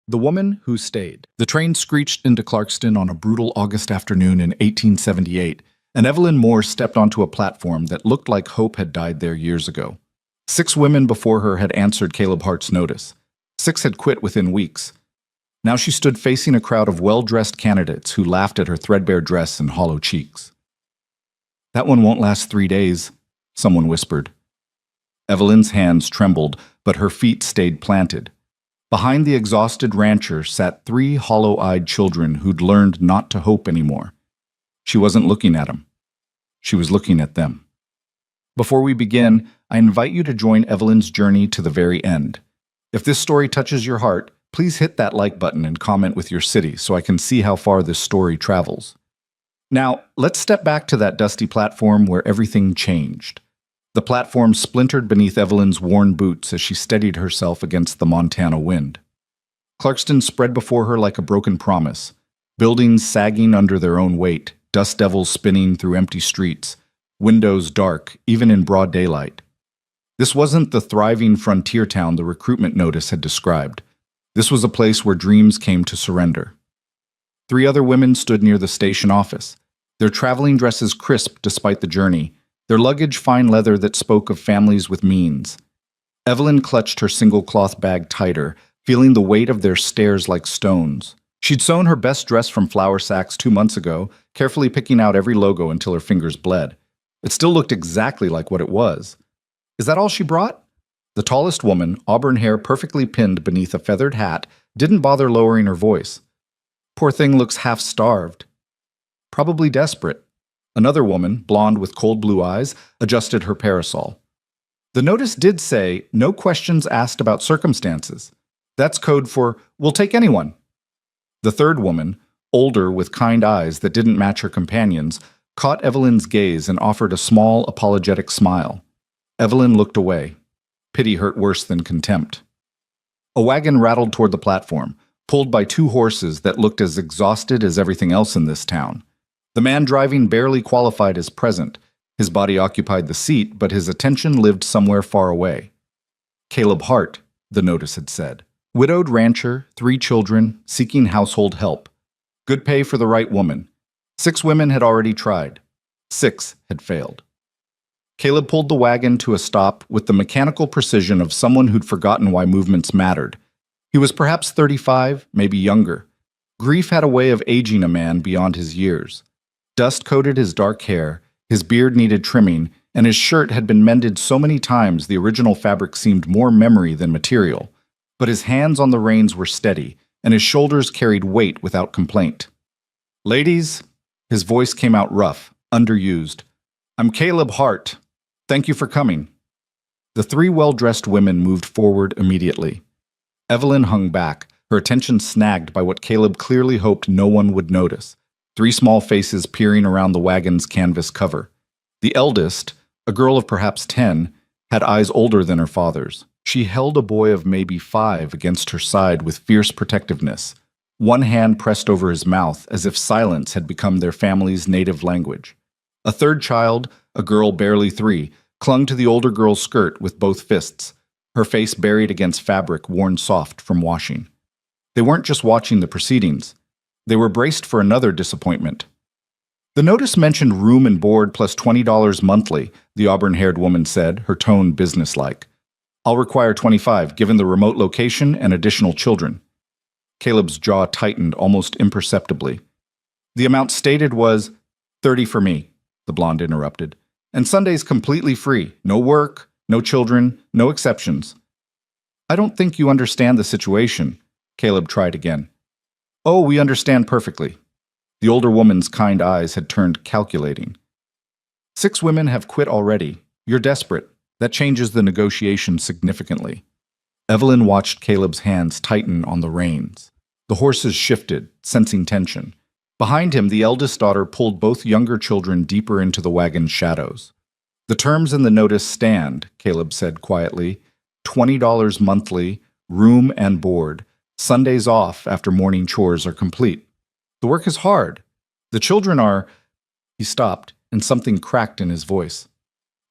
The Woman Who Stayed. The train screeched into Clarkston on a brutal August afternoon in 1878, and Evelyn Moore stepped onto a platform that looked like hope had died there years ago. 6 women before her had answered Caleb Hart's notice. 6 had quit within weeks. Now she stood facing a crowd of well-dressed candidates who laughed at her threadbare dress and hollow cheeks. "That one won't last 3 days," someone whispered. Evelyn's hands trembled, but her feet stayed planted. Behind the exhausted rancher sat 3 hollow-eyed children who'd learned not to hope anymore. She wasn't looking at them. She was looking at them. Before we begin, I invite you to join Evelyn's journey to the very end. If this story touches your heart, please hit that like button and comment with your city so I can see how far this story travels. Now, let's step back to that dusty platform where everything changed. The platform splintered beneath Evelyn's worn boots as she steadied herself against the Montana wind. Clarkston spread before her like a broken promise, buildings sagging under their own weight, dust devils spinning through empty streets, windows dark, even in broad daylight. This wasn't the thriving frontier town the recruitment notice had described. This was a place where dreams came to surrender. 3 other women stood near the station office, their traveling dresses crisp despite the journey, their luggage fine leather that spoke of families with means. Evelyn clutched her single cloth bag tighter, feeling the weight of their stares like stones. She'd sewn her best dress from flour sacks 2 months ago, carefully picking out every logo until her fingers bled. It still looked exactly like what it was. Is that all she brought? The tallest woman, auburn hair perfectly pinned beneath a feathered hat, didn't bother lowering her voice. "Poor thing looks half-starved. Probably desperate." Another woman, blonde with cold blue eyes, adjusted her parasol. The notice did say, "No questions asked about circumstances." That's code for, "We'll take anyone." The third woman, older with kind eyes that didn't match her companions', caught Evelyn's gaze and offered a small, apologetic smile. Evelyn looked away. Pity hurt worse than contempt. A wagon rattled toward the platform, pulled by 2 horses that looked as exhausted as everything else in this town. The man driving barely qualified as present. His body occupied the seat, but his attention lived somewhere far away. Caleb Hart, the notice had said. Widowed rancher, 3 children, seeking household help. Good pay for the right woman. 6 women had already tried. 6 had failed. Caleb pulled the wagon to a stop with the mechanical precision of someone who'd forgotten why movements mattered. He was perhaps 35, maybe younger. Grief had a way of aging a man beyond his years. Dust coated his dark hair, his beard needed trimming, and his shirt had been mended so many times the original fabric seemed more memory than material. But his hands on the reins were steady, and his shoulders carried weight without complaint. "Ladies," his voice came out rough, underused. "I'm Caleb Hart. Thank you for coming." The 3 well-dressed women moved forward immediately. Evelyn hung back, her attention snagged by what Caleb clearly hoped no one would notice. 3 small faces peering around the wagon's canvas cover. The eldest, a girl of perhaps 10, had eyes older than her father's. She held a boy of maybe 5 against her side with fierce protectiveness, one hand pressed over his mouth as if silence had become their family's native language. A third child, a girl barely 3, clung to the older girl's skirt with both fists, her face buried against fabric worn soft from washing. They weren't just watching the proceedings. They were braced for another disappointment. The notice mentioned room and board plus $20 monthly, the auburn-haired woman said, her tone businesslike. "I'll require 25, given the remote location and additional children." Caleb's jaw tightened almost imperceptibly. "The amount stated was 30 for me," the blonde interrupted. "And Sunday's completely free. No work, no children, no exceptions." "I don't think you understand the situation," Caleb tried again. "Oh, we understand perfectly." The older woman's kind eyes had turned calculating. 6 women have quit already. You're desperate. That changes the negotiation significantly." Evelyn watched Caleb's hands tighten on the reins. The horses shifted, sensing tension. Behind him, the eldest daughter pulled both younger children deeper into the wagon's shadows. "The terms in the notice stand," Caleb said quietly. $20 monthly, room and board. Sundays off after morning chores are complete. The work is hard. The children are—" He stopped, and something cracked in his voice.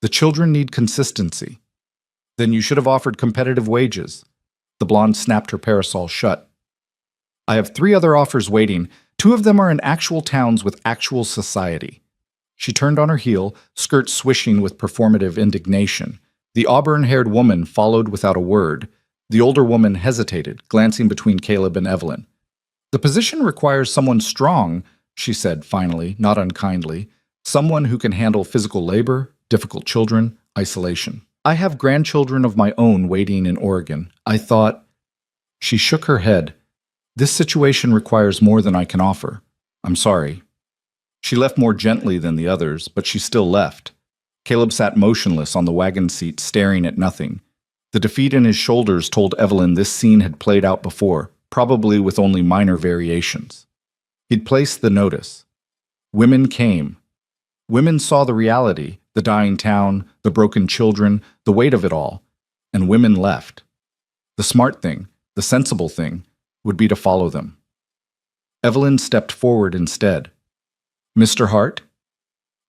"The children need consistency." "Then you should have offered competitive wages." The blonde snapped her parasol shut. I have 3 other offers waiting. 2 of them are in actual towns with actual society. She turned on her heel, skirt swishing with performative indignation. The auburn-haired woman followed without a word. The older woman hesitated, glancing between Caleb and Evelyn. The position requires someone strong, she said finally, not unkindly. Someone who can handle physical labor, difficult children, isolation. I have grandchildren of my own waiting in Oregon. I thought... She shook her head. This situation requires more than I can offer. I'm sorry. She left more gently than the others, but she still left. Caleb sat motionless on the wagon seat, staring at nothing. The defeat in his shoulders told Evelyn this scene had played out before, probably with only minor variations. He'd placed the notice. Women came. Women saw the reality, the dying town, the broken children, the weight of it all, and women left. The smart thing, the sensible thing, would be to follow them. Evelyn stepped forward instead. Mr. Hart?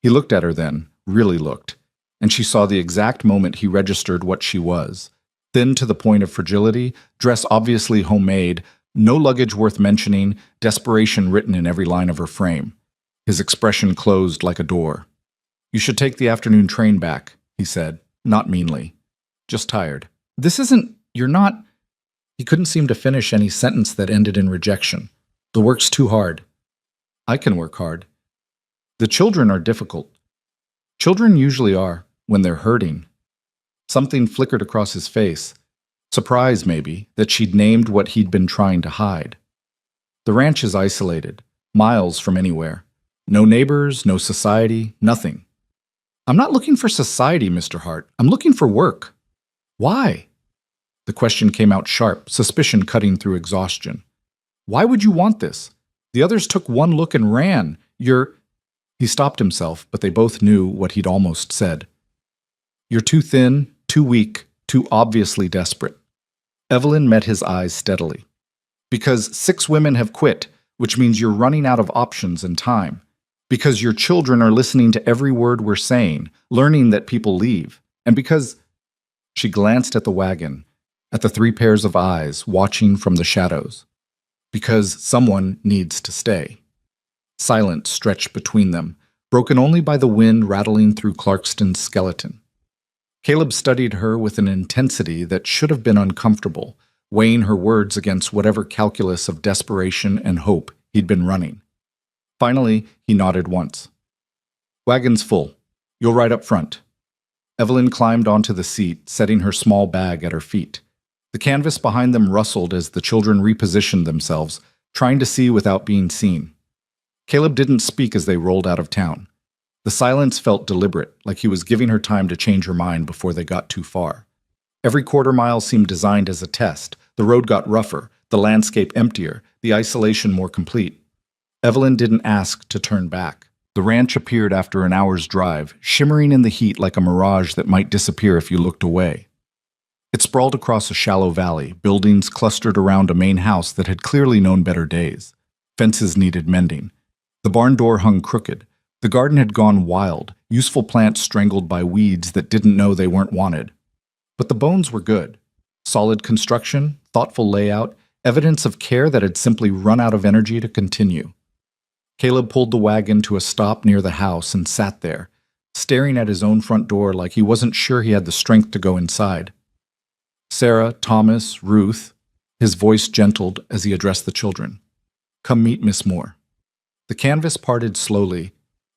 He looked at her then, really looked, and she saw the exact moment he registered what she was. Thin to the point of fragility, dress obviously homemade, no luggage worth mentioning, desperation written in every line of her frame. His expression closed like a door. You should take the afternoon train back, he said, not meanly. Just tired. This isn't... You're not... He couldn't seem to finish any sentence that ended in rejection. The work's too hard. I can work hard. The children are difficult. Children usually are, when they're hurting. Something flickered across his face. Surprise, maybe, that she'd named what he'd been trying to hide. The ranch is isolated, miles from anywhere. No neighbors, no society, nothing. I'm not looking for society, Mr. Hart. I'm looking for work. Why? The question came out sharp, suspicion cutting through exhaustion. Why would you want this? The others took one look and ran. He stopped himself, but they both knew what he'd almost said. You're too thin, too weak, too obviously desperate. Evelyn met his eyes steadily. Because 6 women have quit, which means you're running out of options and time. Because your children are listening to every word we're saying, learning that people leave. And because... She glanced at the wagon, at the 3 pairs of eyes watching from the shadows. Because someone needs to stay. Silence stretched between them, broken only by the wind rattling through Clarkston's skeleton. Caleb studied her with an intensity that should have been uncomfortable, weighing her words against whatever calculus of desperation and hope he'd been running. Finally, he nodded once. Wagon's full. You'll ride up front. Evelyn climbed onto the seat, setting her small bag at her feet. The canvas behind them rustled as the children repositioned themselves, trying to see without being seen. Caleb didn't speak as they rolled out of town. The silence felt deliberate, like he was giving her time to change her mind before they got too far. Every quarter mile seemed designed as a test. The road got rougher, the landscape emptier, the isolation more complete. Evelyn didn't ask to turn back. The ranch appeared after an hour's drive, shimmering in the heat like a mirage that might disappear if you looked away. It sprawled across a shallow valley, buildings clustered around a main house that had clearly known better days. Fences needed mending. The barn door hung crooked. The garden had gone wild, useful plants strangled by weeds that didn't know they weren't wanted. But the bones were good. Solid construction, thoughtful layout, evidence of care that had simply run out of energy to continue. Caleb pulled the wagon to a stop near the house and sat there, staring at his own front door like he wasn't sure he had the strength to go inside. Sarah, Thomas, Ruth, his voice gentled as he addressed the children. Come meet Miss Moore. The canvas parted slowly.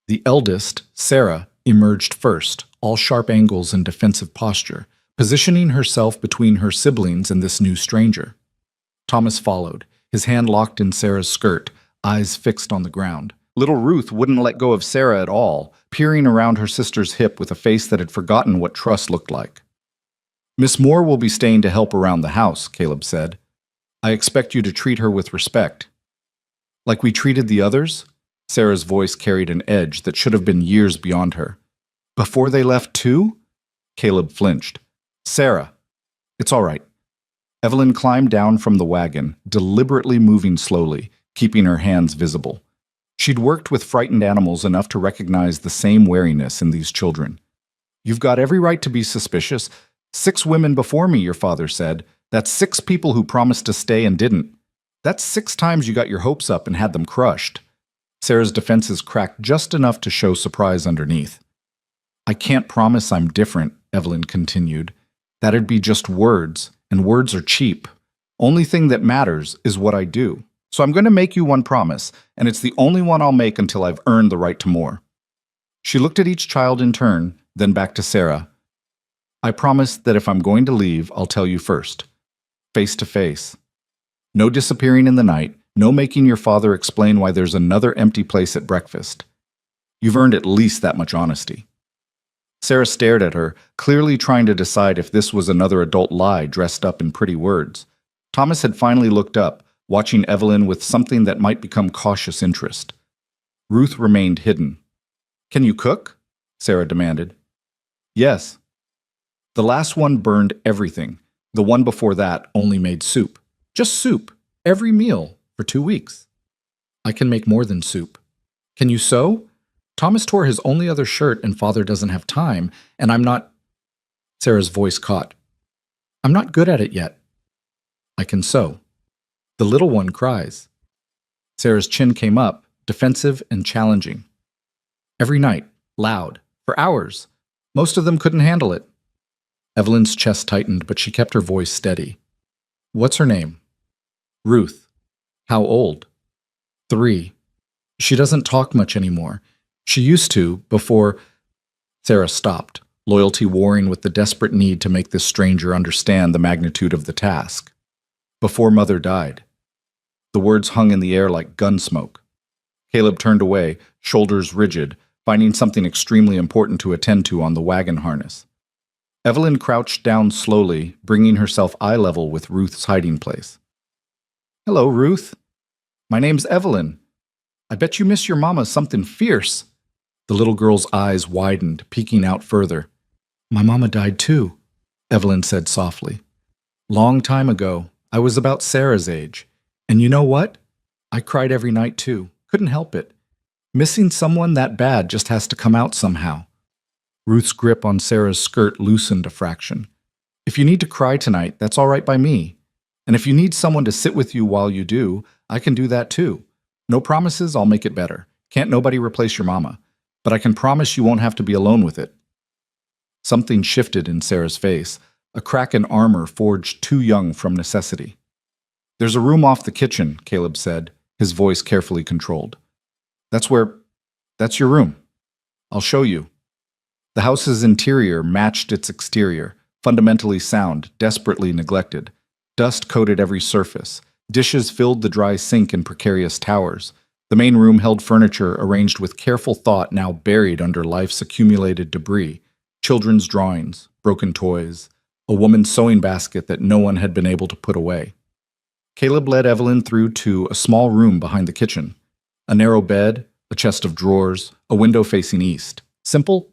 The eldest, Sarah, emerged first, all sharp angles and defensive posture, positioning herself between her siblings and this new stranger. Thomas followed, his hand locked in Sarah's skirt, eyes fixed on the ground. Little Ruth wouldn't let go of Sarah at all, peering around her sister's hip with a face that had forgotten what trust looked like. Miss Moore will be staying to help around the house, Caleb said. I expect you to treat her with respect. Like we treated the others? Sarah's voice carried an edge that should have been years beyond her. Before they left too? Caleb flinched. Sarah. It's all right. Evelyn climbed down from the wagon, deliberately moving slowly, keeping her hands visible. She'd worked with frightened animals enough to recognize the same wariness in these children. You've got every right to be suspicious. 6 women before me, your father said. That's 6 people who promised to stay and didn't. That's 6 times you got your hopes up and had them crushed. Sarah's defenses cracked just enough to show surprise underneath. I can't promise I'm different, Evelyn continued. That'd be just words, and words are cheap. Only thing that matters is what I do. So I'm going to make you one promise, and it's the only one I'll make until I've earned the right to more. She looked at each child in turn, then back to Sarah. I promise that if I'm going to leave, I'll tell you first. Face to face. No disappearing in the night, no making your father explain why there's another empty place at breakfast. You've earned at least that much honesty. Sarah stared at her, clearly trying to decide if this was another adult lie dressed up in pretty words. Thomas had finally looked up, watching Evelyn with something that might become cautious interest. Ruth remained hidden. Can you cook? Sarah demanded. Yes. The last one burned everything. The one before that only made soup. Just soup, every meal, for 2 weeks. I can make more than soup. Can you sew? Thomas tore his only other shirt and father doesn't have time, and I'm not... Sarah's voice caught. I'm not good at it yet. I can sew. The little one cries. Sarah's chin came up, defensive and challenging. Every night, loud, for hours. Most of them couldn't handle it. Evelyn's chest tightened, but she kept her voice steady. What's her name? Ruth. How old? 3. She doesn't talk much anymore. She used to, before... Sarah stopped, loyalty warring with the desperate need to make this stranger understand the magnitude of the task. Before Mother died. The words hung in the air like gun smoke. Caleb turned away, shoulders rigid, finding something extremely important to attend to on the wagon harness. Evelyn crouched down slowly, bringing herself eye level with Ruth's hiding place. Hello, Ruth. My name's Evelyn. I bet you miss your mama something fierce. The little girl's eyes widened, peeking out further. My mama died too, Evelyn said softly. Long time ago. I was about Sarah's age. And you know what? I cried every night too. Couldn't help it. Missing someone that bad just has to come out somehow. Ruth's grip on Sarah's skirt loosened a fraction. If you need to cry tonight, that's all right by me. And if you need someone to sit with you while you do, I can do that too. No promises, I'll make it better. Can't nobody replace your mama. But I can promise you won't have to be alone with it. Something shifted in Sarah's face, a crack in armor forged too young from necessity. There's a room off the kitchen, Caleb said, his voice carefully controlled. That's your room. I'll show you. The house's interior matched its exterior, fundamentally sound, desperately neglected. Dust coated every surface. Dishes filled the dry sink in precarious towers. The main room held furniture arranged with careful thought now buried under life's accumulated debris. Children's drawings, broken toys, a woman's sewing basket that no one had been able to put away. Caleb led Evelyn through to a small room behind the kitchen. A narrow bed, a chest of drawers, a window facing east. Simple,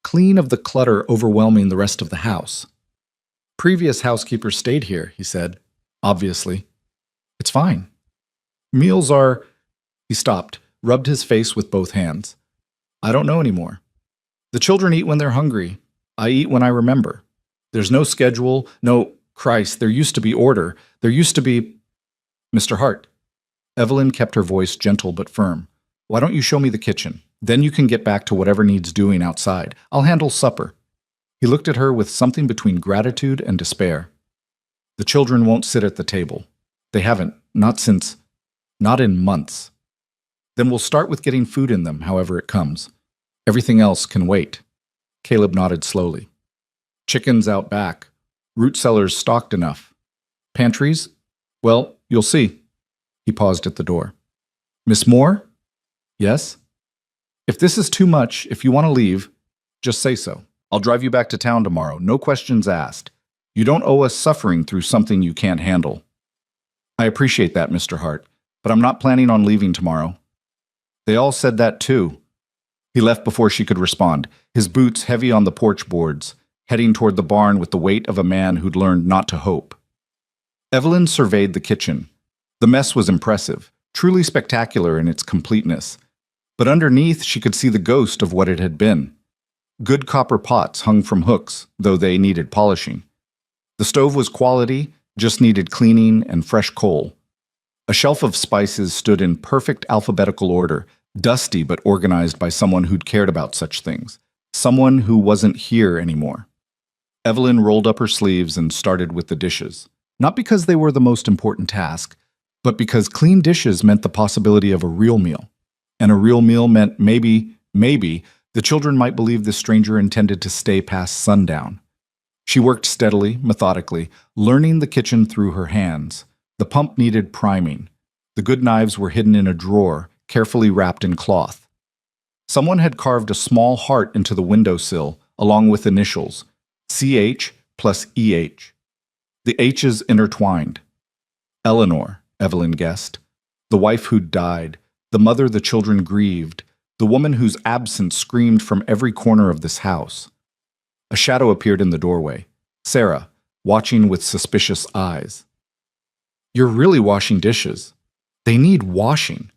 clean of the clutter overwhelming the rest of the house. Previous housekeeper stayed here, he said, obviously. It's fine. Meals are... He stopped, rubbed his face with both hands. I don't know anymore. The children eat when they're hungry. I eat when I remember. There's no schedule, no... Christ, there used to be order. There used to be... Mr. Hart. Evelyn kept her voice gentle but firm. Why don't you show me the kitchen? Then you can get back to whatever needs doing outside. I'll handle supper. He looked at her with something between gratitude and despair. The children won't sit at the table. They haven't, not in months. Then we'll start with getting food in them, however it comes. Everything else can wait. Caleb nodded slowly. Chickens out back. Root cellars stocked enough. Pantries? Well, you'll see. He paused at the door. Miss Moore? Yes? If this is too much, if you want to leave, just say so. I'll drive you back to town tomorrow, no questions asked. You don't owe us suffering through something you can't handle. I appreciate that, Mr. Hart, but I'm not planning on leaving tomorrow. They all said that too. He left before she could respond, his boots heavy on the porch boards, heading toward the barn with the weight of a man who'd learned not to hope. Evelyn surveyed the kitchen. The mess was impressive, truly spectacular in its completeness. But underneath, she could see the ghost of what it had been. Good copper pots hung from hooks, though they needed polishing. The stove was quality, just needed cleaning and fresh coal. A shelf of spices stood in perfect alphabetical order, dusty but organized by someone who'd cared about such things. Someone who wasn't here anymore. Evelyn rolled up her sleeves and started with the dishes. Not because they were the most important task, but because clean dishes meant the possibility of a real meal. And a real meal meant maybe, the children might believe the stranger intended to stay past sundown. She worked steadily, methodically, learning the kitchen through her hands. The pump needed priming. The good knives were hidden in a drawer, carefully wrapped in cloth. Someone had carved a small heart into the windowsill, along with initials, CH plus EH. The H's intertwined. Eleanor, Evelyn guessed. The wife who'd died, the mother the children grieved, the woman whose absence screamed from every corner of this house. A shadow appeared in the doorway. Sarah, watching with suspicious eyes. "You're really washing dishes. They need washing."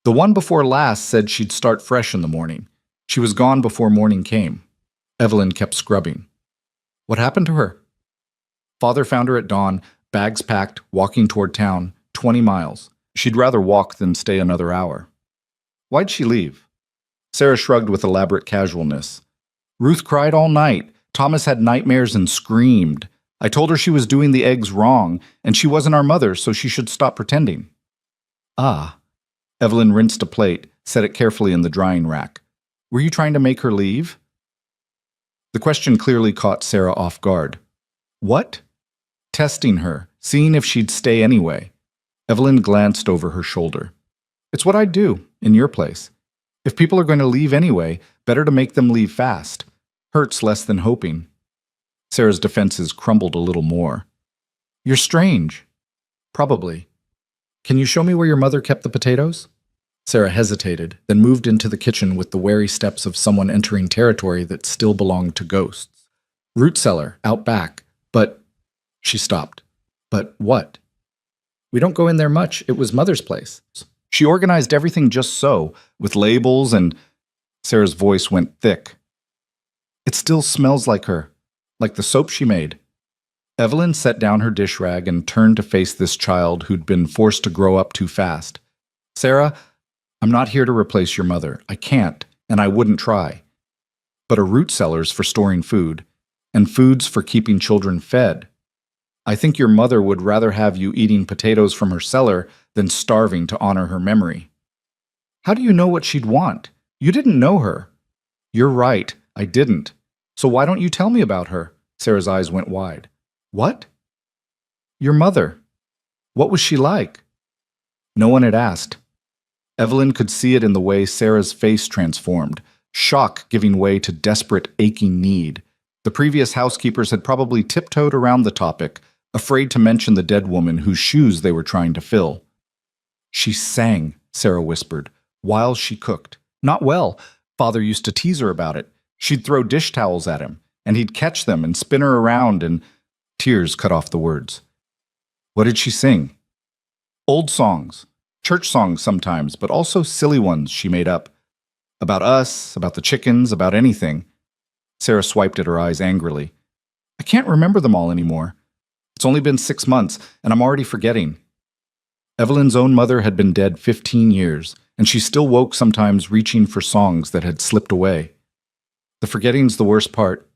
The one before last said she'd start fresh in the morning. She was gone before morning came. Evelyn kept scrubbing. "What happened to her?" "Father found her at dawn, bags packed, walking toward town, 20 miles. She'd rather walk than stay another hour." "Why'd she leave?" Sarah shrugged with elaborate casualness. "Ruth cried all night. Thomas had nightmares and screamed. I told her she was doing the eggs wrong, and she wasn't our mother, so she should stop pretending." "Ah." Evelyn rinsed a plate, set it carefully in the drying rack. "Were you trying to make her leave?" The question clearly caught Sarah off guard. "What?" "Testing her, seeing if she'd stay anyway." Evelyn glanced over her shoulder. "It's what I'd do, in your place. If people are going to leave anyway, better to make them leave fast. Hurts less than hoping." Sarah's defenses crumbled a little more. "You're strange." "Probably. Can you show me where your mother kept the potatoes?" Sarah hesitated, then moved into the kitchen with the wary steps of someone entering territory that still belonged to ghosts. "Root cellar, out back. But—" She stopped. "But what?" "We don't go in there much. It was Mother's place. She organized everything just so, with labels and—" Sarah's voice went thick. "It still smells like her, like the soap she made." Evelyn set down her dish rag and turned to face this child who'd been forced to grow up too fast. "Sarah, I'm not here to replace your mother. I can't, and I wouldn't try. But a root cellar's for storing food, and food's for keeping children fed. I think your mother would rather have you eating potatoes from her cellar than starving to honor her memory." "How do you know what she'd want? You didn't know her." "You're right, I didn't. So why don't you tell me about her?" Sarah's eyes went wide. "What?" "Your mother. What was she like?" No one had asked. Evelyn could see it in the way Sarah's face transformed, shock giving way to desperate, aching need. The previous housekeepers had probably tiptoed around the topic, afraid to mention the dead woman whose shoes they were trying to fill. "She sang," Sarah whispered, "while she cooked. Not well. Father used to tease her about it. She'd throw dish towels at him, and he'd catch them and spin her around and—" Tears cut off the words. "What did she sing?" "Old songs. Church songs sometimes, but also silly ones she made up. About us, about the chickens, about anything." Sarah swiped at her eyes angrily. "I can't remember them all anymore. It's only been 6 months, and I'm already forgetting." Evelyn's own mother had been dead 15 years, and she still woke sometimes reaching for songs that had slipped away. The forgetting's the worst part,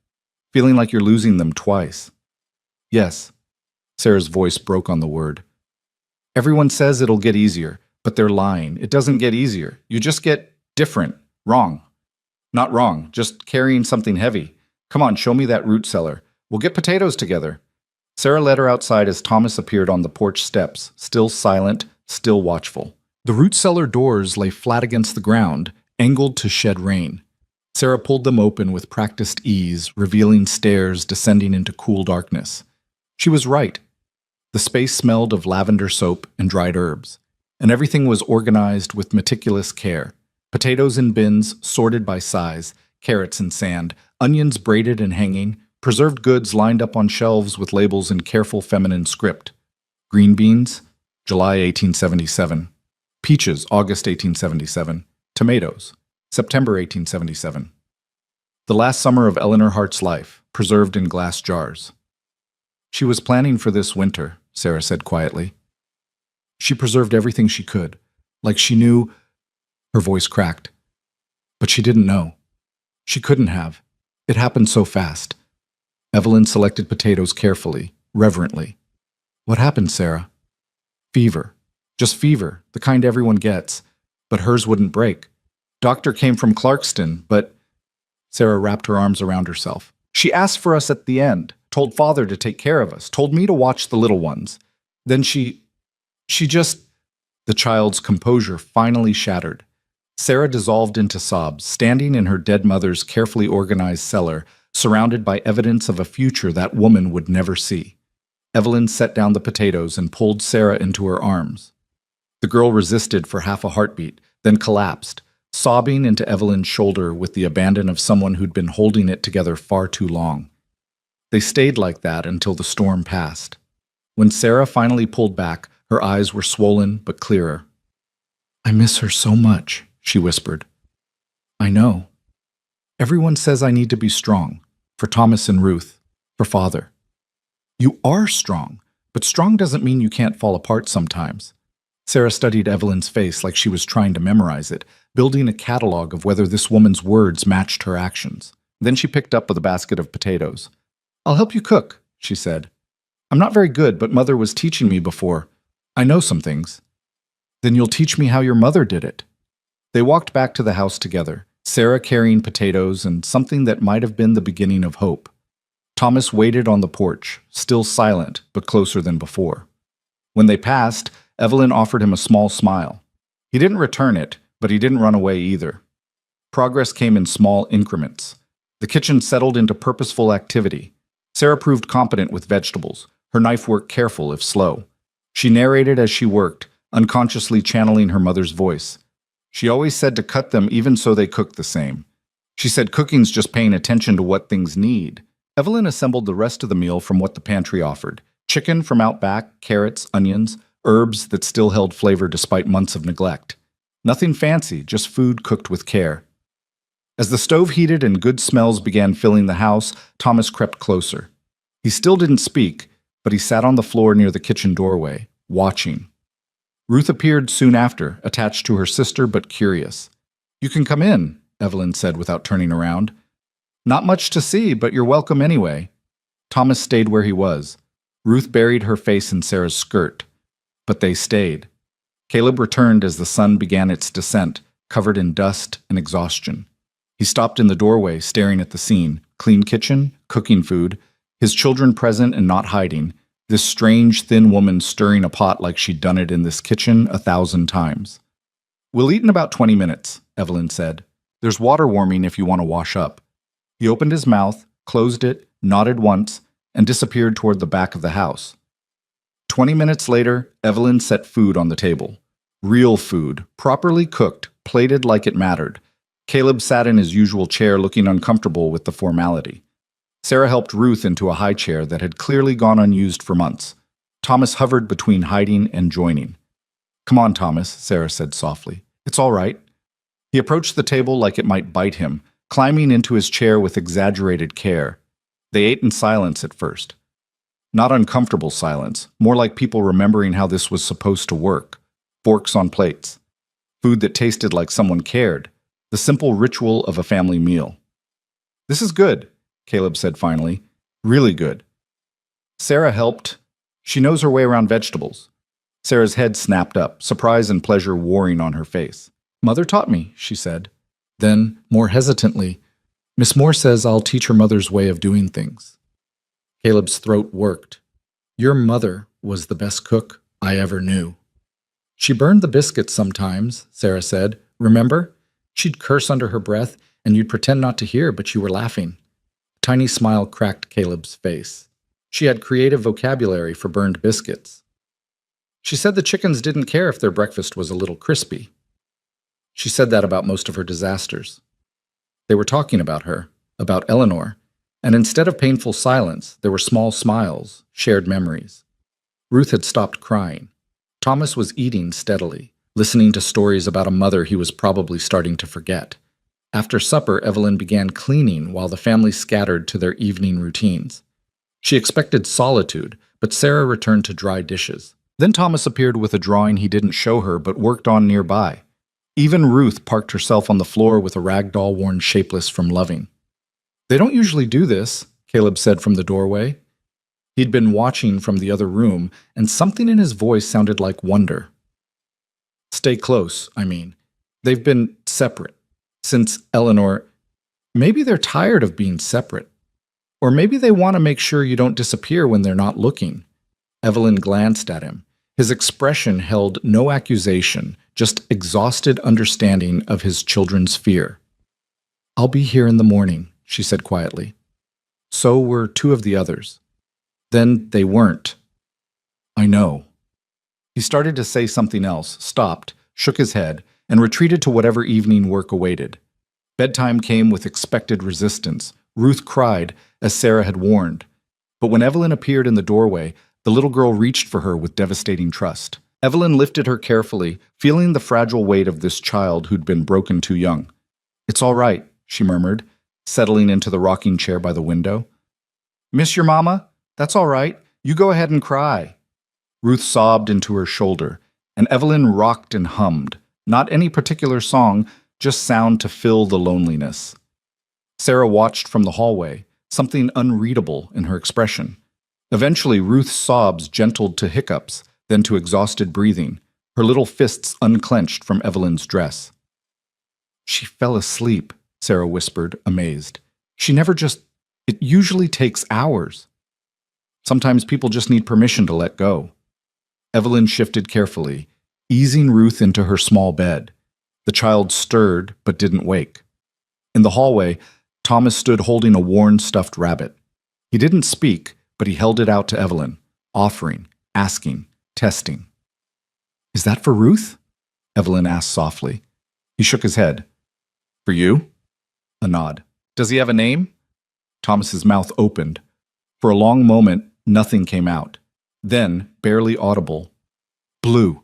feeling like you're losing them twice. "Yes." Sarah's voice broke on the word. "Everyone says it'll get easier, but they're lying. It doesn't get easier. You just get different, wrong. Not wrong, just carrying something heavy. Come on, show me that root cellar. We'll get potatoes together." Sarah led her outside as Thomas appeared on the porch steps, still silent, still watchful. The root cellar doors lay flat against the ground, angled to shed rain. Sarah pulled them open with practiced ease, revealing stairs descending into cool darkness. She was right. The space smelled of lavender soap and dried herbs, and everything was organized with meticulous care. Potatoes in bins, sorted by size, carrots in sand, onions braided and hanging, preserved goods lined up on shelves with labels in careful feminine script. Green beans, July 1877. Peaches, August 1877. Tomatoes, September 1877. The last summer of Eleanor Hart's life, preserved in glass jars. "She was planning for this winter," Sarah said quietly. She preserved everything she could, like she knew. Her voice cracked. But she didn't know. She couldn't have. It happened so fast. Evelyn selected potatoes carefully, reverently. What happened, Sarah? Fever. Just fever, the kind everyone gets. But hers wouldn't break. Doctor came from Clarkston, but... Sarah wrapped her arms around herself. She asked for us at the end, told Father to take care of us, told me to watch the little ones. Then she just... The child's composure finally shattered. Sarah dissolved into sobs, standing in her dead mother's carefully organized cellar, surrounded by evidence of a future that woman would never see. Evelyn set down the potatoes and pulled Sarah into her arms. The girl resisted for half a heartbeat, then collapsed, sobbing into Evelyn's shoulder with the abandon of someone who'd been holding it together far too long. They stayed like that until the storm passed. When Sarah finally pulled back, her eyes were swollen but clearer. "I miss her so much," she whispered. "I know. Everyone says I need to be strong, for Thomas and Ruth, for Father. You are strong, but strong doesn't mean you can't fall apart sometimes." Sarah studied Evelyn's face like she was trying to memorize it, building a catalog of whether this woman's words matched her actions. Then she picked up the basket of potatoes. "I'll help you cook," she said. "I'm not very good, but Mother was teaching me before. I know some things." "Then you'll teach me how your mother did it." They walked back to the house together, Sarah carrying potatoes and something that might have been the beginning of hope. Thomas waited on the porch, still silent, but closer than before. When they passed, Evelyn offered him a small smile. He didn't return it, but he didn't run away either. Progress came in small increments. The kitchen settled into purposeful activity. Sarah proved competent with vegetables, her knife work careful if slow. She narrated as she worked, unconsciously channeling her mother's voice. She always said to cut them even so they cooked the same. She said cooking's just paying attention to what things need. Evelyn assembled the rest of the meal from what the pantry offered. Chicken from out back, carrots, onions, herbs that still held flavor despite months of neglect. Nothing fancy, just food cooked with care. As the stove heated and good smells began filling the house, Thomas crept closer. He still didn't speak, but he sat on the floor near the kitchen doorway, watching. Ruth appeared soon after, attached to her sister but curious. "You can come in," Evelyn said without turning around. "Not much to see, but you're welcome anyway." Thomas stayed where he was. Ruth buried her face in Sarah's skirt. But they stayed. Caleb returned as the sun began its descent, covered in dust and exhaustion. He stopped in the doorway, staring at the scene. Clean kitchen, cooking food, his children present and not hiding, this strange, thin woman stirring a pot like she'd done it in this kitchen 1,000 times. "We'll eat in about 20 minutes, Evelyn said. "There's water warming if you want to wash up." He opened his mouth, closed it, nodded once, and disappeared toward the back of the house. 20 minutes later, Evelyn set food on the table. Real food, properly cooked, plated like it mattered. Caleb sat in his usual chair looking uncomfortable with the formality. Sarah helped Ruth into a high chair that had clearly gone unused for months. Thomas hovered between hiding and joining. "Come on, Thomas," Sarah said softly. "It's all right." He approached the table like it might bite him, climbing into his chair with exaggerated care. They ate in silence at first. Not uncomfortable silence, more like people remembering how this was supposed to work. Forks on plates. Food that tasted like someone cared. The simple ritual of a family meal. "This is good," Caleb said finally. "Really good." Sarah helped. She knows her way around vegetables. Sarah's head snapped up, surprise and pleasure warring on her face. "Mother taught me," she said. Then, more hesitantly, "Miss Moore says I'll teach her mother's way of doing things." Caleb's throat worked. "Your mother was the best cook I ever knew." "She burned the biscuits sometimes," Sarah said. "Remember? She'd curse under her breath, and you'd pretend not to hear, but you were laughing." A tiny smile cracked Caleb's face. She had creative vocabulary for burned biscuits. "She said the chickens didn't care if their breakfast was a little crispy." She said that about most of her disasters. They were talking about her, about Eleanor, and instead of painful silence, there were small smiles, shared memories. Ruth had stopped crying. Thomas was eating steadily, listening to stories about a mother he was probably starting to forget. After supper, Evelyn began cleaning while the family scattered to their evening routines. She expected solitude, but Sarah returned to dry dishes. Then Thomas appeared with a drawing he didn't show her but worked on nearby. Even Ruth parked herself on the floor with a rag doll worn shapeless from loving. "They don't usually do this," Caleb said from the doorway. He'd been watching from the other room, and something in his voice sounded like wonder. "Stay close, I mean. They've been separate. Since Eleanor... Maybe they're tired of being separate. Or maybe they want to make sure you don't disappear when they're not looking." Evelyn glanced at him. His expression held no accusation, just exhausted understanding of his children's fear. "I'll be here in the morning," she said quietly. So were two of the others. Then they weren't. "I know." He started to say something else, stopped, shook his head, and retreated to whatever evening work awaited. Bedtime came with expected resistance. Ruth cried, as Sarah had warned. But when Evelyn appeared in the doorway, the little girl reached for her with devastating trust. Evelyn lifted her carefully, feeling the fragile weight of this child who'd been broken too young. "It's all right," she murmured, settling into the rocking chair by the window. "Miss your mama? That's all right. You go ahead and cry." Ruth sobbed into her shoulder, and Evelyn rocked and hummed. Not any particular song, just sound to fill the loneliness. Sarah watched from the hallway, something unreadable in her expression. Eventually, Ruth's sobs gentled to hiccups, then to exhausted breathing, her little fists unclenched from Evelyn's dress. "She fell asleep," Sarah whispered, amazed. "She never just... It usually takes hours." Sometimes people just need permission to let go. Evelyn shifted carefully, easing Ruth into her small bed. The child stirred but didn't wake. In the hallway, Thomas stood holding a worn stuffed rabbit. He didn't speak, but he held it out to Evelyn, offering, asking, testing. "Is that for Ruth?" Evelyn asked softly. He shook his head. "For you?" A nod. "Does he have a name?" Thomas's mouth opened. For a long moment, nothing came out. Then, barely audible, "Blue."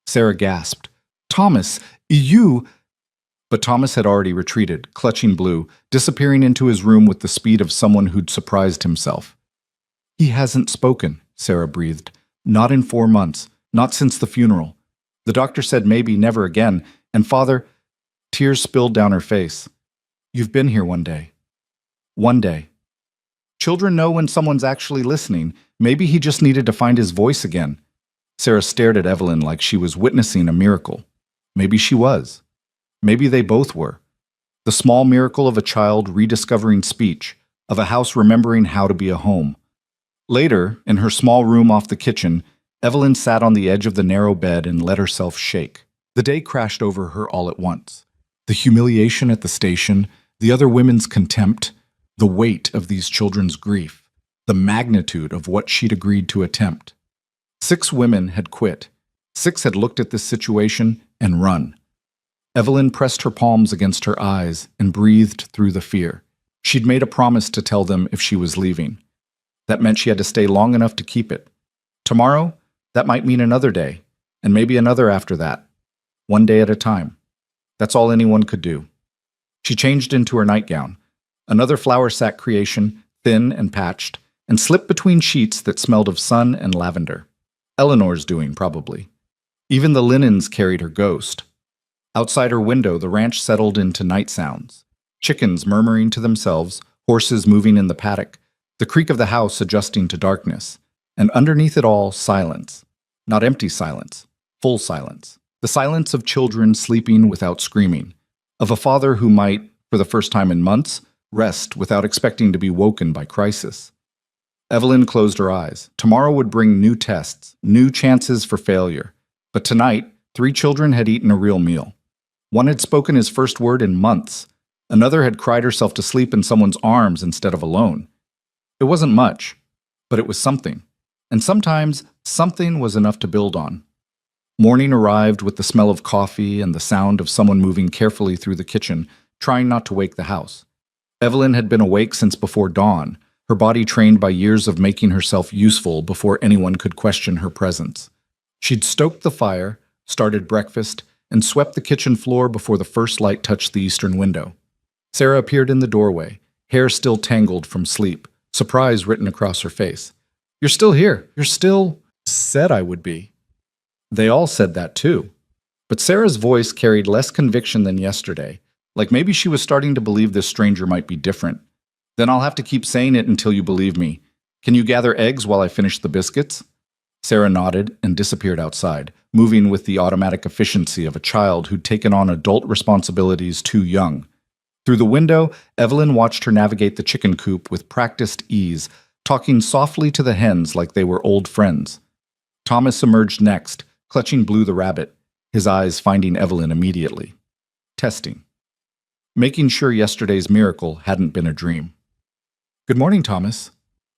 Sarah gasped. "Thomas, you..." But Thomas had already retreated, clutching Blue, disappearing into his room with the speed of someone who'd surprised himself. "He hasn't spoken," Sarah breathed. "Not in 4 months. Not since the funeral. The doctor said maybe never again, and Father..." Tears spilled down her face. "You've been here one day. One day. Children know when someone's actually listening. Maybe he just needed to find his voice again." Sarah stared at Evelyn like she was witnessing a miracle. Maybe she was. Maybe they both were. The small miracle of a child rediscovering speech, of a house remembering how to be a home. Later, in her small room off the kitchen, Evelyn sat on the edge of the narrow bed and let herself shake. The day crashed over her all at once. The humiliation at the station, the other women's contempt, the weight of these children's grief, the magnitude of what she'd agreed to attempt. 6 women had quit. 6 had looked at this situation and run. Evelyn pressed her palms against her eyes and breathed through the fear. She'd made a promise to tell them if she was leaving. That meant she had to stay long enough to keep it. Tomorrow, that might mean another day, and maybe another after that. One day at a time. That's all anyone could do. She changed into her nightgown, another flour sack creation, thin and patched, and slipped between sheets that smelled of sun and lavender. Eleanor's doing, probably. Even the linens carried her ghost. Outside her window, the ranch settled into night sounds. Chickens murmuring to themselves, horses moving in the paddock, the creak of the house adjusting to darkness, and underneath it all, silence. Not empty silence, full silence. The silence of children sleeping without screaming, of a father who might, for the first time in months, rest without expecting to be woken by crisis. Evelyn closed her eyes. Tomorrow would bring new tests, new chances for failure. But tonight, 3 children had eaten a real meal. One had spoken his first word in months. Another had cried herself to sleep in someone's arms instead of alone. It wasn't much, but it was something. And sometimes, something was enough to build on. Morning arrived with the smell of coffee and the sound of someone moving carefully through the kitchen, trying not to wake the house. Evelyn had been awake since before dawn, her body trained by years of making herself useful before anyone could question her presence. She'd stoked the fire, started breakfast, and swept the kitchen floor before the first light touched the eastern window. Sarah appeared in the doorway, hair still tangled from sleep, surprise written across her face. "You're still here. You're still..." Said I would be. They all said that too. But Sarah's voice carried less conviction than yesterday, like maybe she was starting to believe this stranger might be different. Then I'll have to keep saying it until you believe me. Can you gather eggs while I finish the biscuits? Sarah nodded and disappeared outside, moving with the automatic efficiency of a child who'd taken on adult responsibilities too young. Through the window, Evelyn watched her navigate the chicken coop with practiced ease, talking softly to the hens like they were old friends. Thomas emerged next, clutching Blue the rabbit, his eyes finding Evelyn immediately. Testing. Making sure yesterday's miracle hadn't been a dream. Good morning, Thomas.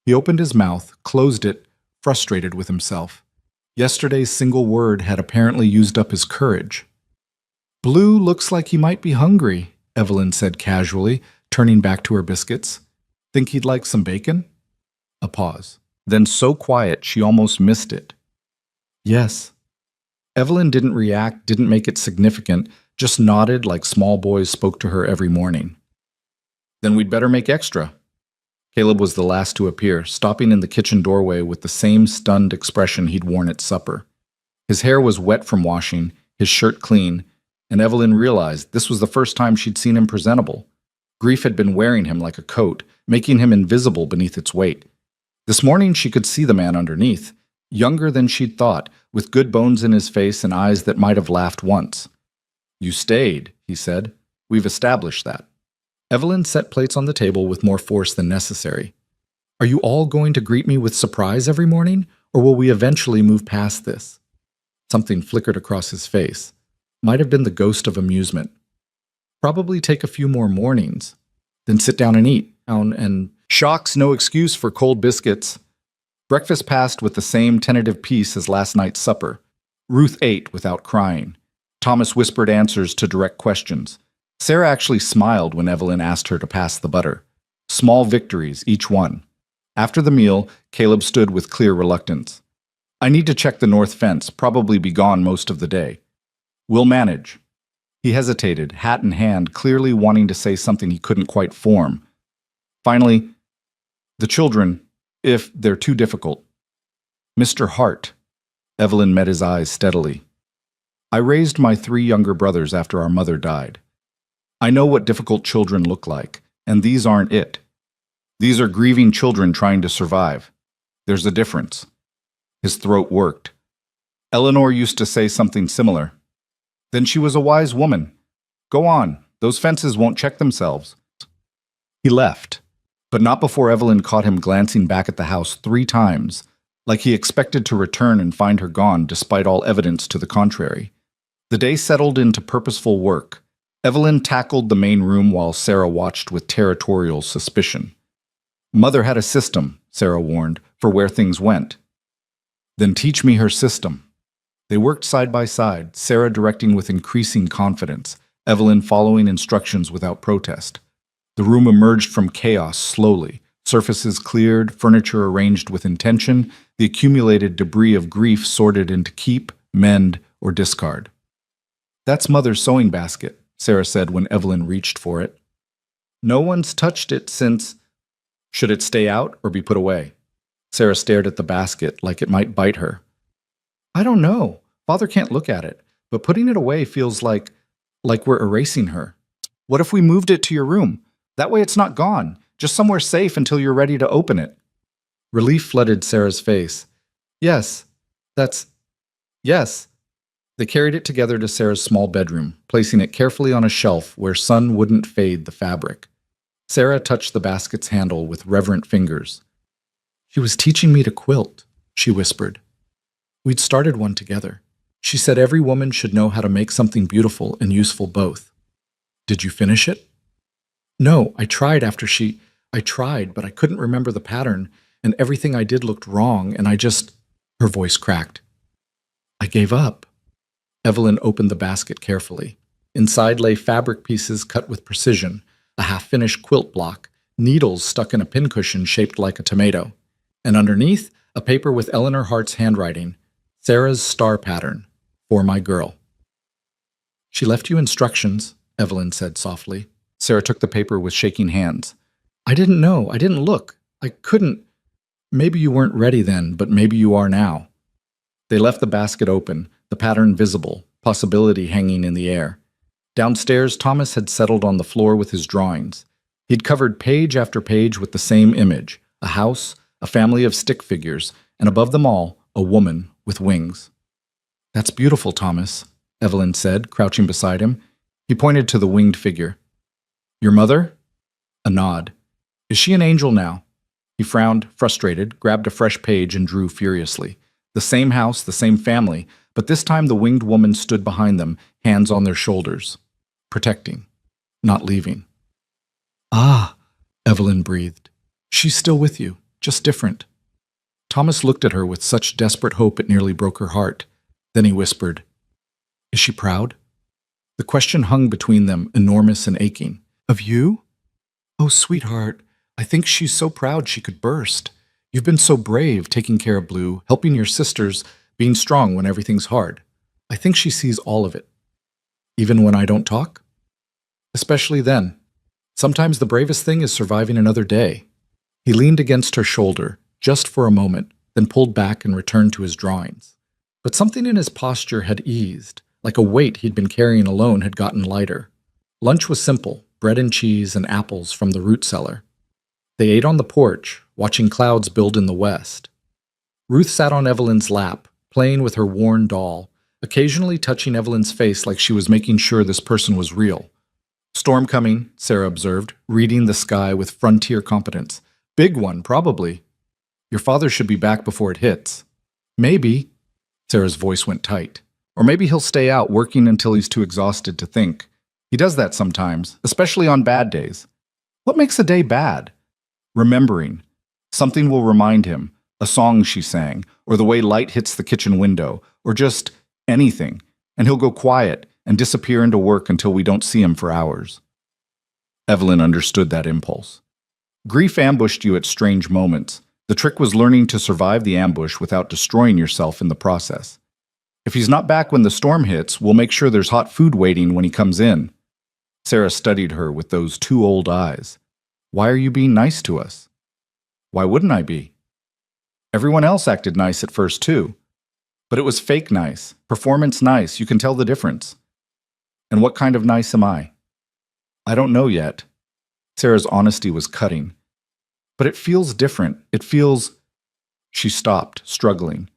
He opened his mouth, closed it, frustrated with himself. Yesterday's single word had apparently used up his courage. Blue looks like he might be hungry, Evelyn said casually, turning back to her biscuits. Think he'd like some bacon? A pause. Then so quiet she almost missed it. Yes. Evelyn didn't react, didn't make it significant, just nodded like small boys spoke to her every morning. Then we'd better make extra. Caleb was the last to appear, stopping in the kitchen doorway with the same stunned expression he'd worn at supper. His hair was wet from washing, his shirt clean, and Evelyn realized this was the first time she'd seen him presentable. Grief had been wearing him like a coat, making him invisible beneath its weight. This morning she could see the man underneath, younger than she'd thought, with good bones in his face and eyes that might have laughed once. You stayed, he said. We've established that. Evelyn set plates on the table with more force than necessary. Are you all going to greet me with surprise every morning, or will we eventually move past this? Something flickered across his face. Might have been the ghost of amusement. Probably take a few more mornings, then sit down and eat. And shock's no excuse for cold biscuits. Breakfast passed with the same tentative peace as last night's supper. Ruth ate without crying. Thomas whispered answers to direct questions. Sarah actually smiled when Evelyn asked her to pass the butter. Small victories, each one. After the meal, Caleb stood with clear reluctance. I need to check the north fence, probably be gone most of the day. We'll manage. He hesitated, hat in hand, clearly wanting to say something he couldn't quite form. Finally, the children, if they're too difficult. Mr. Hart. Evelyn met his eyes steadily. I raised my 3 younger brothers after our mother died. I know what difficult children look like, and these aren't it. These are grieving children trying to survive. There's a difference. His throat worked. Eleanor used to say something similar. Then she was a wise woman. Go on, those fences won't check themselves. He left, but not before Evelyn caught him glancing back at the house 3 times, like he expected to return and find her gone despite all evidence to the contrary. The day settled into purposeful work. Evelyn tackled the main room while Sarah watched with territorial suspicion. Mother had a system, Sarah warned, for where things went. Then teach me her system. They worked side by side, Sarah directing with increasing confidence, Evelyn following instructions without protest. The room emerged from chaos slowly, surfaces cleared, furniture arranged with intention, the accumulated debris of grief sorted into keep, mend, or discard. That's Mother's sewing basket, Sarah said when Evelyn reached for it. No one's touched it since... Should it stay out or be put away? Sarah stared at the basket like it might bite her. I don't know. Father can't look at it, but putting it away feels like we're erasing her. What if we moved it to your room? That way it's not gone, just somewhere safe until you're ready to open it. Relief flooded Sarah's face. Yes. They carried it together to Sarah's small bedroom, placing it carefully on a shelf where sun wouldn't fade the fabric. Sarah touched the basket's handle with reverent fingers. She was teaching me to quilt, she whispered. We'd started one together. She said every woman should know how to make something beautiful and useful both. Did you finish it? No, I tried, but I couldn't remember the pattern, and everything I did looked wrong, and her voice cracked. I gave up. Evelyn opened the basket carefully. Inside lay fabric pieces cut with precision, a half-finished quilt block, needles stuck in a pincushion shaped like a tomato, and underneath, a paper with Eleanor Hart's handwriting, Sarah's star pattern, for my girl. She left you instructions, Evelyn said softly. Sarah took the paper with shaking hands. I didn't know. I didn't look. I couldn't. Maybe you weren't ready then, but maybe you are now. They left the basket open, the pattern visible, possibility hanging in the air. Downstairs, Thomas had settled on the floor with his drawings. He'd covered page after page with the same image: a house, a family of stick figures, and above them all, a woman with wings. "That's beautiful, Thomas," Evelyn said, crouching beside him. He pointed to the winged figure. "Your mother?" A nod. "Is she an angel now?" He frowned, frustrated, grabbed a fresh page and drew furiously. The same house, the same family, but this time the winged woman stood behind them, hands on their shoulders. Protecting. Not leaving. "Ah," Evelyn breathed. "She's still with you, just different." Thomas looked at her with such desperate hope it nearly broke her heart. Then he whispered, "Is she proud?" The question hung between them, enormous and aching. "Of you?" "Oh, sweetheart, I think she's so proud she could burst. You've been so brave, taking care of Blue, helping your sisters, being strong when everything's hard. I think she sees all of it. Even when I don't talk?" "Especially then. Sometimes the bravest thing is surviving another day." He leaned against her shoulder, just for a moment, then pulled back and returned to his drawings. But something in his posture had eased, like a weight he'd been carrying alone had gotten lighter. Lunch was simple, bread and cheese and apples from the root cellar. They ate on the porch, watching clouds build in the west. Ruth sat on Evelyn's lap, playing with her worn doll, occasionally touching Evelyn's face like she was making sure this person was real. "Storm coming," Sarah observed, reading the sky with frontier competence. "Big one, probably. Your father should be back before it hits." "Maybe." Sarah's voice went tight. "Or maybe he'll stay out working until he's too exhausted to think. He does that sometimes, especially on bad days." "What makes a day bad?" "Remembering. Something will remind him, a song she sang, or the way light hits the kitchen window, or just anything, and he'll go quiet and disappear into work until we don't see him for hours." Evelyn understood that impulse. Grief ambushed you at strange moments. The trick was learning to survive the ambush without destroying yourself in the process. "If he's not back when the storm hits, we'll make sure there's hot food waiting when he comes in." Sarah studied her with those two old eyes. "Why are you being nice to us?" "Why wouldn't I be? Everyone else acted nice at first too. But it was fake nice, performance nice, you can tell the difference." "And what kind of nice am I?" "I don't know yet." Sarah's honesty was cutting. "But it feels different. It feels—" She stopped, struggling.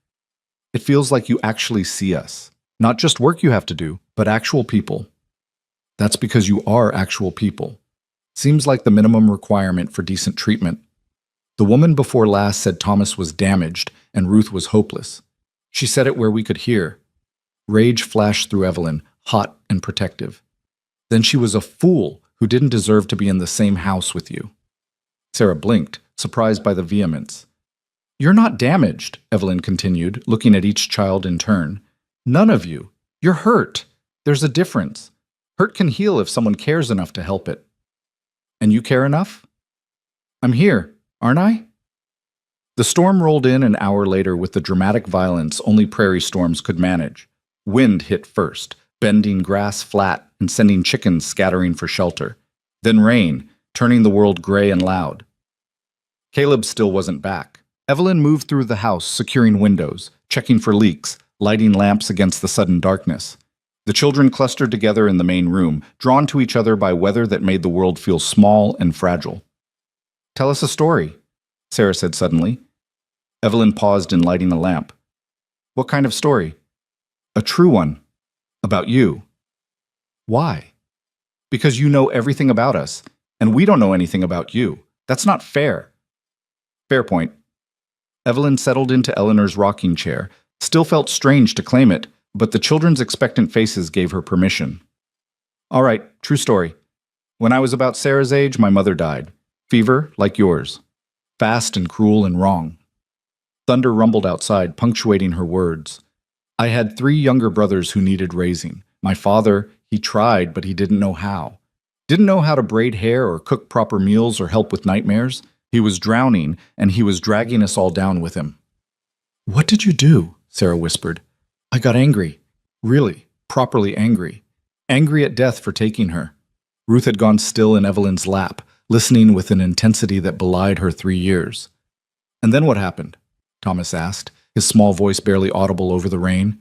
"It feels like you actually see us. Not just work you have to do, but actual people." "That's because you are actual people. Seems like the minimum requirement for decent treatment." The woman before last said Thomas was damaged and Ruth was hopeless. She said it where we could hear. Rage flashed through Evelyn, hot and protective. Then she was a fool who didn't deserve to be in the same house with you. Sarah blinked, surprised by the vehemence. "You're not damaged," Evelyn continued, looking at each child in turn. "None of you. You're hurt. There's a difference. Hurt can heal if someone cares enough to help it." "And you care enough?" "I'm here, aren't I?" The storm rolled in an hour later with the dramatic violence only prairie storms could manage. Wind hit first, bending grass flat and sending chickens scattering for shelter. Then rain, turning the world gray and loud. Caleb still wasn't back. Evelyn moved through the house, securing windows, checking for leaks, lighting lamps against the sudden darkness. The children clustered together in the main room, drawn to each other by weather that made the world feel small and fragile. "Tell us a story," Sarah said suddenly. Evelyn paused in lighting a lamp. "What kind of story?" "A true one. About you." "Why?" "Because you know everything about us, and we don't know anything about you. That's not fair." "Fair point." Evelyn settled into Eleanor's rocking chair, still felt strange to claim it, but the children's expectant faces gave her permission. "All right, true story. When I was about Sarah's age, my mother died. Fever, like yours. Fast and cruel and wrong." Thunder rumbled outside, punctuating her words. "I had 3 younger brothers who needed raising. My father, he tried, but he didn't know how. Didn't know how to braid hair or cook proper meals or help with nightmares. He was drowning, and he was dragging us all down with him." "What did you do?" Sarah whispered. "I got angry. Really, properly angry. Angry at death for taking her." Ruth had gone still in Evelyn's lap, listening with an intensity that belied her 3 years. "And then what happened?" Thomas asked, his small voice barely audible over the rain.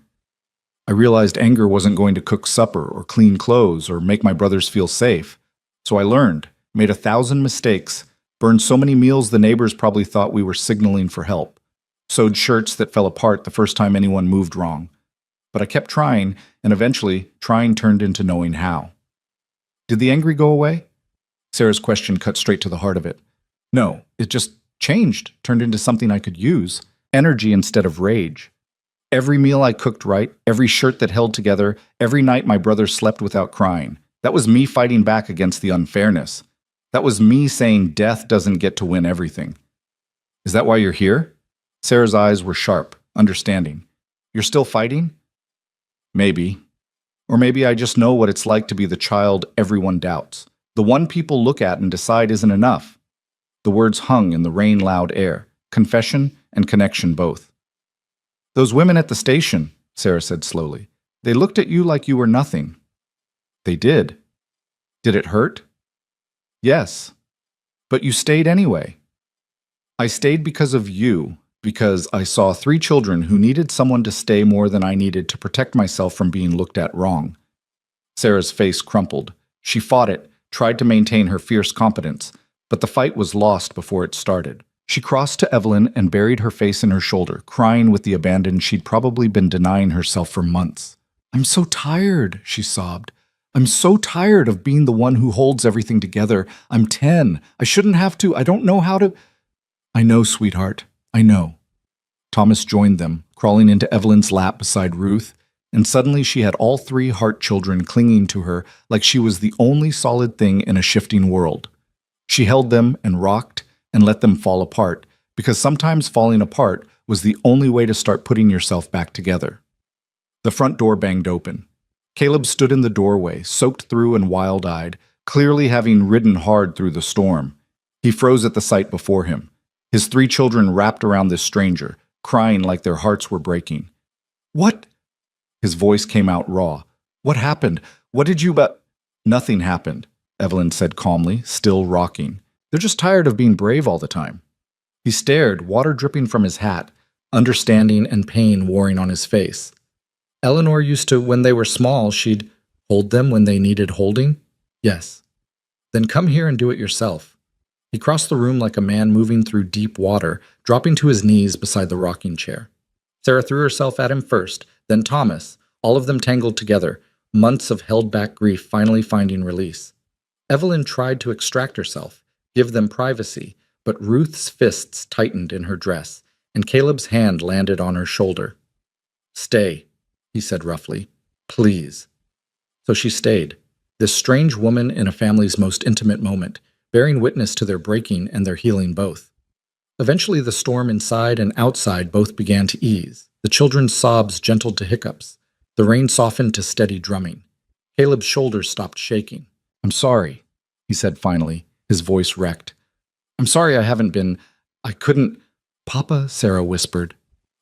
I realized anger wasn't going to cook supper or clean clothes or make my brothers feel safe. So I learned, made 1,000 mistakes, burned so many meals the neighbors probably thought we were signaling for help, sewed shirts that fell apart the first time anyone moved wrong. But I kept trying, and eventually, trying turned into knowing how. Did the anger go away? Sarah's question cut straight to the heart of it. No, it just changed, turned into something I could use. Energy instead of rage. Every meal I cooked right, every shirt that held together, every night my brother slept without crying. That was me fighting back against the unfairness. That was me saying death doesn't get to win everything. Is that why you're here? Sarah's eyes were sharp, understanding. You're still fighting? Maybe. Or maybe I just know what it's like to be the child everyone doubts. The one people look at and decide isn't enough. The words hung in the rain-loud air, confession and connection both. Those women at the station, Sarah said slowly, they looked at you like you were nothing. They did. Did it hurt? Yes. But you stayed anyway. I stayed because of you, because I saw 3 children who needed someone to stay more than I needed to protect myself from being looked at wrong. Sarah's face crumpled. She fought it, tried to maintain her fierce competence, but the fight was lost before it started. She crossed to Evelyn and buried her face in her shoulder, crying with the abandon she'd probably been denying herself for months. I'm so tired, she sobbed. I'm so tired of being the one who holds everything together. I'm 10. I shouldn't have to. I don't know how to. I know, sweetheart. I know. Thomas joined them, crawling into Evelyn's lap beside Ruth, and suddenly she had all 3 heart children clinging to her like she was the only solid thing in a shifting world. She held them and rocked and let them fall apart, because sometimes falling apart was the only way to start putting yourself back together. The front door banged open. Caleb stood in the doorway, soaked through and wild-eyed, clearly having ridden hard through the storm. He froze at the sight before him. His 3 children wrapped around this stranger, crying like their hearts were breaking. What? His voice came out raw. What happened? What did you Nothing happened, Evelyn said calmly, still rocking. They're just tired of being brave all the time. He stared, water dripping from his hat, understanding and pain warring on his face. Eleanor used to, when they were small, she'd hold them when they needed holding? Yes. Then come here and do it yourself. He crossed the room like a man moving through deep water, dropping to his knees beside the rocking chair. Sarah threw herself at him first, then Thomas, all of them tangled together, months of held-back grief finally finding release. Evelyn tried to extract herself, give them privacy, but Ruth's fists tightened in her dress, and Caleb's hand landed on her shoulder. Stay, he said roughly. Please. So she stayed, this strange woman in a family's most intimate moment, bearing witness to their breaking and their healing both. Eventually the storm inside and outside both began to ease. The children's sobs gentled to hiccups. The rain softened to steady drumming. Caleb's shoulders stopped shaking. I'm sorry, he said finally, his voice wrecked. I'm sorry I couldn't. Papa, Sarah whispered.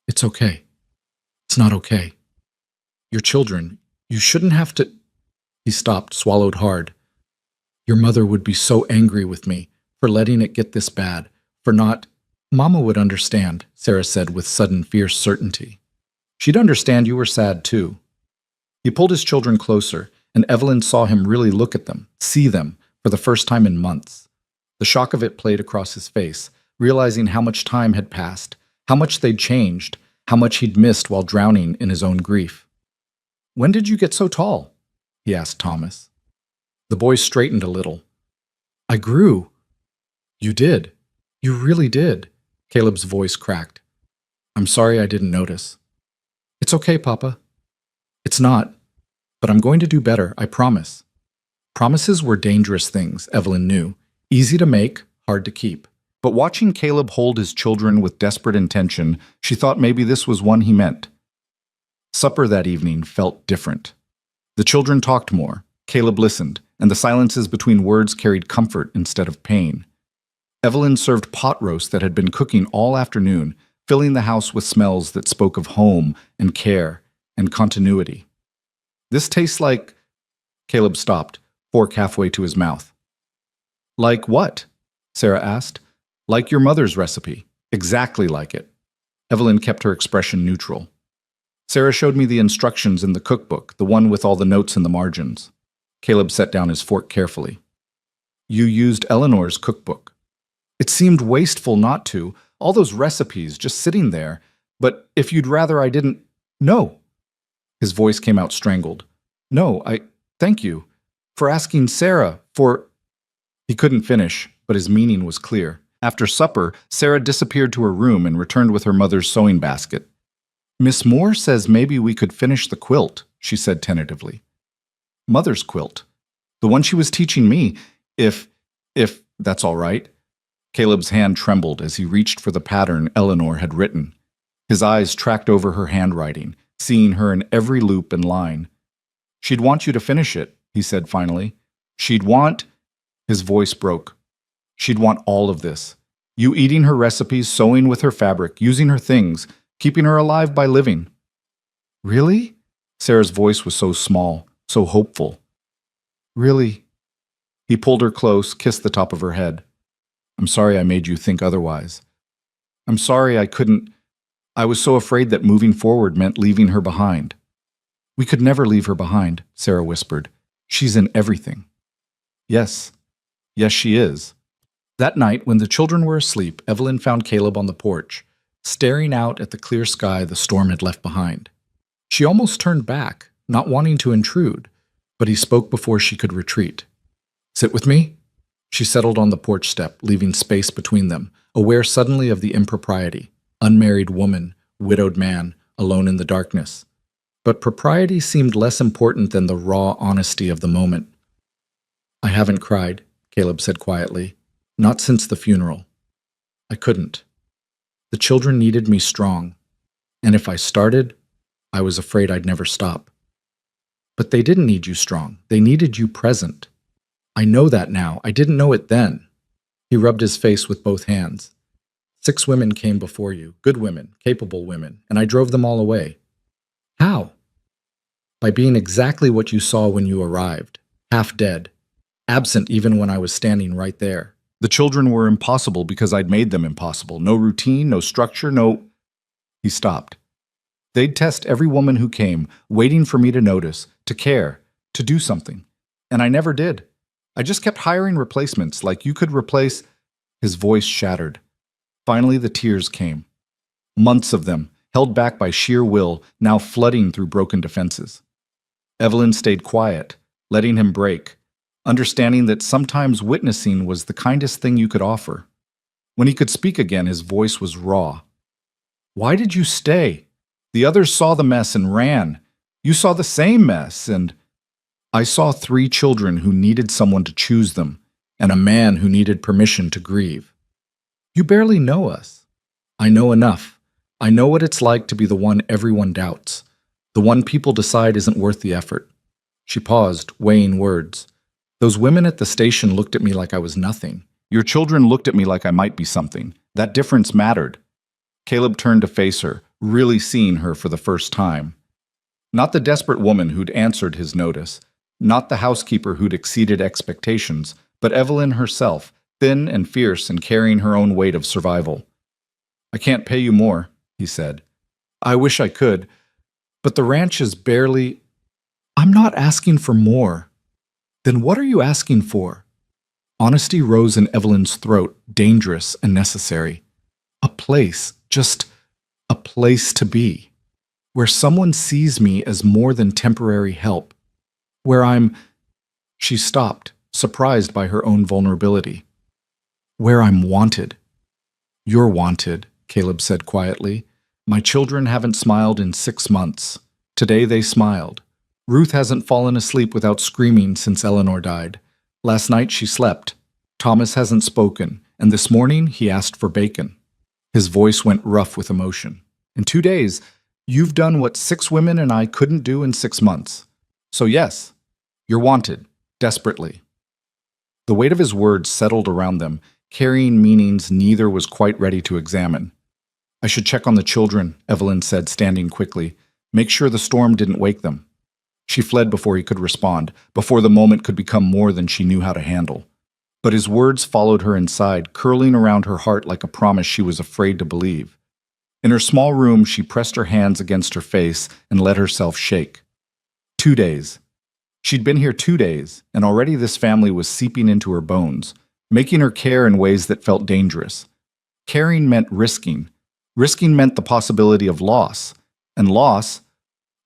It's okay. It's not okay. Your children, you shouldn't have to. He stopped, swallowed hard. Your mother would be so angry with me for letting it get this bad, for not. Mama would understand, Sarah said with sudden fierce certainty. She'd understand you were sad too. He pulled his children closer, and Evelyn saw him really look at them, see them, for the first time in months. The shock of it played across his face, realizing how much time had passed, how much they'd changed, how much he'd missed while drowning in his own grief. When did you get so tall? He asked Thomas. The boy straightened a little. I grew. You did. You really did. Caleb's voice cracked. I'm sorry I didn't notice. It's okay, Papa. It's not, but I'm going to do better, I promise. Promises were dangerous things, Evelyn knew. Easy to make, hard to keep. But watching Caleb hold his children with desperate intention, she thought maybe this was one he meant. Supper that evening felt different. The children talked more. Caleb listened, and the silences between words carried comfort instead of pain. Evelyn served pot roast that had been cooking all afternoon, filling the house with smells that spoke of home and care and continuity. This tastes like. Caleb stopped, fork halfway to his mouth. Like what? Sarah asked. Like your mother's recipe. Exactly like it. Evelyn kept her expression neutral. Sarah showed me the instructions in the cookbook, the one with all the notes in the margins. Caleb set down his fork carefully. You used Eleanor's cookbook. It seemed wasteful not to, all those recipes just sitting there, but if you'd rather I didn't— No. His voice came out strangled. No, thank you. For asking Sarah, for— He couldn't finish, but his meaning was clear. After supper, Sarah disappeared to her room and returned with her mother's sewing basket. Miss Moore says maybe we could finish the quilt, she said tentatively. Mother's quilt. The one she was teaching me, if that's all right. Caleb's hand trembled as he reached for the pattern Eleanor had written. His eyes tracked over her handwriting, seeing her in every loop and line. She'd want you to finish it, he said finally. She'd want— His voice broke. She'd want all of this. You eating her recipes, sewing with her fabric, using her things, keeping her alive by living. Really? Sarah's voice was so small, so hopeful. Really? He pulled her close, kissed the top of her head. I'm sorry I made you think otherwise. I'm sorry I couldn't— I was so afraid that moving forward meant leaving her behind. We could never leave her behind, Sarah whispered. She's in everything. Yes. Yes, she is. That night, when the children were asleep, Evelyn found Caleb on the porch, staring out at the clear sky the storm had left behind. She almost turned back, not wanting to intrude, but he spoke before she could retreat. Sit with me? She settled on the porch step, leaving space between them, aware suddenly of the impropriety. Unmarried woman, widowed man, alone in the darkness. But propriety seemed less important than the raw honesty of the moment. I haven't cried, Caleb said quietly. Not since the funeral. I couldn't. The children needed me strong, and if I started, I was afraid I'd never stop. But they didn't need you strong. They needed you present. I know that now. I didn't know it then. He rubbed his face with both hands. 6 women came before you, good women, capable women, and I drove them all away. How? By being exactly what you saw when you arrived, half dead, absent even when I was standing right there. The children were impossible because I'd made them impossible. No routine, no structure, no— He stopped. They'd test every woman who came, waiting for me to notice, to care, to do something. And I never did. I just kept hiring replacements like you could replace— His voice shattered. Finally, the tears came. Months of them, held back by sheer will, now flooding through broken defenses. Evelyn stayed quiet, letting him break, understanding that sometimes witnessing was the kindest thing you could offer. When he could speak again, his voice was raw. Why did you stay? The others saw the mess and ran. You saw the same mess, and— I saw 3 children who needed someone to choose them, and a man who needed permission to grieve. You barely know us. I know enough. I know what it's like to be the one everyone doubts, the one people decide isn't worth the effort. She paused, weighing words. Those women at the station looked at me like I was nothing. Your children looked at me like I might be something. That difference mattered. Caleb turned to face her, really seeing her for the first time. Not the desperate woman who'd answered his notice, not the housekeeper who'd exceeded expectations, but Evelyn herself, thin and fierce and carrying her own weight of survival. I can't pay you more, he said. I wish I could, but the ranch is barely— I'm not asking for more. Then what are you asking for? Honesty rose in Evelyn's throat, dangerous and necessary. A place, just a place to be, where someone sees me as more than temporary help, where I'm— She stopped, surprised by her own vulnerability. Where I'm wanted. You're wanted, Caleb said quietly. My children haven't smiled in 6 months. Today they smiled. Ruth hasn't fallen asleep without screaming since Eleanor died. Last night she slept. Thomas hasn't spoken, and this morning he asked for bacon. His voice went rough with emotion. In 2 days, you've done what 6 women and I couldn't do in 6 months. So yes, you're wanted, desperately. The weight of his words settled around them, carrying meanings neither was quite ready to examine. I should check on the children, Evelyn said, standing quickly. Make sure the storm didn't wake them. She fled before he could respond, before the moment could become more than she knew how to handle. But his words followed her inside, curling around her heart like a promise she was afraid to believe. In her small room, she pressed her hands against her face and let herself shake. 2 days. She'd been here 2 days, and already this family was seeping into her bones, making her care in ways that felt dangerous. Caring meant risking. Risking meant the possibility of loss. And loss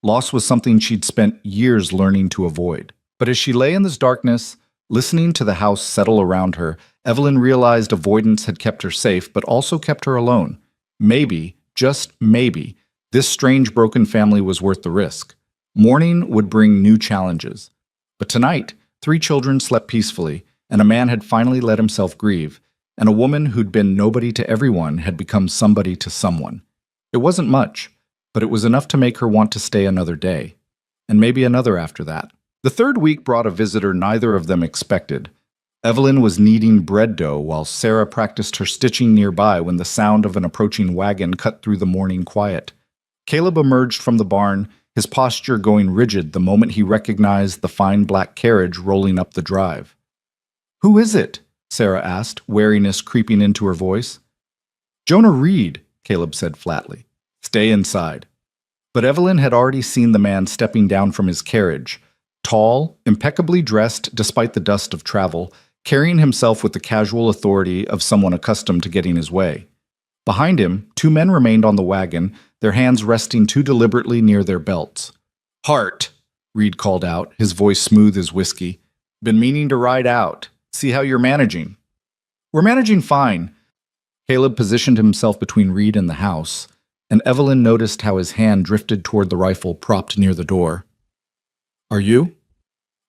was something she'd spent years learning to avoid. But as she lay in this darkness, listening to the house settle around her, Evelyn realized avoidance had kept her safe, but also kept her alone. Maybe, just maybe, this strange broken family was worth the risk. Morning would bring new challenges. But tonight, 3 children slept peacefully, and a man had finally let himself grieve, and a woman who'd been nobody to everyone had become somebody to someone. It wasn't much, but it was enough to make her want to stay another day, and maybe another after that. The third week brought a visitor neither of them expected. Evelyn was kneading bread dough while Sarah practiced her stitching nearby when the sound of an approaching wagon cut through the morning quiet. Caleb emerged from the barn, his posture going rigid the moment he recognized the fine black carriage rolling up the drive. "Who is it?" Sarah asked, wariness creeping into her voice. "Jonah Reed," Caleb said flatly. "Stay inside." But Evelyn had already seen the man stepping down from his carriage, tall, impeccably dressed despite the dust of travel, carrying himself with the casual authority of someone accustomed to getting his way. Behind him, 2 men remained on the wagon, their hands resting too deliberately near their belts. "Hart," Reed called out, his voice smooth as whiskey. "Been meaning to ride out. See how you're managing." "We're managing fine." Caleb positioned himself between Reed and the house, and Evelyn noticed how his hand drifted toward the rifle propped near the door. "Are you?"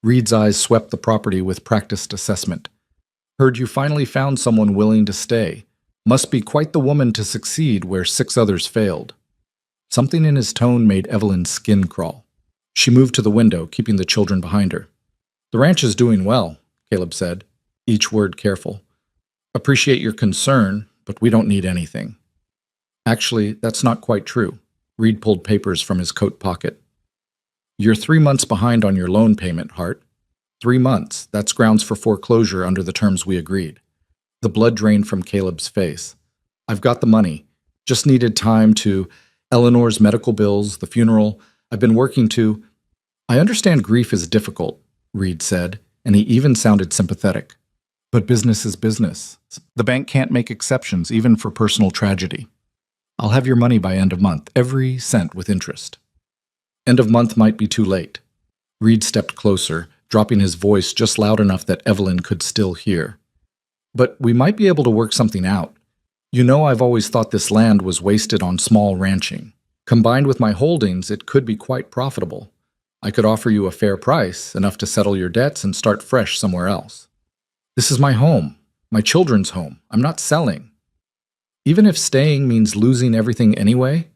Reed's eyes swept the property with practiced assessment. "Heard you finally found someone willing to stay. Must be quite the woman to succeed where 6 others failed." Something in his tone made Evelyn's skin crawl. She moved to the window, keeping the children behind her. "The ranch is doing well," Caleb said, each word careful. "Appreciate your concern, but we don't need anything." "Actually, that's not quite true." Reed pulled papers from his coat pocket. "You're 3 months behind on your loan payment, Hart. 3 months. That's grounds for foreclosure under the terms we agreed." The blood drained from Caleb's face. "I've got the money. Just needed time to Eleanor's medical bills, the funeral. I've been working to—" "I understand grief is difficult," Reed said, and he even sounded sympathetic. "But business is business. The bank can't make exceptions, even for personal tragedy. I'll have your money by end of month, every cent with interest." "End of month might be too late." Reed stepped closer, dropping his voice just loud enough that Evelyn could still hear. "But we might be able to work something out. You know, I've always thought this land was wasted on small ranching. Combined with my holdings, it could be quite profitable. I could offer you a fair price, enough to settle your debts and start fresh somewhere else. This is my home, my children's home. I'm not selling. Even if staying means losing everything anyway."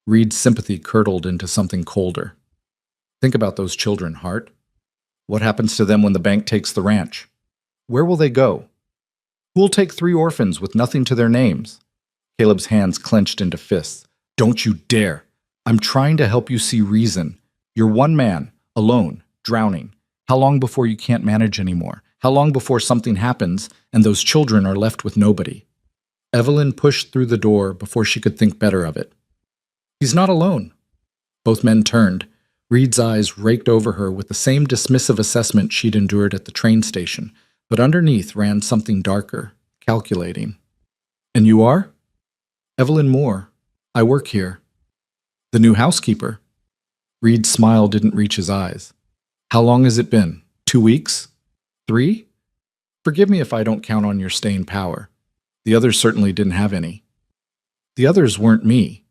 Reed's sympathy curdled into something colder. "Think about those children, Hart. What happens to them when the bank takes the ranch? Where will they go? Who'll take 3 orphans with nothing to their names?" Caleb's hands clenched into fists. "Don't you dare! I'm trying to help you see reason. You're one man, alone, drowning. How long before you can't manage anymore? How long before something happens and those children are left with nobody?" Evelyn pushed through the door before she could think better of it. "He's not alone." Both men turned. Reed's eyes raked over her with the same dismissive assessment she'd endured at the train station, but underneath ran something darker, calculating. "And you are?" "Evelyn Moore. I work here." "The new housekeeper?" Reed's smile didn't reach his eyes. "How long has it been? 2 weeks? 3? Forgive me if I don't count on your staying power. The others certainly didn't have any." "The others weren't me."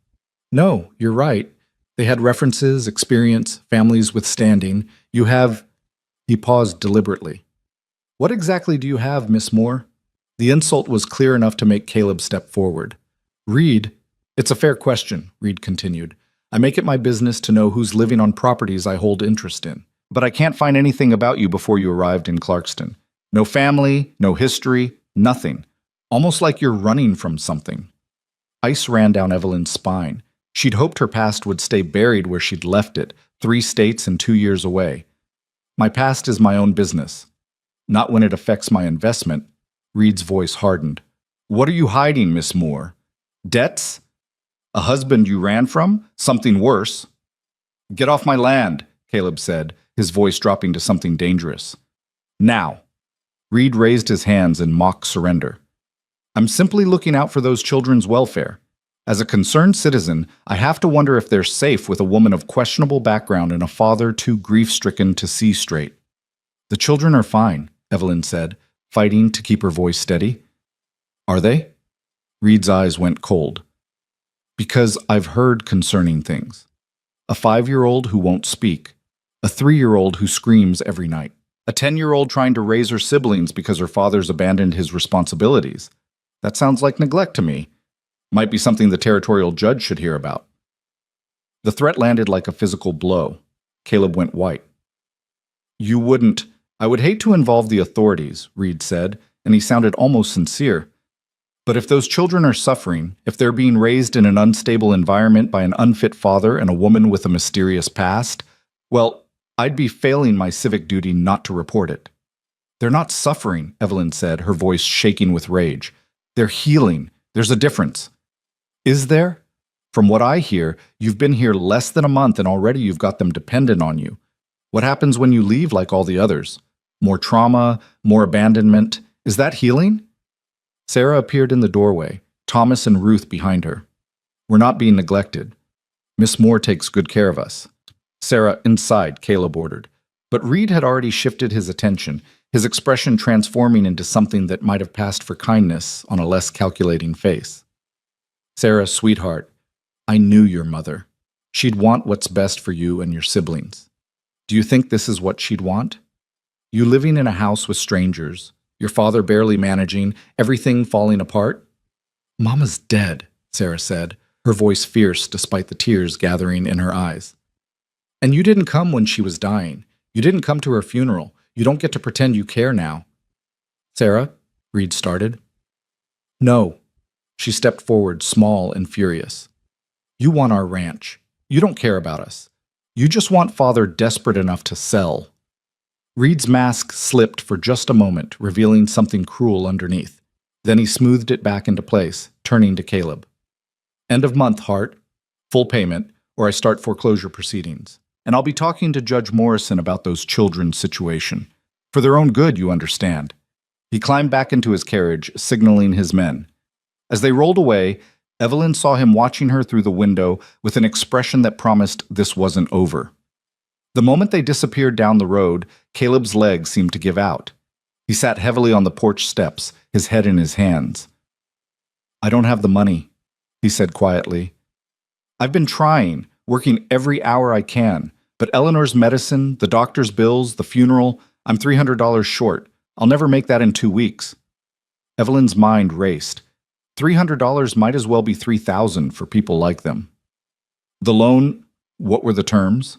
"No, you're right. They had references, experience, families with standing. You have—" He paused deliberately. "What exactly do you have, Miss Moore?" The insult was clear enough to make Caleb step forward. "Reed—" "It's a fair question," Reed continued. "I make it my business to know who's living on properties I hold interest in. But I can't find anything about you before you arrived in Clarkston. No family, no history, nothing. Almost like you're running from something." Ice ran down Evelyn's spine. She'd hoped her past would stay buried where she'd left it, 3 states and 2 years away. "My past is my own business. Not when it affects my investment." Reed's voice hardened. "What are you hiding, Miss Moore? Debts?" A husband you ran from? Something worse. Get off my land, Caleb said, his voice dropping to something dangerous. Now. Reed raised his hands in mock surrender. I'm simply looking out for those children's welfare. As a concerned citizen, I have to wonder if they're safe with a woman of questionable background and a father too grief-stricken to see straight. The children are fine, Evelyn said, fighting to keep her voice steady. Are they? Reed's eyes went cold. Because I've heard concerning things. A 5-year-old who won't speak. A 3-year-old who screams every night. A 10-year-old trying to raise her siblings because her father's abandoned his responsibilities. That sounds like neglect to me. Might be something the territorial judge should hear about. The threat landed like a physical blow. Caleb went white. You wouldn't. I would hate to involve the authorities, Reed said, and he sounded almost sincere. But if those children are suffering, if they're being raised in an unstable environment by an unfit father and a woman with a mysterious past, well, I'd be failing my civic duty not to report it. They're not suffering, Evelyn said, her voice shaking with rage. They're healing. There's a difference. Is there? From what I hear, you've been here less than a month and already you've got them dependent on you. What happens when you leave like all the others? More trauma, more abandonment. Is that healing? Sarah appeared in the doorway, Thomas and Ruth behind her. We're not being neglected. Miss Moore takes good care of us. Sarah, inside, Caleb ordered. But Reed had already shifted his attention, his expression transforming into something that might have passed for kindness on a less calculating face. Sarah, sweetheart, I knew your mother. She'd want what's best for you and your siblings. Do you think this is what she'd want? You living in a house with strangers, your father barely managing, everything falling apart? Mama's dead, Sarah said, her voice fierce despite the tears gathering in her eyes. And you didn't come when she was dying. You didn't come to her funeral. You don't get to pretend you care now. Sarah, Reed started. No. She stepped forward, small and furious. You want our ranch. You don't care about us. You just want Father desperate enough to sell. Reed's mask slipped for just a moment, revealing something cruel underneath. Then he smoothed it back into place, turning to Caleb. End of month, Hart. Full payment, or I start foreclosure proceedings. And I'll be talking to Judge Morrison about those children's situation. For their own good, you understand. He climbed back into his carriage, signaling his men. As they rolled away, Evelyn saw him watching her through the window with an expression that promised this wasn't over. The moment they disappeared down the road, Caleb's legs seemed to give out. He sat heavily on the porch steps, his head in his hands. I don't have the money, he said quietly. I've been trying, working every hour I can, but Eleanor's medicine, the doctor's bills, the funeral, I'm $300 short. I'll never make that in 2 weeks. Evelyn's mind raced. $300 might as well be $3,000 for people like them. The loan, what were the terms?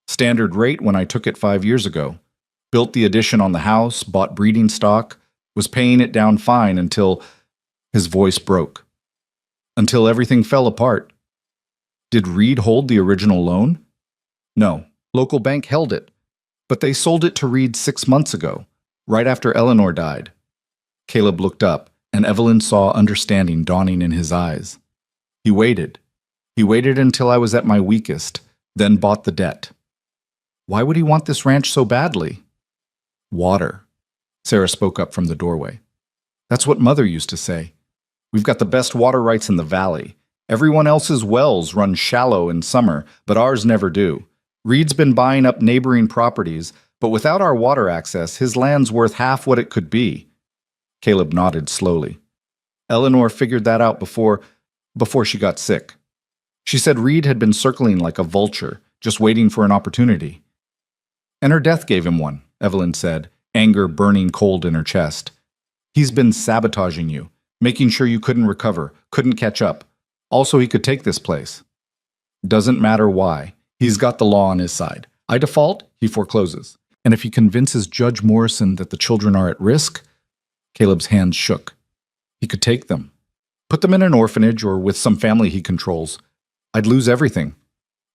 Standard rate when I took it 5 years ago. Built the addition on the house, bought breeding stock, was paying it down fine until his voice broke. Until everything fell apart. Did Reed hold the original loan? No, local bank held it. But they sold it to Reed 6 months ago, right after Eleanor died. Caleb looked up, and Evelyn saw understanding dawning in his eyes. He waited. He waited until I was at my weakest, then bought the debt. Why would he want this ranch so badly? Water. Sarah spoke up from the doorway. That's what Mother used to say. We've got the best water rights in the valley. Everyone else's wells run shallow in summer, but ours never do. Reed's been buying up neighboring properties, but without our water access, his land's worth half what it could be. Caleb nodded slowly. Eleanor figured that out before she got sick. She said Reed had been circling like a vulture, just waiting for an opportunity. And her death gave him one, Evelyn said, anger burning cold in her chest. He's been sabotaging you, making sure you couldn't recover, couldn't catch up. Also, he could take this place. Doesn't matter why. He's got the law on his side. I default, he forecloses. And if he convinces Judge Morrison that the children are at risk, Caleb's hands shook. He could take them. Put them in an orphanage or with some family he controls. I'd lose everything.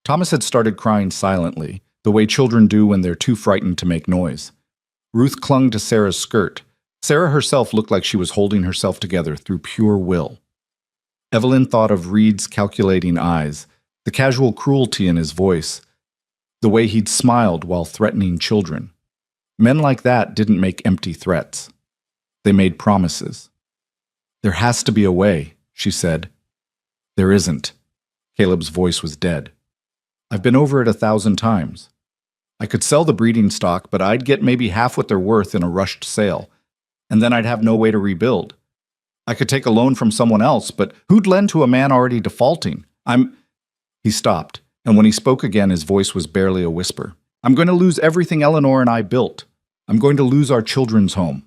Thomas had started crying silently, the way children do when they're too frightened to make noise. Ruth clung to Sarah's skirt. Sarah herself looked like she was holding herself together through pure will. Evelyn thought of Reed's calculating eyes, the casual cruelty in his voice, the way he'd smiled while threatening children. Men like that didn't make empty threats. They made promises. "There has to be a way," she said. "There isn't." Caleb's voice was dead. "I've been over it 1,000 times. I could sell the breeding stock, but I'd get maybe half what they're worth in a rushed sale, and then I'd have no way to rebuild. I could take a loan from someone else, but who'd lend to a man already defaulting? He stopped, and when he spoke again, his voice was barely a whisper. "I'm going to lose everything Eleanor and I built. I'm going to lose our children's home."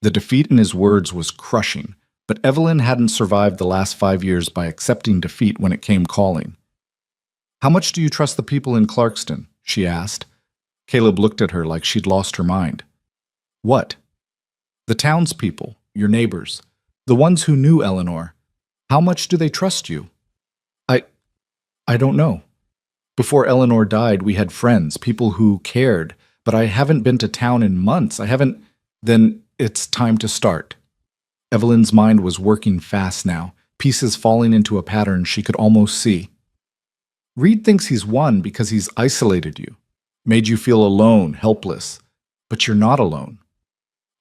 The defeat in his words was crushing, but Evelyn hadn't survived the last 5 years by accepting defeat when it came calling. "How much do you trust the people in Clarkston?" she asked. Caleb looked at her like she'd lost her mind. "What?" "The townspeople, your neighbors, the ones who knew Eleanor. How much do they trust you?" I don't know. Before Eleanor died, we had friends, people who cared, but I haven't been to town in months. Then it's time to start." Evelyn's mind was working fast now, pieces falling into a pattern she could almost see. "Reed thinks he's won because he's isolated you, made you feel alone, helpless. But you're not alone.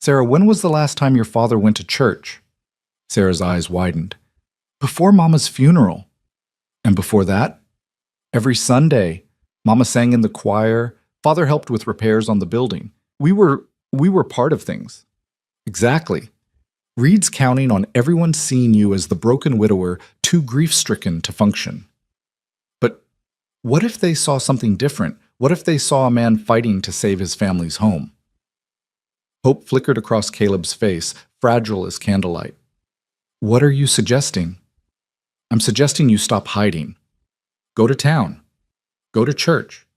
Sarah, when was the last time your father went to church?" Sarah's eyes widened. "Before Mama's funeral." "And before that?" "Every Sunday. Mama sang in the choir. Father helped with repairs on the building. We were part of things." "Exactly. Reed's counting on everyone seeing you as the broken widower, too grief-stricken to function." "But what if they saw something different? What if they saw a man fighting to save his family's home?" Hope flickered across Caleb's face, fragile as candlelight. "What are you suggesting?" "I'm suggesting you stop hiding. Go to town. Go to church.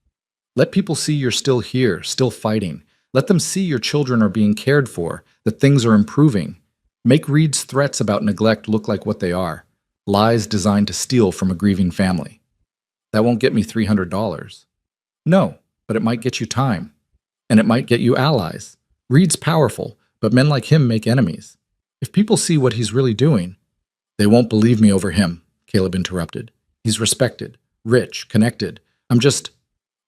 Let people see you're still here, still fighting. Let them see your children are being cared for, that things are improving. Make Reed's threats about neglect look like what they are, lies designed to steal from a grieving family. That won't get me $300. No, but it might get you time. And it might get you allies. Reed's powerful, but men like him make enemies. If people see what he's really doing—" "They won't believe me over him," Caleb interrupted. "He's respected, rich, connected.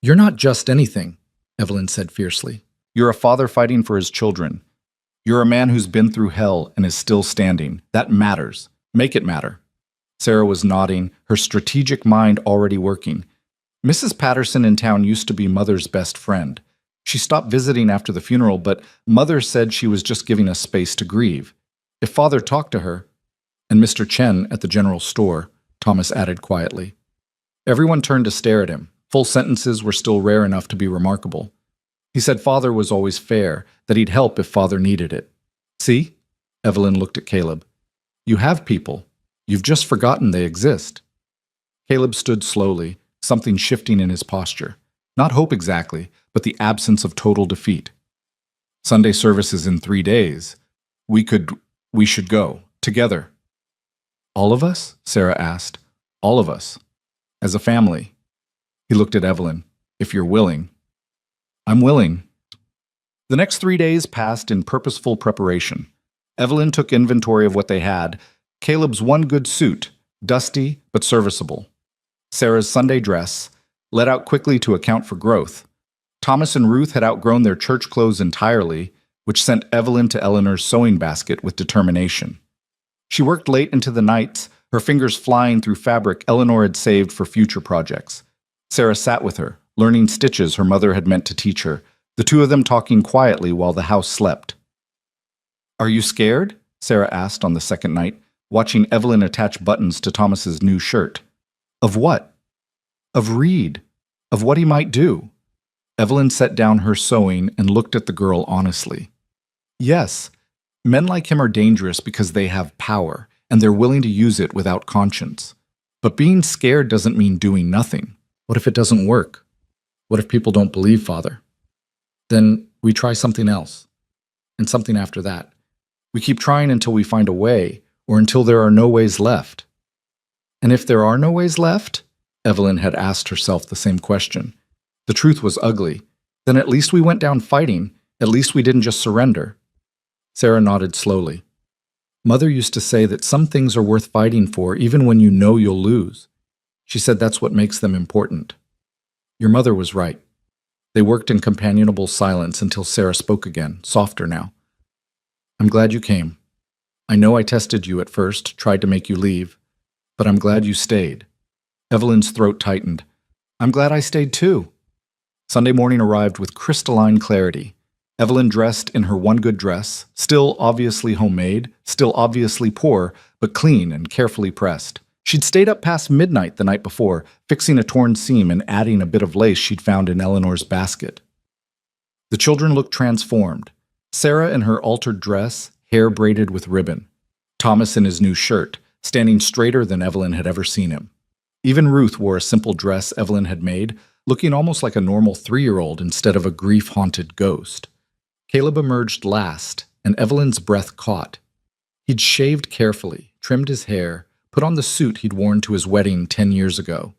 You're not just anything," Evelyn said fiercely. "You're a father fighting for his children. You're a man who's been through hell and is still standing. That matters. Make it matter." Sarah was nodding, her strategic mind already working. Mrs. Patterson in town used to be Mother's best friend. She stopped visiting after the funeral, but Mother said she was just giving us space to grieve. If Father talked to her— "And Mr. Chen at the general store," Thomas added quietly. Everyone turned to stare at him. Full sentences were still rare enough to be remarkable. "He said Father was always fair, that he'd help if Father needed it." "See?" Evelyn looked at Caleb. "You have people. You've just forgotten they exist." Caleb stood slowly, something shifting in his posture. Not hope exactly, but the absence of total defeat. "Sunday service is in 3 days. We should go. Together." "All of us?" Sarah asked. "All of us. As a family." He looked at Evelyn. "If you're willing." "I'm willing." The next 3 days passed in purposeful preparation. Evelyn took inventory of what they had. Caleb's one good suit, dusty but serviceable. Sarah's Sunday dress, let out quickly to account for growth. Thomas and Ruth had outgrown their church clothes entirely, which sent Evelyn to Eleanor's sewing basket with determination. She worked late into the nights, her fingers flying through fabric Eleanor had saved for future projects. Sarah sat with her, learning stitches her mother had meant to teach her, the two of them talking quietly while the house slept. "Are you scared?" Sarah asked on the second night, watching Evelyn attach buttons to Thomas's new shirt. "Of what?" "Of Reed. Of what he might do." Evelyn set down her sewing and looked at the girl honestly. "Yes, men like him are dangerous because they have power, and they're willing to use it without conscience. But being scared doesn't mean doing nothing. What if it doesn't work? What if people don't believe Father? Then we try something else, and something after that. We keep trying until we find a way, or until there are no ways left." "And if there are no ways left?" Evelyn had asked herself the same question. The truth was ugly. Then at least we went down fighting. At least we didn't just surrender. Sarah nodded slowly. Mother used to say that some things are worth fighting for even when you know you'll lose. She said that's what makes them important. Your mother was right. They worked in companionable silence until Sarah spoke again, softer now. I'm glad you came. I know I tested you at first, tried to make you leave, but I'm glad you stayed. Evelyn's throat tightened. I'm glad I stayed too. Sunday morning arrived with crystalline clarity. Evelyn dressed in her one good dress, still obviously homemade, still obviously poor, but clean and carefully pressed. She'd stayed up past midnight the night before, fixing a torn seam and adding a bit of lace she'd found in Eleanor's basket. The children looked transformed. Sarah in her altered dress, hair braided with ribbon. Thomas in his new shirt, standing straighter than Evelyn had ever seen him. Even Ruth wore a simple dress Evelyn had made, looking almost like a normal 3-year-old instead of a grief-haunted ghost. Caleb emerged last, and Evelyn's breath caught. He'd shaved carefully, trimmed his hair, put on the suit he'd worn to his wedding 10 years ago.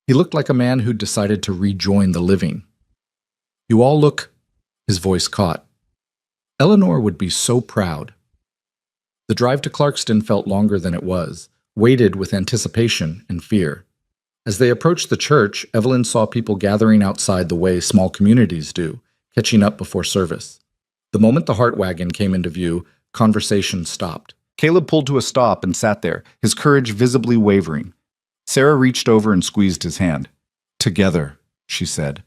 He looked like a man who'd decided to rejoin the living. You all look... His voice caught. Eleanor would be so proud. The drive to Clarkston felt longer than it was, weighted with anticipation and fear. As they approached the church, Evelyn saw people gathering outside the way small communities do, catching up before service. The moment the Hart wagon came into view, conversation stopped. Caleb pulled to a stop and sat there, his courage visibly wavering. Sarah reached over and squeezed his hand. Together, she said.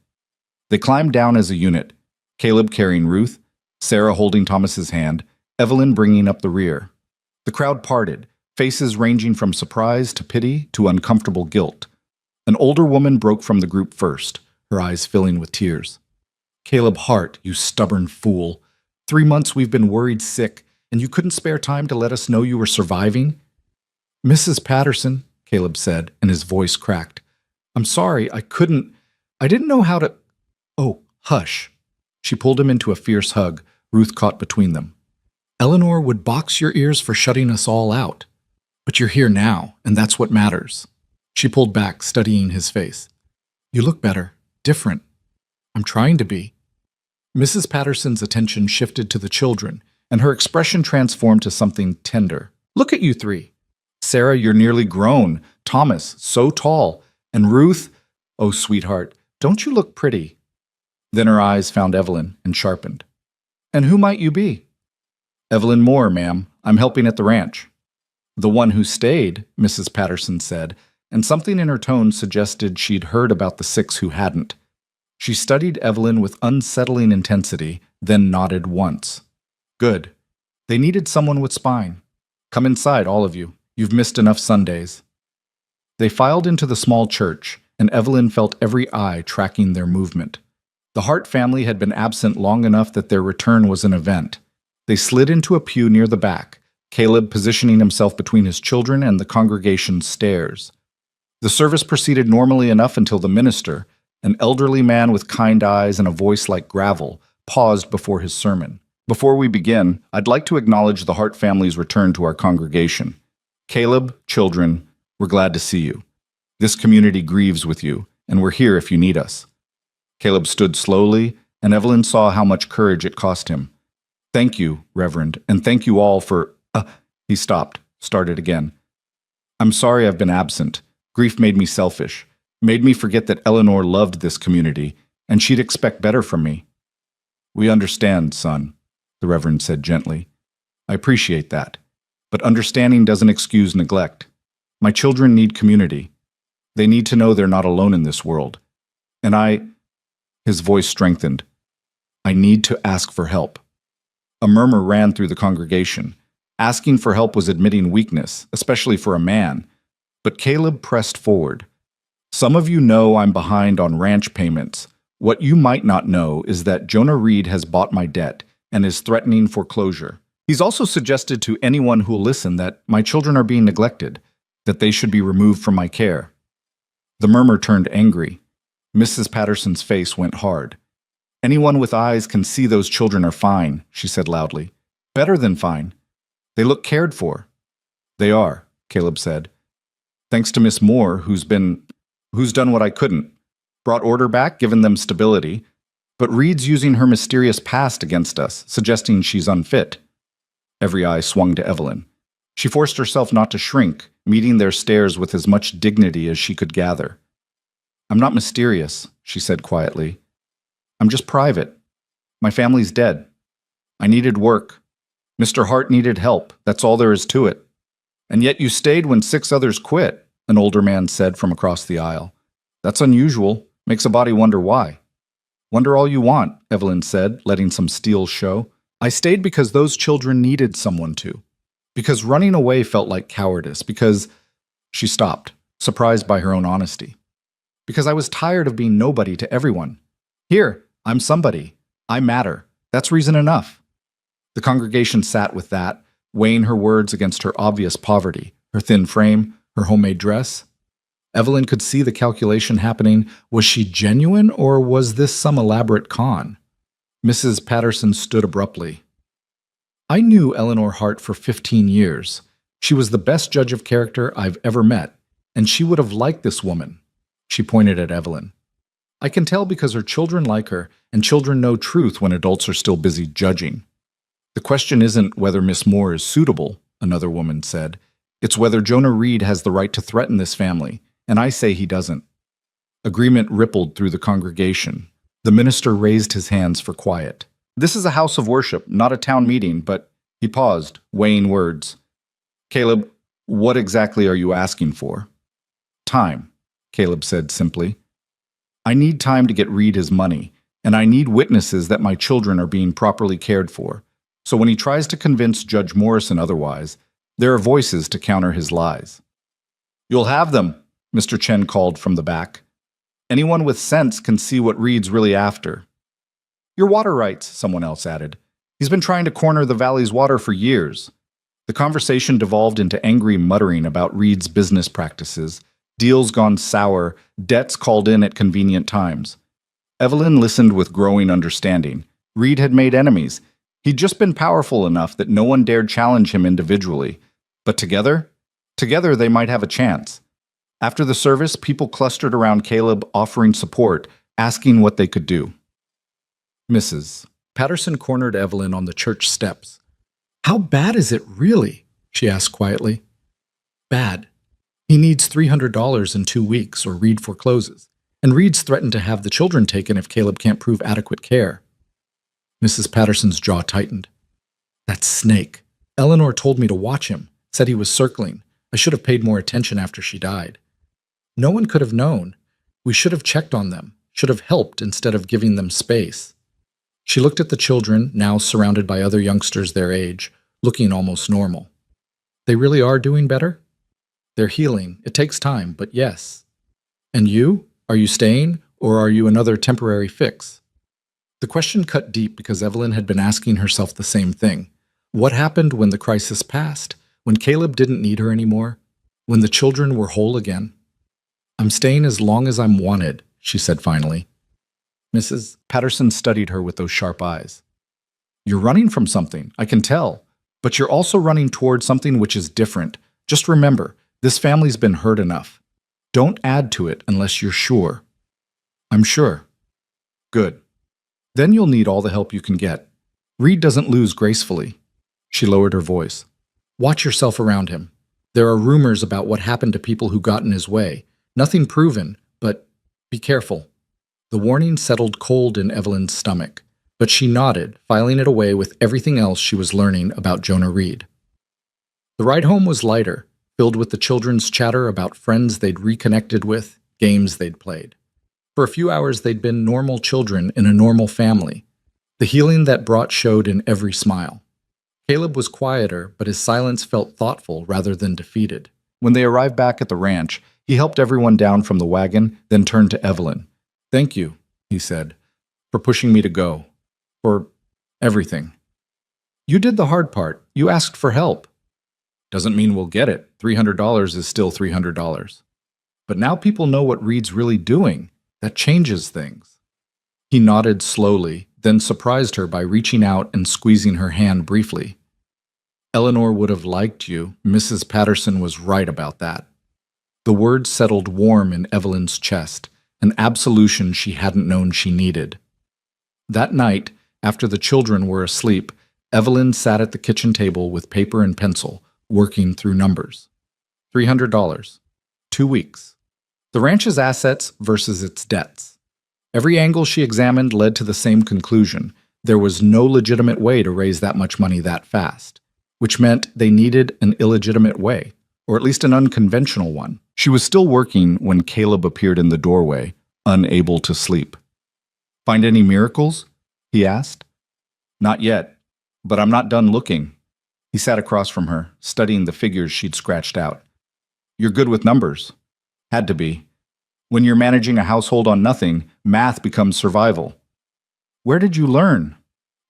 They climbed down as a unit, Caleb carrying Ruth, Sarah holding Thomas's hand, Evelyn bringing up the rear. The crowd parted, faces ranging from surprise to pity to uncomfortable guilt. An older woman broke from the group first, her eyes filling with tears. Caleb Hart, you stubborn fool. 3 months we've been worried sick, and you couldn't spare time to let us know you were surviving? Mrs. Patterson, Caleb said, and his voice cracked. I'm sorry, I didn't know how to... Oh, hush. She pulled him into a fierce hug, Ruth caught between them. Eleanor would box your ears for shutting us all out. But you're here now, and that's what matters. She pulled back, studying his face. You look better, different. I'm trying to be. Mrs. Patterson's attention shifted to the children, and her expression transformed to something tender. Look at you 3. Sarah, you're nearly grown. Thomas, so tall. And Ruth, oh, sweetheart, don't you look pretty? Then her eyes found Evelyn and sharpened. And who might you be? Evelyn Moore, ma'am. I'm helping at the ranch. The one who stayed, Mrs. Patterson said, and something in her tone suggested she'd heard about the 6 who hadn't. She studied Evelyn with unsettling intensity, then nodded once. Good. They needed someone with spine. Come inside, all of you. You've missed enough Sundays. They filed into the small church, and Evelyn felt every eye tracking their movement. The Hart family had been absent long enough that their return was an event. They slid into a pew near the back, Caleb positioning himself between his children and the congregation's stairs. The service proceeded normally enough until the minister, an elderly man with kind eyes and a voice like gravel, paused before his sermon. Before we begin, I'd like to acknowledge the Hart family's return to our congregation. Caleb, children, we're glad to see you. This community grieves with you, and we're here if you need us. Caleb stood slowly, and Evelyn saw how much courage it cost him. Thank you, Reverend, and thank you all for... He stopped, started again. I'm sorry I've been absent. Grief made me selfish, made me forget that Eleanor loved this community, and she'd expect better from me. We understand, son, the Reverend said gently. I appreciate that, but understanding doesn't excuse neglect. My children need community. They need to know they're not alone in this world. And His voice strengthened. I need to ask for help. A murmur ran through the congregation. Asking for help was admitting weakness, especially for a man. But Caleb pressed forward. Some of you know I'm behind on ranch payments. What you might not know is that Jonah Reed has bought my debt and is threatening foreclosure. He's also suggested to anyone who'll listen that my children are being neglected, that they should be removed from my care. The murmur turned angry. Mrs. Patterson's face went hard. Anyone with eyes can see those children are fine, she said loudly. Better than fine. They look cared for. They are, Caleb said. Thanks to Miss Moore, who's done what I couldn't. Brought order back, given them stability. But Reed's using her mysterious past against us, suggesting she's unfit. Every eye swung to Evelyn. She forced herself not to shrink, meeting their stares with as much dignity as she could gather. "I'm not mysterious," she said quietly. "I'm just private. My family's dead. I needed work. Mr. Hart needed help. That's all there is to it." "And yet you stayed when 6 others quit," an older man said from across the aisle. "That's unusual. Makes a body wonder why." "Wonder all you want," Evelyn said, letting some steel show. "I stayed because those children needed someone to. Because running away felt like cowardice. Because—" She stopped, surprised by her own honesty. "Because I was tired of being nobody to everyone. Here, I'm somebody. I matter. That's reason enough." The congregation sat with that, weighing her words against her obvious poverty, her thin frame, her homemade dress. Evelyn could see the calculation happening. Was she genuine, or was this some elaborate con? Mrs. Patterson stood abruptly. "I knew Eleanor Hart for 15 years. She was the best judge of character I've ever met, and she would have liked this woman." She pointed at Evelyn. "I can tell because her children like her, and children know truth when adults are still busy judging." "The question isn't whether Miss Moore is suitable," another woman said. "It's whether Jonah Reed has the right to threaten this family, and I say he doesn't." Agreement rippled through the congregation. The minister raised his hands for quiet. "This is a house of worship, not a town meeting, but—" He paused, weighing words. "Caleb, what exactly are you asking for?" "Time," Caleb said simply. "I need time to get Reed his money, and I need witnesses that my children are being properly cared for. So when he tries to convince Judge Morrison otherwise, there are voices to counter his lies." "You'll have them," Mr. Chen called from the back. "Anyone with sense can see what Reed's really after." "Your water rights," someone else added. "He's been trying to corner the valley's water for years." The conversation devolved into angry muttering about Reed's business practices, deals gone sour, debts called in at convenient times. Evelyn listened with growing understanding. Reed had made enemies. He'd just been powerful enough that no one dared challenge him individually. But together they might have a chance. After the service, people clustered around Caleb, offering support, asking what they could do. Mrs. Patterson cornered Evelyn on the church steps. "How bad is it, really?" she asked quietly. "Bad. He needs $300 in 2 weeks, or Reed forecloses. And Reed's threatened to have the children taken if Caleb can't prove adequate care." Mrs. Patterson's jaw tightened. "That snake. Eleanor told me to watch him, said he was circling. I should have paid more attention after she died. No one could have known. We should have checked on them, should have helped instead of giving them space." She looked at the children, now surrounded by other youngsters their age, looking almost normal. "They really are doing better?" "They're healing. It takes time, but yes." "And you? Are you staying, or are you another temporary fix?" The question cut deep because Evelyn had been asking herself the same thing. What happened when the crisis passed? When Caleb didn't need her anymore? When the children were whole again? "I'm staying as long as I'm wanted," she said finally. Mrs. Patterson studied her with those sharp eyes. "You're running from something, I can tell. But you're also running toward something which is different. Just remember, this family's been hurt enough. Don't add to it unless you're sure." "I'm sure." "Good. Then you'll need all the help you can get. Reed doesn't lose gracefully." She lowered her voice. "Watch yourself around him. There are rumors about what happened to people who got in his way. Nothing proven, but be careful." The warning settled cold in Evelyn's stomach, but she nodded, filing it away with everything else she was learning about Jonah Reed. The ride home was lighter, filled with the children's chatter about friends they'd reconnected with, games they'd played. For a few hours they'd been normal children in a normal family. The healing that brought showed in every smile. Caleb was quieter, but his silence felt thoughtful rather than defeated. When they arrived back at the ranch, he helped everyone down from the wagon, then turned to Evelyn. "Thank you," he said, "for pushing me to go. For everything. You did the hard part. You asked for help. Doesn't mean we'll get it. $300 is still $300. But now people know what Reed's really doing. That changes things." He nodded slowly, then surprised her by reaching out and squeezing her hand briefly. "Eleanor would have liked you. Mrs. Patterson was right about that." The words settled warm in Evelyn's chest, an absolution she hadn't known she needed. That night, after the children were asleep, Evelyn sat at the kitchen table with paper and pencil, working through numbers. $300. 2 weeks. The ranch's assets versus its debts. Every angle she examined led to the same conclusion. There was no legitimate way to raise that much money that fast, which meant they needed an illegitimate way, or at least an unconventional one. She was still working when Caleb appeared in the doorway, unable to sleep. "Find any miracles?" he asked. "Not yet, but I'm not done looking." He sat across from her, studying the figures she'd scratched out. "You're good with numbers." "Had to be. When you're managing a household on nothing, math becomes survival." "Where did you learn?"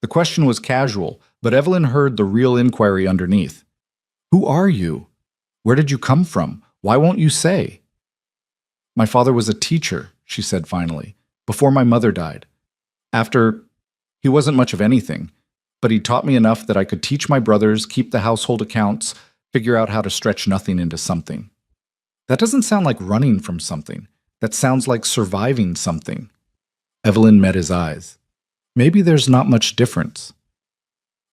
The question was casual, but Evelyn heard the real inquiry underneath. "Who are you? Where did you come from? Why won't you say?" "My father was a teacher," she said finally, "before my mother died. He wasn't much of anything, but he taught me enough that I could teach my brothers, keep the household accounts, figure out how to stretch nothing into something." That doesn't sound like running from something. That sounds like surviving something. Evelyn met his eyes. "Maybe there's not much difference."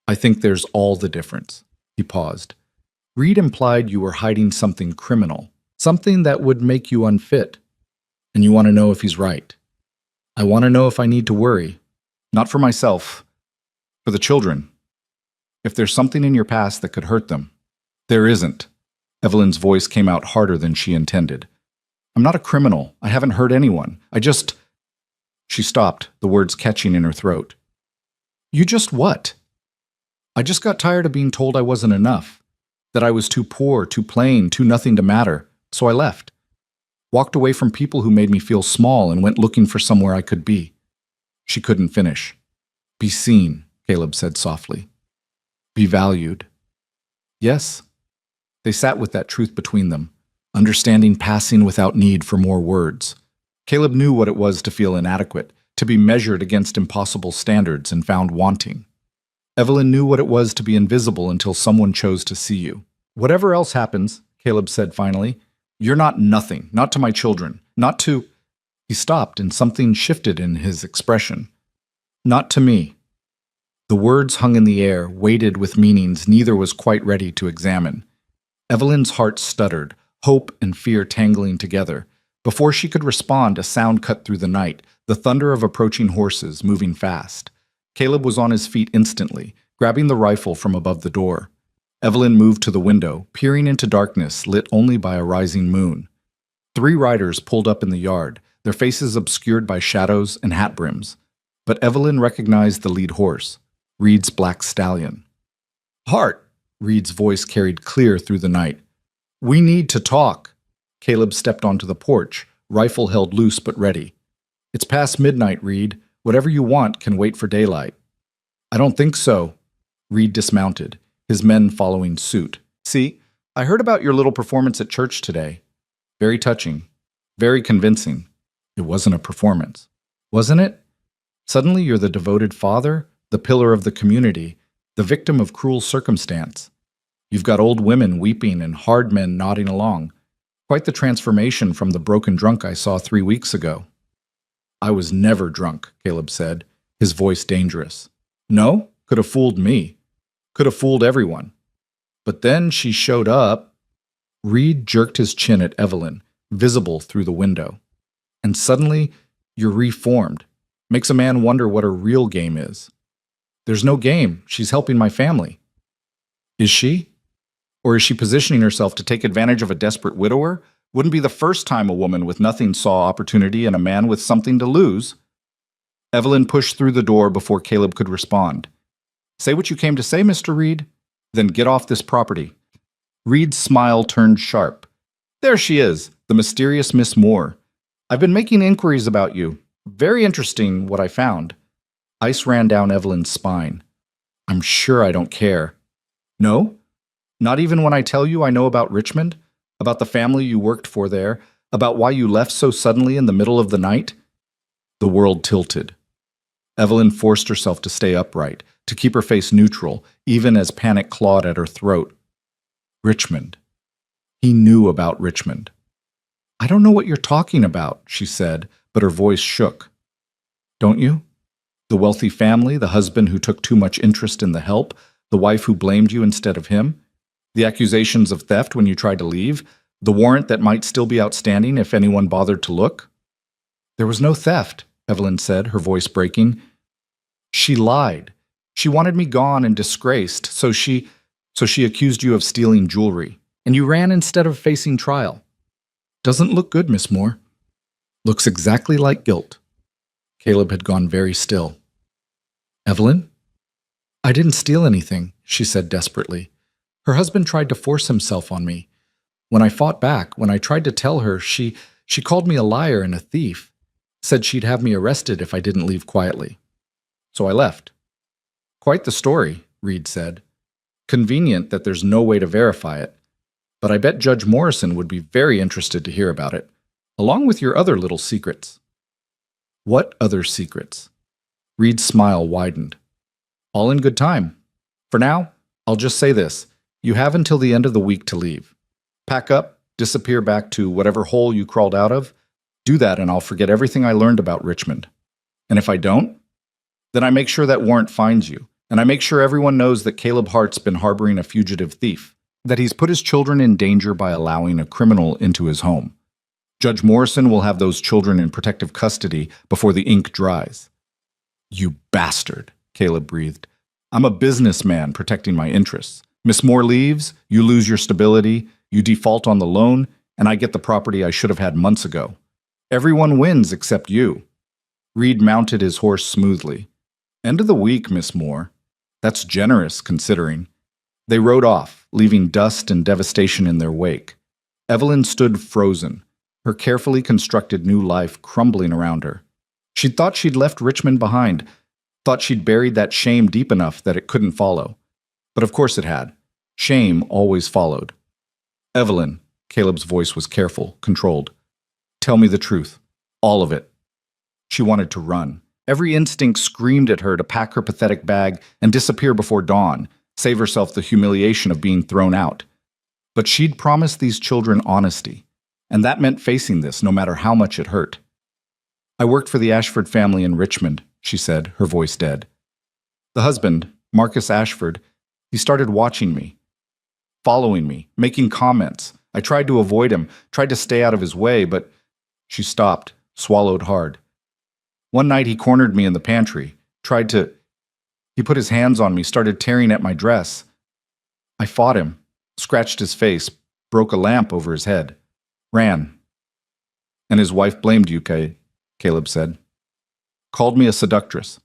"I think there's all the difference." He paused. "Reed implied you were hiding something criminal, something that would make you unfit. And you want to know if he's right." "I want to know if I need to worry. Not for myself. For the children. If there's something in your past that could hurt them." "There isn't." Evelyn's voice came out harder than she intended. "I'm not a criminal. I haven't hurt anyone. She stopped, the words catching in her throat. "You just what?" "I just got tired of being told I wasn't enough. That I was too poor, too plain, too nothing to matter. So I left. Walked away from people who made me feel small and went looking for somewhere I could be." She couldn't finish. "Be seen," Caleb said softly. "Be valued." "Yes." They sat with that truth between them, understanding passing without need for more words. Caleb knew what it was to feel inadequate, to be measured against impossible standards and found wanting. Evelyn knew what it was to be invisible until someone chose to see you. "Whatever else happens," Caleb said finally, "you're not nothing, not to my children, not to—" He stopped and something shifted in his expression. "Not to me." The words hung in the air, weighted with meanings neither was quite ready to examine. Evelyn's heart stuttered, hope and fear tangling together. Before she could respond, a sound cut through the night, the thunder of approaching horses moving fast. Caleb was on his feet instantly, grabbing the rifle from above the door. Evelyn moved to the window, peering into darkness lit only by a rising moon. 3 riders pulled up in the yard, their faces obscured by shadows and hat brims. But Evelyn recognized the lead horse, Reed's black stallion. "Hart!" Reed's voice carried clear through the night. "We need to talk." Caleb stepped onto the porch, rifle held loose but ready. "It's past midnight, Reed. Whatever you want can wait for daylight." "I don't think so." Reed dismounted, his men following suit. "See, I heard about your little performance at church today. Very touching. Very convincing. It wasn't a performance. Wasn't it? Suddenly you're the devoted father, the pillar of the community, the victim of cruel circumstance. You've got old women weeping and hard men nodding along. Quite the transformation from the broken drunk I saw 3 weeks ago." "I was never drunk," Caleb said, his voice dangerous. "No? Could have fooled me. Could have fooled everyone. But then she showed up." Reed jerked his chin at Evelyn, visible through the window. "And suddenly, you're reformed. Makes a man wonder what her real game is." "There's no game. She's helping my family." "Is she? Or is she positioning herself to take advantage of a desperate widower? Wouldn't be the first time a woman with nothing saw opportunity in a man with something to lose." Evelyn pushed through the door before Caleb could respond. "Say what you came to say, Mr. Reed. Then get off this property." Reed's smile turned sharp. "There she is, the mysterious Miss Moore. I've been making inquiries about you. Very interesting what I found." Ice ran down Evelyn's spine. "I'm sure I don't care." "No? Not even when I tell you I know about Richmond? About the family you worked for there? About why you left so suddenly in the middle of the night?" The world tilted. Evelyn forced herself to stay upright, to keep her face neutral, even as panic clawed at her throat. Richmond. He knew about Richmond. "I don't know what you're talking about," she said, but her voice shook. "Don't you? The wealthy family, the husband who took too much interest in the help, the wife who blamed you instead of him? The accusations of theft when you tried to leave? The warrant that might still be outstanding if anyone bothered to look? There was no theft, Evelyn said, her voice breaking. She lied. She wanted me gone and disgraced, so she accused you of stealing jewelry, and you ran instead of facing trial. Doesn't look good, Miss Moore. Looks exactly like guilt. Caleb had gone very still. Evelyn? I didn't steal anything, she said desperately. Her husband tried to force himself on me. When I fought back, when I tried to tell her, she called me a liar and a thief, said she'd have me arrested if I didn't leave quietly. So I left. Quite the story, Reed said. Convenient that there's no way to verify it, but I bet Judge Morrison would be very interested to hear about it, along with your other little secrets. What other secrets? Reed's smile widened. All in good time. For now, I'll just say this. You have until the end of the week to leave. Pack up, disappear back to whatever hole you crawled out of. Do that and I'll forget everything I learned about Richmond. And if I don't, then I make sure that warrant finds you. And I make sure everyone knows that Caleb Hart's been harboring a fugitive thief, that he's put his children in danger by allowing a criminal into his home. Judge Morrison will have those children in protective custody before the ink dries. You bastard, Caleb breathed. I'm a businessman protecting my interests. Miss Moore leaves, you lose your stability, you default on the loan, and I get the property I should have had months ago. Everyone wins except you. Reed mounted his horse smoothly. End of the week, Miss Moore. That's generous, considering. They rode off, leaving dust and devastation in their wake. Evelyn stood frozen, her carefully constructed new life crumbling around her. She'd thought she'd left Richmond behind, thought she'd buried that shame deep enough that it couldn't follow. But of course it had. Shame always followed. Evelyn, Caleb's voice was careful, controlled. Tell me the truth. All of it. She wanted to run. Every instinct screamed at her to pack her pathetic bag and disappear before dawn, save herself the humiliation of being thrown out. But she'd promised these children honesty, and that meant facing this no matter how much it hurt. I worked for the Ashford family in Richmond, she said, her voice dead. The husband, Marcus Ashford, he started watching me, following me, making comments. I tried to avoid him, tried to stay out of his way, but she stopped, swallowed hard. One night he cornered me in the pantry, he put his hands on me, started tearing at my dress. I fought him, scratched his face, broke a lamp over his head, ran. And his wife blamed you, Caleb said. Called me a seductress.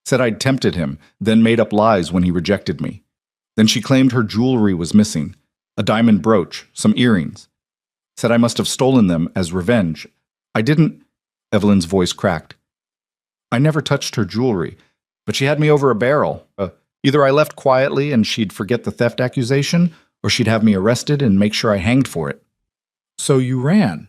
Said I'd tempted him, then made up lies when he rejected me. Then she claimed her jewelry was missing, a diamond brooch, some earrings. Said I must have stolen them as revenge. I didn't, Evelyn's voice cracked. I never touched her jewelry, but she had me over a barrel. Either I left quietly and she'd forget the theft accusation, or she'd have me arrested and make sure I hanged for it. So you ran?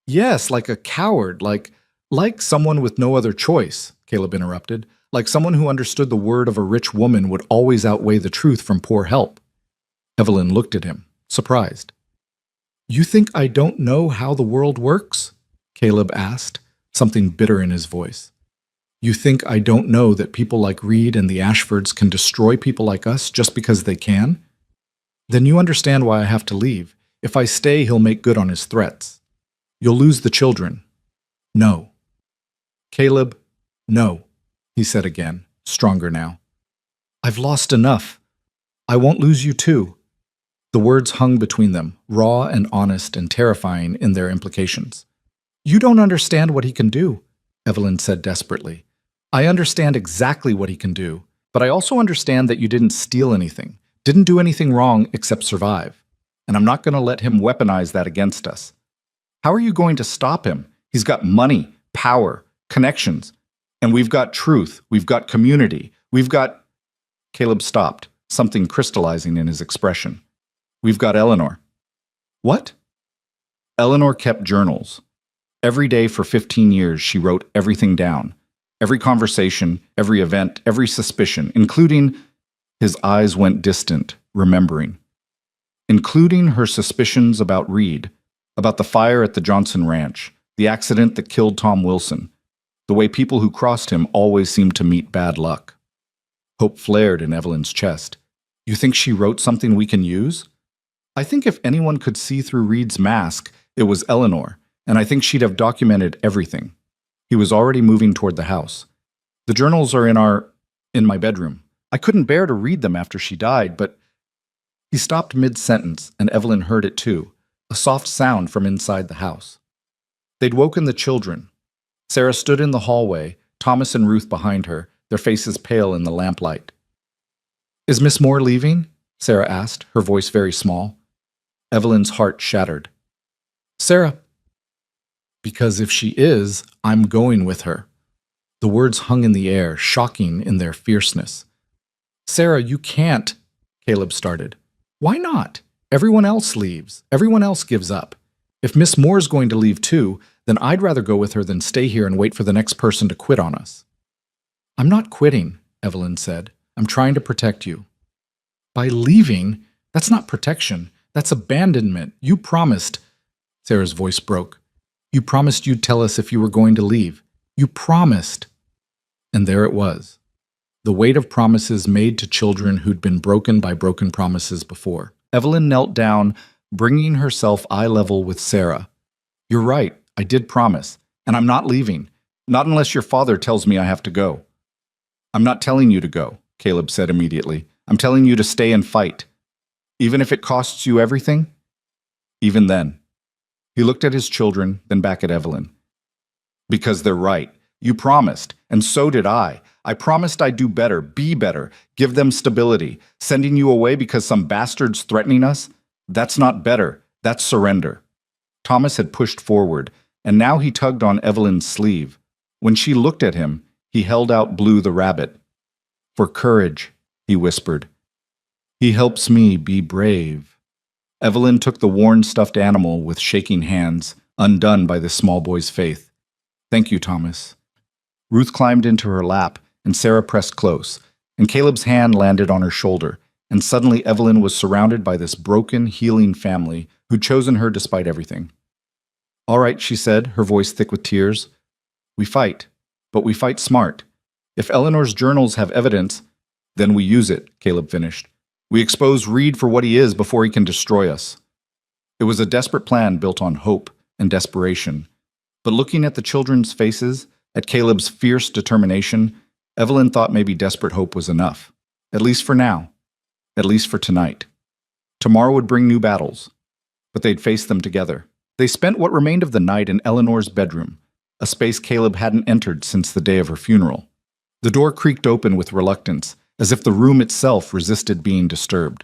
Yes, like a coward, like someone with no other choice, Caleb interrupted. Like someone who understood the word of a rich woman would always outweigh the truth from poor help. Evelyn looked at him, surprised. You think I don't know how the world works? Caleb asked, something bitter in his voice. You think I don't know that people like Reed and the Ashfords can destroy people like us just because they can? Then you understand why I have to leave. If I stay, he'll make good on his threats. You'll lose the children. No. Caleb, no, he said again, stronger now. I've lost enough. I won't lose you too. The words hung between them, raw and honest and terrifying in their implications. You don't understand what he can do, Evelyn said desperately. I understand exactly what he can do, but I also understand that you didn't steal anything, didn't do anything wrong except survive. And I'm not going to let him weaponize that against us. How are you going to stop him? He's got money, power, connections. And we've got truth, we've got community, we've got... Caleb stopped, something crystallizing in his expression. We've got Eleanor. What? Eleanor kept journals. Every day for 15 years, she wrote everything down. Every conversation, every event, every suspicion, including... His eyes went distant, remembering. Including her suspicions about Reed, about the fire at the Johnson Ranch, the accident that killed Tom Wilson, the way people who crossed him always seemed to meet bad luck. Hope flared in Evelyn's chest. You think she wrote something we can use? I think if anyone could see through Reed's mask, it was Eleanor, and I think she'd have documented everything. He was already moving toward the house. The journals are in my bedroom. I couldn't bear to read them after she died, but he stopped mid-sentence, and Evelyn heard it too, a soft sound from inside the house. They'd woken the children. Sarah stood in the hallway, Thomas and Ruth behind her, their faces pale in the lamplight. Is Miss Moore leaving? Sarah asked, her voice very small. Evelyn's heart shattered. Sarah, because if she is, I'm going with her. The words hung in the air, shocking in their fierceness. Sarah, you can't, Caleb started. Why not? Everyone else leaves. Everyone else gives up. If Miss Moore's going to leave too, then I'd rather go with her than stay here and wait for the next person to quit on us. I'm not quitting, Evelyn said. I'm trying to protect you. By leaving? That's not protection. That's abandonment. You promised. Sarah's voice broke. You promised you'd tell us if you were going to leave. You promised. And there it was. The weight of promises made to children who'd been broken by broken promises before. Evelyn knelt down, bringing herself eye level with Sarah. You're right. I did promise. And I'm not leaving. Not unless your father tells me I have to go. I'm not telling you to go, Caleb said immediately. I'm telling you to stay and fight. Even if it costs you everything? Even then. He looked at his children, then back at Evelyn. Because they're right. You promised, and so did I. I promised I'd do better, be better, give them stability. Sending you away because some bastard's threatening us? That's not better. That's surrender. Thomas had pushed forward, and now he tugged on Evelyn's sleeve. When she looked at him, he held out Blue the rabbit. For courage, he whispered. He helps me be brave. Evelyn took the worn stuffed animal with shaking hands, undone by this small boy's faith. Thank you, Thomas. Ruth climbed into her lap, and Sarah pressed close, and Caleb's hand landed on her shoulder, and suddenly Evelyn was surrounded by this broken, healing family who'd chosen her despite everything. All right, she said, her voice thick with tears. We fight, but we fight smart. If Eleanor's journals have evidence, then we use it, Caleb finished. We expose Reed for what he is before he can destroy us. It was a desperate plan built on hope and desperation. But looking at the children's faces, at Caleb's fierce determination, Evelyn thought maybe desperate hope was enough. At least for now. At least for tonight. Tomorrow would bring new battles. But they'd face them together. They spent what remained of the night in Eleanor's bedroom, a space Caleb hadn't entered since the day of her funeral. The door creaked open with reluctance, as if the room itself resisted being disturbed.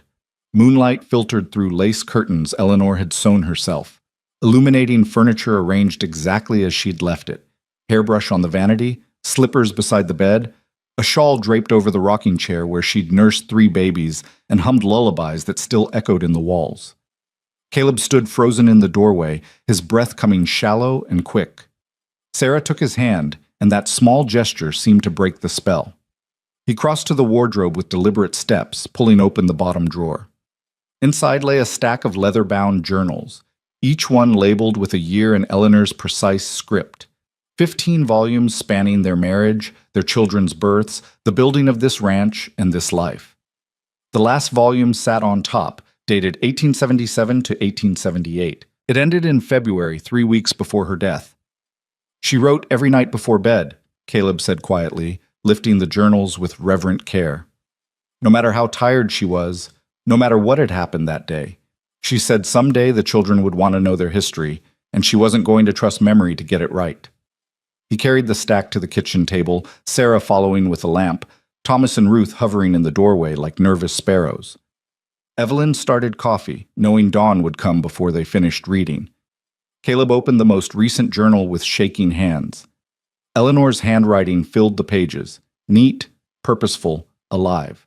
Moonlight filtered through lace curtains Eleanor had sewn herself, illuminating furniture arranged exactly as she'd left it. Hairbrush on the vanity, slippers beside the bed, a shawl draped over the rocking chair where she'd nursed 3 babies and hummed lullabies that still echoed in the walls. Caleb stood frozen in the doorway, his breath coming shallow and quick. Sarah took his hand, and that small gesture seemed to break the spell. He crossed to the wardrobe with deliberate steps, pulling open the bottom drawer. Inside lay a stack of leather-bound journals, each one labeled with a year in Eleanor's precise script. 15 volumes spanning their marriage, their children's births, the building of this ranch, and this life. The last volume sat on top, dated 1877 to 1878. It ended in February, 3 weeks before her death. She wrote every night before bed, Caleb said quietly, lifting the journals with reverent care. No matter how tired she was, no matter what had happened that day, she said someday the children would want to know their history, and she wasn't going to trust memory to get it right. He carried the stack to the kitchen table, Sarah following with a lamp, Thomas and Ruth hovering in the doorway like nervous sparrows. Evelyn started coffee, knowing dawn would come before they finished reading. Caleb opened the most recent journal with shaking hands. Eleanor's handwriting filled the pages, neat, purposeful, alive.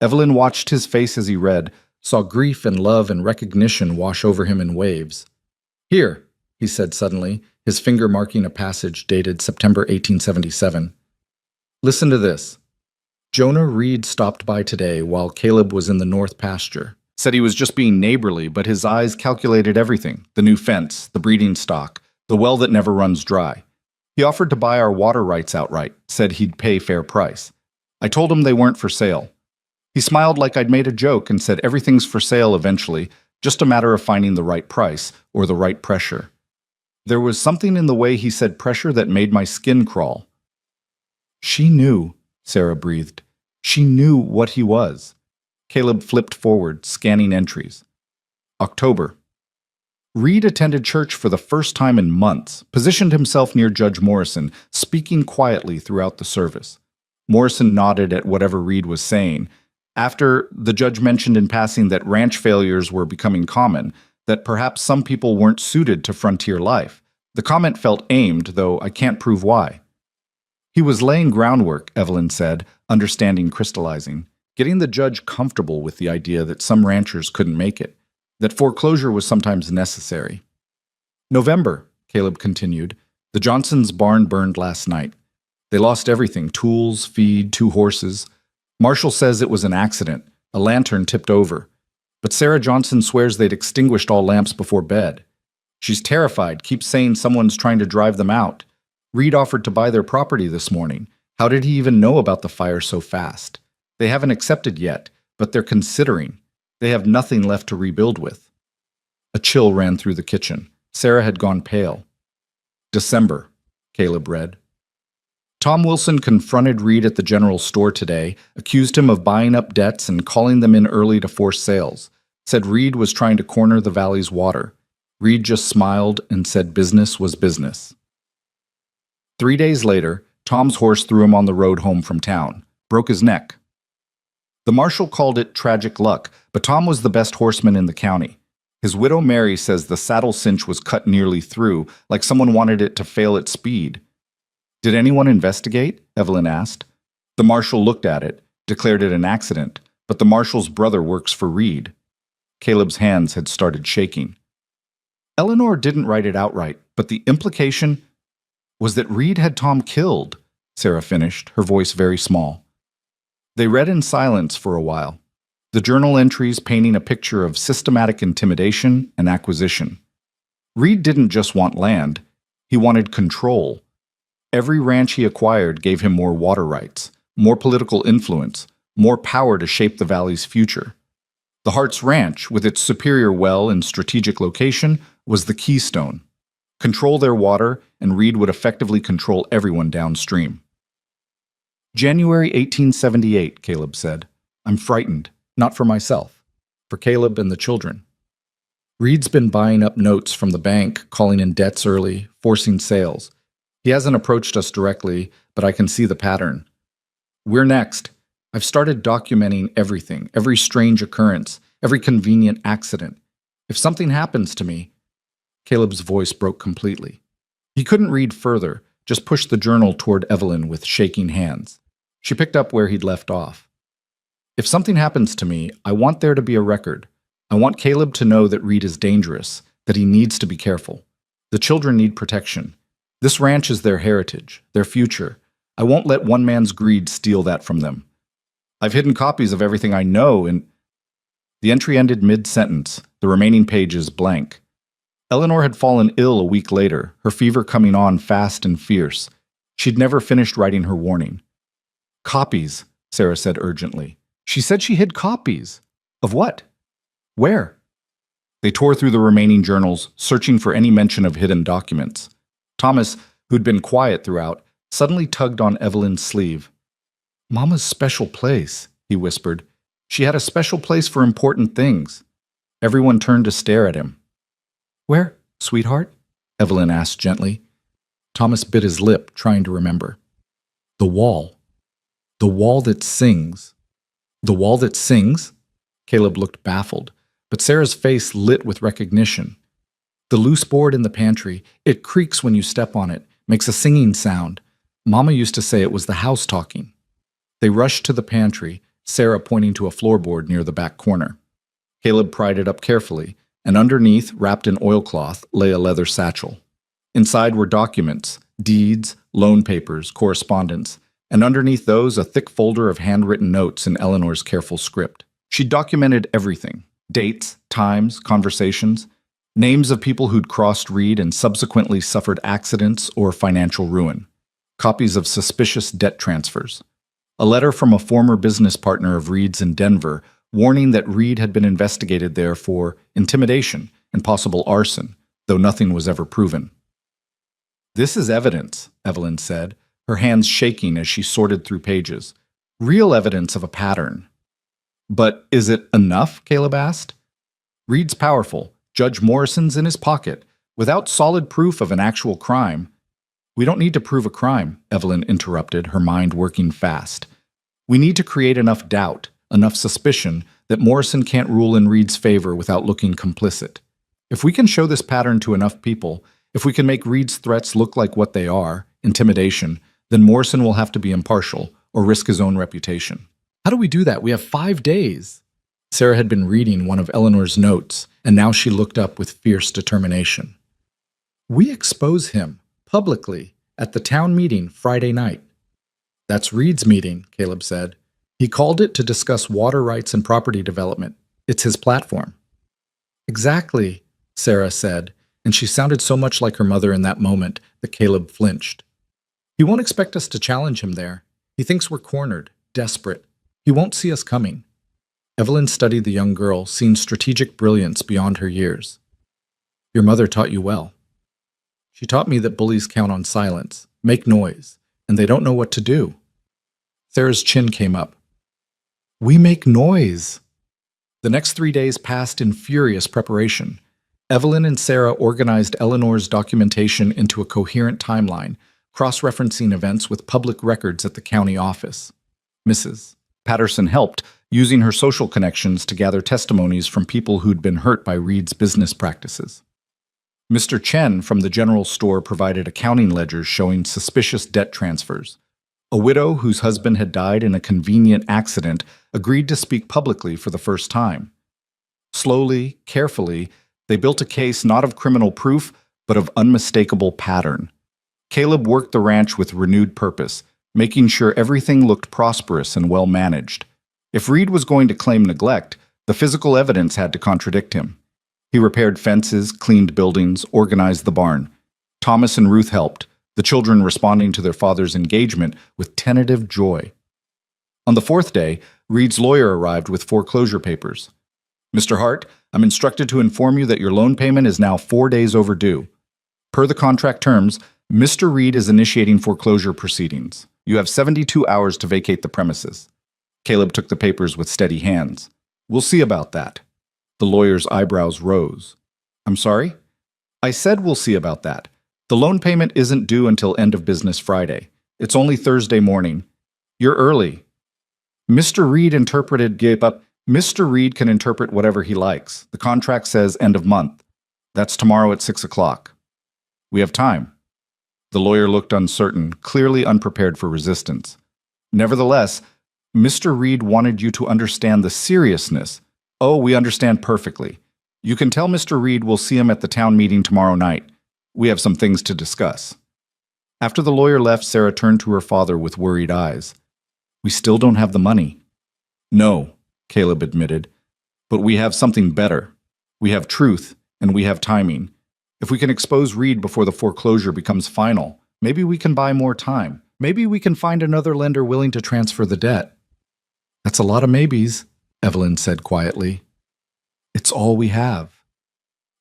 Evelyn watched his face as he read, saw grief and love and recognition wash over him in waves. Here, he said suddenly, his finger marking a passage dated September 1877. Listen to this. Jonah Reed stopped by today while Caleb was in the north pasture. Said he was just being neighborly, but his eyes calculated everything. The new fence, the breeding stock, the well that never runs dry. He offered to buy our water rights outright, said he'd pay fair price. I told him they weren't for sale. He smiled like I'd made a joke and said everything's for sale eventually, just a matter of finding the right price or the right pressure. There was something in the way he said pressure that made my skin crawl. She knew, Sarah breathed. She knew what he was. Caleb flipped forward, scanning entries. October. Reed attended church for the first time in months, positioned himself near Judge Morrison, speaking quietly throughout the service. Morrison nodded at whatever Reed was saying. After, the judge mentioned in passing that ranch failures were becoming common, that perhaps some people weren't suited to frontier life. The comment felt aimed, though I can't prove why. He was laying groundwork, Evelyn said, understanding crystallizing, getting the judge comfortable with the idea that some ranchers couldn't make it, that foreclosure was sometimes necessary. November, Caleb continued. The Johnsons' barn burned last night. They lost everything, tools, feed, 2 horses. Marshall says it was an accident. A lantern tipped over. But Sarah Johnson swears they'd extinguished all lamps before bed. She's terrified, keeps saying someone's trying to drive them out. Reed offered to buy their property this morning. How did he even know about the fire so fast? They haven't accepted yet, but they're considering. They have nothing left to rebuild with. A chill ran through the kitchen. Sarah had gone pale. December, Caleb read. Tom Wilson confronted Reed at the general store today, accused him of buying up debts and calling them in early to force sales, said Reed was trying to corner the valley's water. Reed just smiled and said business was business. 3 days later, Tom's horse threw him on the road home from town, broke his neck. The marshal called it tragic luck, but Tom was the best horseman in the county. His widow Mary says the saddle cinch was cut nearly through, like someone wanted it to fail at speed. Did anyone investigate? Evelyn asked. The marshal looked at it, declared it an accident, but the marshal's brother works for Reed. Caleb's hands had started shaking. Eleanor didn't write it outright, but the implication was that Reed had Tom killed, Sarah finished, her voice very small. They read in silence for a while, the journal entries painting a picture of systematic intimidation and acquisition. Reed didn't just want land, he wanted control. Every ranch he acquired gave him more water rights, more political influence, more power to shape the valley's future. The Hart's Ranch, with its superior well and strategic location, was the keystone. Control their water, and Reed would effectively control everyone downstream. January 1878, Caleb said. I'm frightened, not for myself, for Caleb and the children. Reed's been buying up notes from the bank, calling in debts early, forcing sales. He hasn't approached us directly, but I can see the pattern. We're next. I've started documenting everything, every strange occurrence, every convenient accident. If something happens to me... Caleb's voice broke completely. He couldn't read further, just pushed the journal toward Evelyn with shaking hands. She picked up where he'd left off. If something happens to me, I want there to be a record. I want Caleb to know that Reed is dangerous, that he needs to be careful. The children need protection. This ranch is their heritage, their future. I won't let one man's greed steal that from them. I've hidden copies of everything I know and... The entry ended mid-sentence, the remaining pages blank. Eleanor had fallen ill a week later, her fever coming on fast and fierce. She'd never finished writing her warning. Copies, Sarah said urgently. She said she hid copies. Of what? Where? They tore through the remaining journals, searching for any mention of hidden documents. Thomas, who'd been quiet throughout, suddenly tugged on Evelyn's sleeve. Mama's special place, he whispered. She had a special place for important things. Everyone turned to stare at him. Where, sweetheart? Evelyn asked gently. Thomas bit his lip, trying to remember. The wall. The wall that sings. The wall that sings? Caleb looked baffled, but Sarah's face lit with recognition. The loose board in the pantry, it creaks when you step on it, makes a singing sound. Mama used to say it was the house talking. They rushed to the pantry, Sarah pointing to a floorboard near the back corner. Caleb pried it up carefully, and underneath, wrapped in oilcloth, lay a leather satchel. Inside were documents, deeds, loan papers, correspondence, and underneath those a thick folder of handwritten notes in Eleanor's careful script. She documented everything, dates, times, conversations, names of people who'd crossed Reed and subsequently suffered accidents or financial ruin, copies of suspicious debt transfers. A letter from a former business partner of Reed's in Denver, warning that Reed had been investigated there for intimidation and possible arson, though nothing was ever proven. "This is evidence," Evelyn said, her hands shaking as she sorted through pages. "Real evidence of a pattern." "But is it enough?" Caleb asked. "Reed's powerful. Judge Morrison's in his pocket. Without solid proof of an actual crime—" "We don't need to prove a crime," Evelyn interrupted, her mind working fast. "We need to create enough doubt, enough suspicion, that Morrison can't rule in Reed's favor without looking complicit. If we can show this pattern to enough people, if we can make Reed's threats look like what they are, intimidation, then Morrison will have to be impartial or risk his own reputation." "How do we do that? We have 5 days." Sarah had been reading one of Eleanor's notes, and now she looked up with fierce determination. "We expose him, publicly, at the town meeting Friday night." "That's Reed's meeting," Caleb said. "He called it to discuss water rights and property development. It's his platform." "Exactly," Sarah said, and she sounded so much like her mother in that moment that Caleb flinched. "He won't expect us to challenge him there. He thinks we're cornered, desperate. He won't see us coming." Evelyn studied the young girl, seeing strategic brilliance beyond her years. "Your mother taught you well." "She taught me that bullies count on silence, make noise, and they don't know what to do." Sarah's chin came up. "We make noise." The next 3 days passed in furious preparation. Evelyn and Sarah organized Eleanor's documentation into a coherent timeline, cross-referencing events with public records at the county office. Mrs. Patterson helped, using her social connections to gather testimonies from people who'd been hurt by Reed's business practices. Mr. Chen from the general store provided accounting ledgers showing suspicious debt transfers. A widow whose husband had died in a convenient accident agreed to speak publicly for the first time. Slowly, carefully, they built a case not of criminal proof, but of unmistakable pattern. Caleb worked the ranch with renewed purpose, making sure everything looked prosperous and well managed. If Reed was going to claim neglect, the physical evidence had to contradict him. He repaired fences, cleaned buildings, organized the barn. Thomas and Ruth helped, the children responding to their father's engagement with tentative joy. On the 4th day, Reed's lawyer arrived with foreclosure papers. "Mr. Hart, I'm instructed to inform you that your loan payment is now 4 days overdue. Per the contract terms, Mr. Reed is initiating foreclosure proceedings. You have 72 hours to vacate the premises." Caleb took the papers with steady hands. "We'll see about that." The lawyer's eyebrows rose. "I'm sorry?" "I said we'll see about that. The loan payment isn't due until end of business Friday. It's only Thursday morning. You're early." Mr. Reed Mr. Reed can interpret whatever he likes. The contract says end of month. That's tomorrow at 6 o'clock. We have time." The lawyer looked uncertain, clearly unprepared for resistance. "Nevertheless, Mr. Reed wanted you to understand the seriousness." "Oh, we understand perfectly. You can tell Mr. Reed we'll see him at the town meeting tomorrow night. We have some things to discuss." After the lawyer left, Sarah turned to her father with worried eyes. "We still don't have the money." "No," Caleb admitted, "but we have something better. We have truth, and we have timing. If we can expose Reed before the foreclosure becomes final, maybe we can buy more time. Maybe we can find another lender willing to transfer the debt." "That's a lot of maybes," Evelyn said quietly. "It's all we have."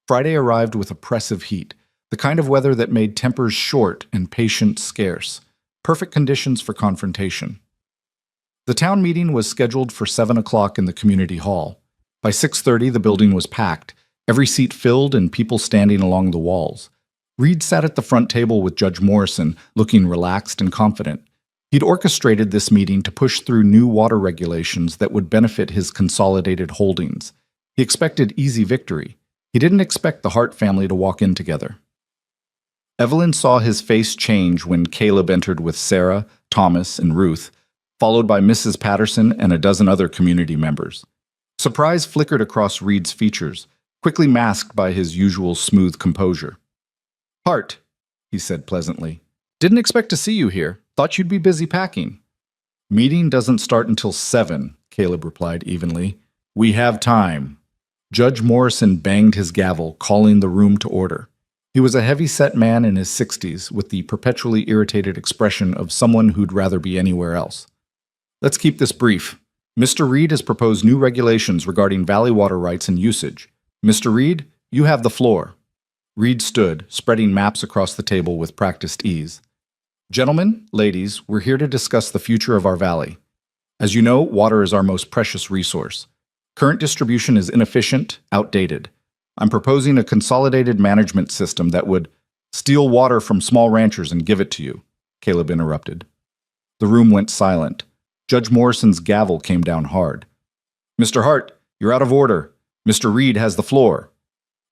Friday arrived with oppressive heat, the kind of weather that made tempers short and patience scarce, perfect conditions for confrontation. The town meeting was scheduled for 7 o'clock in the community hall. By 6:30, the building was packed, every seat filled and people standing along the walls. Reed sat at the front table with Judge Morrison, looking relaxed and confident. He'd orchestrated this meeting to push through new water regulations that would benefit his consolidated holdings. He expected easy victory. He didn't expect the Hart family to walk in together. Evelyn saw his face change when Caleb entered with Sarah, Thomas, and Ruth, followed by Mrs. Patterson and a dozen other community members. Surprise flickered across Reed's features, quickly masked by his usual smooth composure. "Hart," he said pleasantly. "Didn't expect to see you here. Thought you'd be busy packing." "Meeting doesn't start until 7, Caleb replied evenly. "We have time." Judge Morrison banged his gavel, calling the room to order. He was a heavy-set man in his 60s, with the perpetually irritated expression of someone who'd rather be anywhere else. Let's keep this brief. Mr. Reed has proposed new regulations regarding valley water rights and usage. Mr. Reed, you have the floor. Reed stood, spreading maps across the table with practiced ease. Gentlemen, ladies, we're here to discuss the future of our valley. As you know, water is our most precious resource. Current distribution is inefficient, outdated. I'm proposing a consolidated management system that would steal water from small ranchers and give it to you, Caleb interrupted. The room went silent. Judge Morrison's gavel came down hard. Mr. Hart, you're out of order. Mr. Reed has the floor.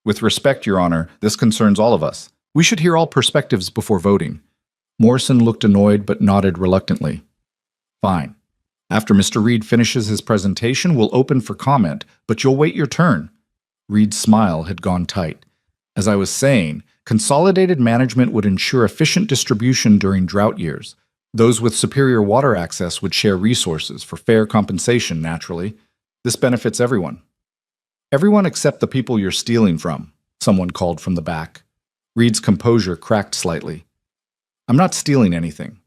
With respect, Your Honor, this concerns all of us. We should hear all perspectives before voting. Morrison looked annoyed but nodded reluctantly. Fine. After Mr. Reed finishes his presentation, we'll open for comment, but you'll wait your turn. Reed's smile had gone tight. As I was saying, consolidated management would ensure efficient distribution during drought years. Those with superior water access would share resources for fair compensation, naturally. This benefits everyone. Everyone except the people you're stealing from, someone called from the back. Reed's composure cracked slightly. I'm not stealing anything.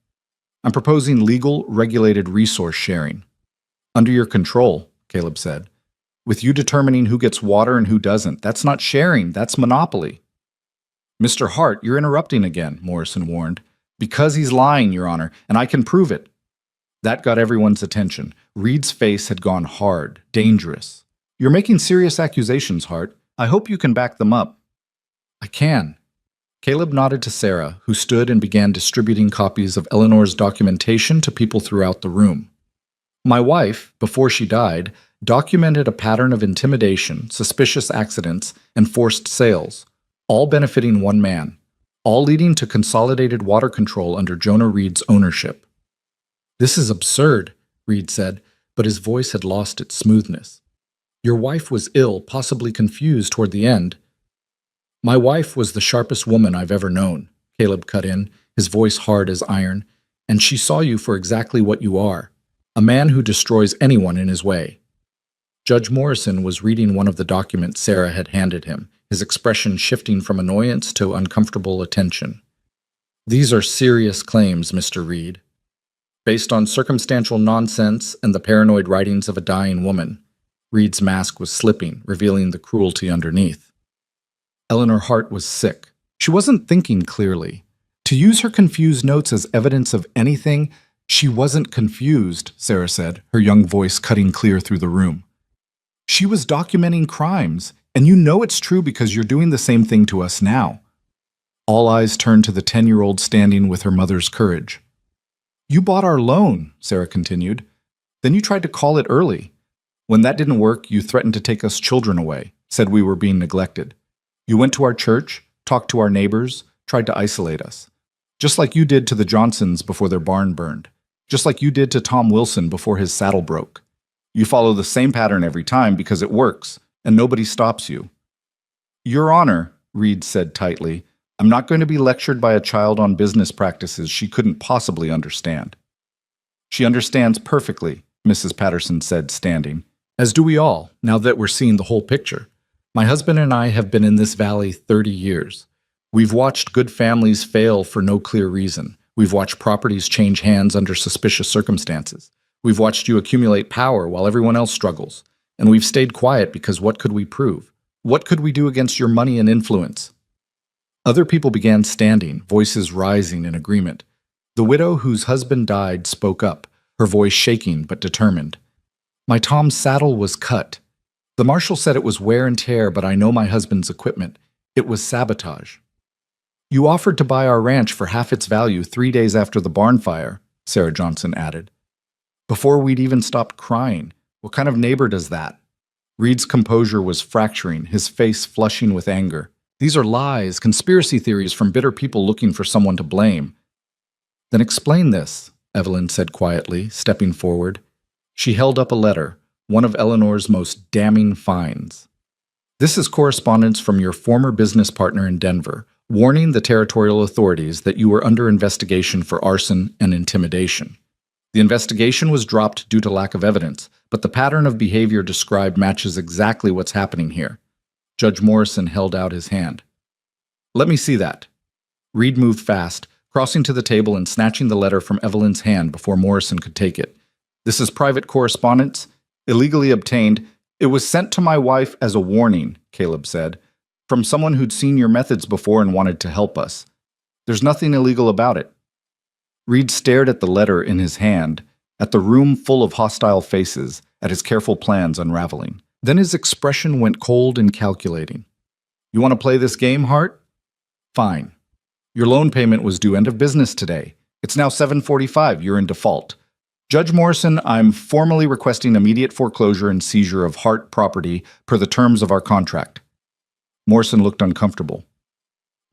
I'm proposing legal, regulated resource sharing. Under your control, Caleb said. With you determining who gets water and who doesn't. That's not sharing, that's monopoly. Mr. Hart, you're interrupting again, Morrison warned. Because he's lying, Your Honor, and I can prove it. That got everyone's attention. Reed's face had gone hard, dangerous. You're making serious accusations, Hart. I hope you can back them up. I can. Caleb nodded to Sarah, who stood and began distributing copies of Eleanor's documentation to people throughout the room. My wife, before she died, documented a pattern of intimidation, suspicious accidents, and forced sales, all benefiting one man, all leading to consolidated water control under Jonah Reed's ownership. This is absurd, Reed said, but his voice had lost its smoothness. Your wife was ill, possibly confused toward the end. My wife was the sharpest woman I've ever known, Caleb cut in, his voice hard as iron, and she saw you for exactly what you are, a man who destroys anyone in his way. Judge Morrison was reading one of the documents Sarah had handed him, his expression shifting from annoyance to uncomfortable attention. These are serious claims, Mr. Reed. Based on circumstantial nonsense and the paranoid writings of a dying woman. Reed's mask was slipping, revealing the cruelty underneath. Eleanor Hart was sick. She wasn't thinking clearly. To use her confused notes as evidence of anything, she wasn't confused, Sarah said, her young voice cutting clear through the room. She was documenting crimes, and you know it's true because you're doing the same thing to us now. All eyes turned to the 10-year-old standing with her mother's courage. You bought our loan, Sarah continued. Then you tried to call it early. When that didn't work, you threatened to take us children away, said we were being neglected. You went to our church, talked to our neighbors, tried to isolate us. Just like you did to the Johnsons before their barn burned. Just like you did to Tom Wilson before his saddle broke. You follow the same pattern every time because it works, and nobody stops you. Your Honor, Reed said tightly, I'm not going to be lectured by a child on business practices she couldn't possibly understand. She understands perfectly, Mrs. Patterson said, standing. As do we all, now that we're seeing the whole picture. My husband and I have been in this valley 30 years. We've watched good families fail for no clear reason. We've watched properties change hands under suspicious circumstances. We've watched you accumulate power while everyone else struggles. And we've stayed quiet because what could we prove? What could we do against your money and influence? Other people began standing, voices rising in agreement. The widow whose husband died spoke up, her voice shaking but determined. My Tom's saddle was cut. The marshal said it was wear and tear, but I know my husband's equipment. It was sabotage. You offered to buy our ranch for half its value 3 days after the barn fire, Sarah Johnson added. Before we'd even stopped crying. What kind of neighbor does that? Reed's composure was fracturing, his face flushing with anger. These are lies, conspiracy theories from bitter people looking for someone to blame. Then explain this, Evelyn said quietly, stepping forward. She held up a letter, one of Eleanor's most damning finds. This is correspondence from your former business partner in Denver, warning the territorial authorities that you were under investigation for arson and intimidation. The investigation was dropped due to lack of evidence, but the pattern of behavior described matches exactly what's happening here. Judge Morrison held out his hand. Let me see that. Reed moved fast, crossing to the table and snatching the letter from Evelyn's hand before Morrison could take it. This is private correspondence, illegally obtained. It was sent to my wife as a warning, Caleb said, from someone who'd seen your methods before and wanted to help us. There's nothing illegal about it. Reed stared at the letter in his hand, at the room full of hostile faces, at his careful plans unraveling. Then his expression went cold and calculating. You want to play this game, Hart? Fine. Your loan payment was due end of business today. It's now 7:45. You're in default. Judge Morrison, I'm formally requesting immediate foreclosure and seizure of Hart property per the terms of our contract. Morrison looked uncomfortable.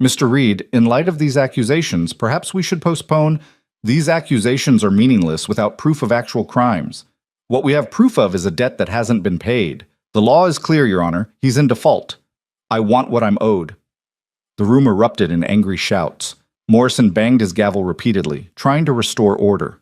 Mr. Reed, in light of these accusations, perhaps we should postpone. These accusations are meaningless without proof of actual crimes. What we have proof of is a debt that hasn't been paid. The law is clear, Your Honor. He's in default. I want what I'm owed. The room erupted in angry shouts. Morrison banged his gavel repeatedly, trying to restore order.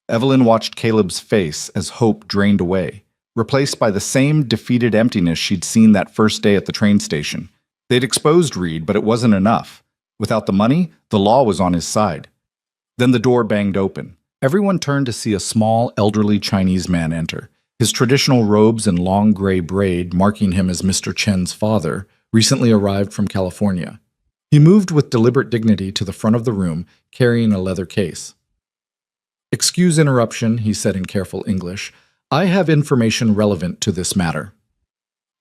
Evelyn watched Caleb's face as hope drained away, replaced by the same defeated emptiness she'd seen that first day at the train station. They'd exposed Reed, but it wasn't enough. Without the money, the law was on his side. Then the door banged open. Everyone turned to see a small, elderly Chinese man enter, his traditional robes and long gray braid marking him as Mr. Chen's father, recently arrived from California. He moved with deliberate dignity to the front of the room, carrying a leather case. Excuse interruption, he said in careful English. I have information relevant to this matter.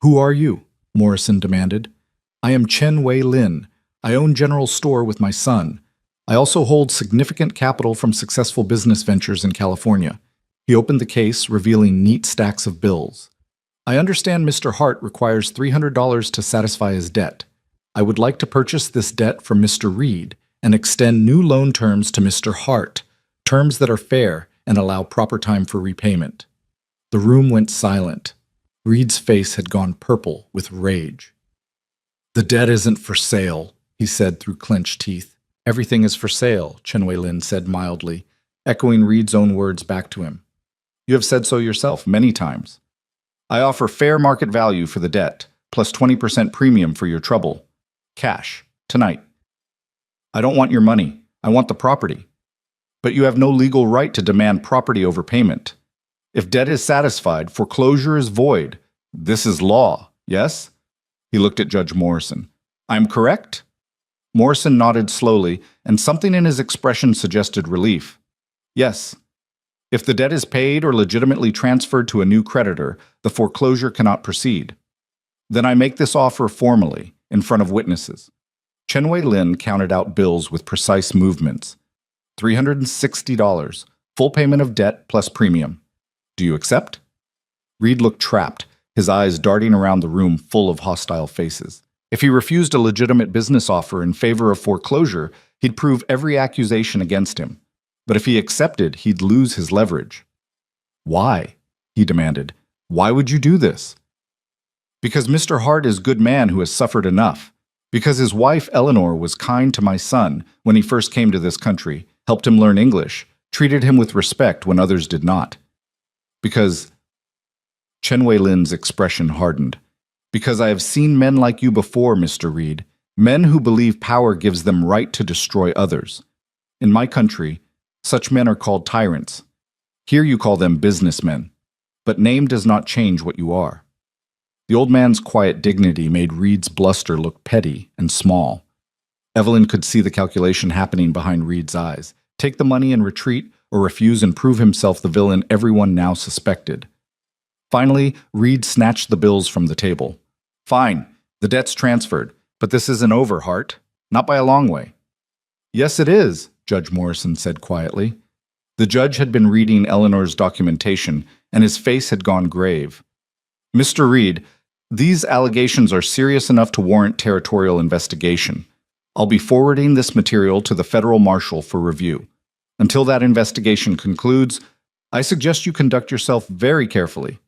Who are you? Morrison demanded. I am Chen Wei Lin. I own General Store with my son. I also hold significant capital from successful business ventures in California. He opened the case, revealing neat stacks of bills. I understand Mr. Hart requires $300 to satisfy his debt. I would like to purchase this debt from Mr. Reed and extend new loan terms to Mr. Hart, terms that are fair and allow proper time for repayment. The room went silent. Reed's face had gone purple with rage. The debt isn't for sale, he said through clenched teeth. Everything is for sale, Chen Wei-lin said mildly, echoing Reed's own words back to him. You have said so yourself many times. I offer fair market value for the debt, plus 20% premium for your trouble. Cash, tonight. I don't want your money. I want the property. But you have no legal right to demand property overpayment. If debt is satisfied, foreclosure is void. This is law, yes? He looked at Judge Morrison. I'm correct? Morrison nodded slowly, and something in his expression suggested relief. Yes. If the debt is paid or legitimately transferred to a new creditor, the foreclosure cannot proceed. Then I make this offer formally, in front of witnesses. Chen Wei-lin counted out bills with precise movements. $360, full payment of debt plus premium. Do you accept? Reed looked trapped, his eyes darting around the room full of hostile faces. If he refused a legitimate business offer in favor of foreclosure, he'd prove every accusation against him. But if he accepted, he'd lose his leverage. Why? He demanded. Why would you do this? Because Mr. Hart is a good man who has suffered enough. Because his wife Eleanor was kind to my son when he first came to this country, helped him learn English, treated him with respect when others did not. Because Chen Wei-lin's expression hardened. Because I have seen men like you before, Mr. Reed, men who believe power gives them right to destroy others. In my country, such men are called tyrants. Here you call them businessmen. But name does not change what you are. The old man's quiet dignity made Reed's bluster look petty and small. Evelyn could see the calculation happening behind Reed's eyes. Take the money and retreat, or refuse and prove himself the villain everyone now suspected. Finally, Reed snatched the bills from the table. Fine, the debt's transferred, but this isn't over, Hart. Not by a long way. Yes, it is, Judge Morrison said quietly. The judge had been reading Eleanor's documentation, and his face had gone grave. Mr. Reed, these allegations are serious enough to warrant territorial investigation. I'll be forwarding this material to the federal marshal for review. Until that investigation concludes, I suggest you conduct yourself very carefully.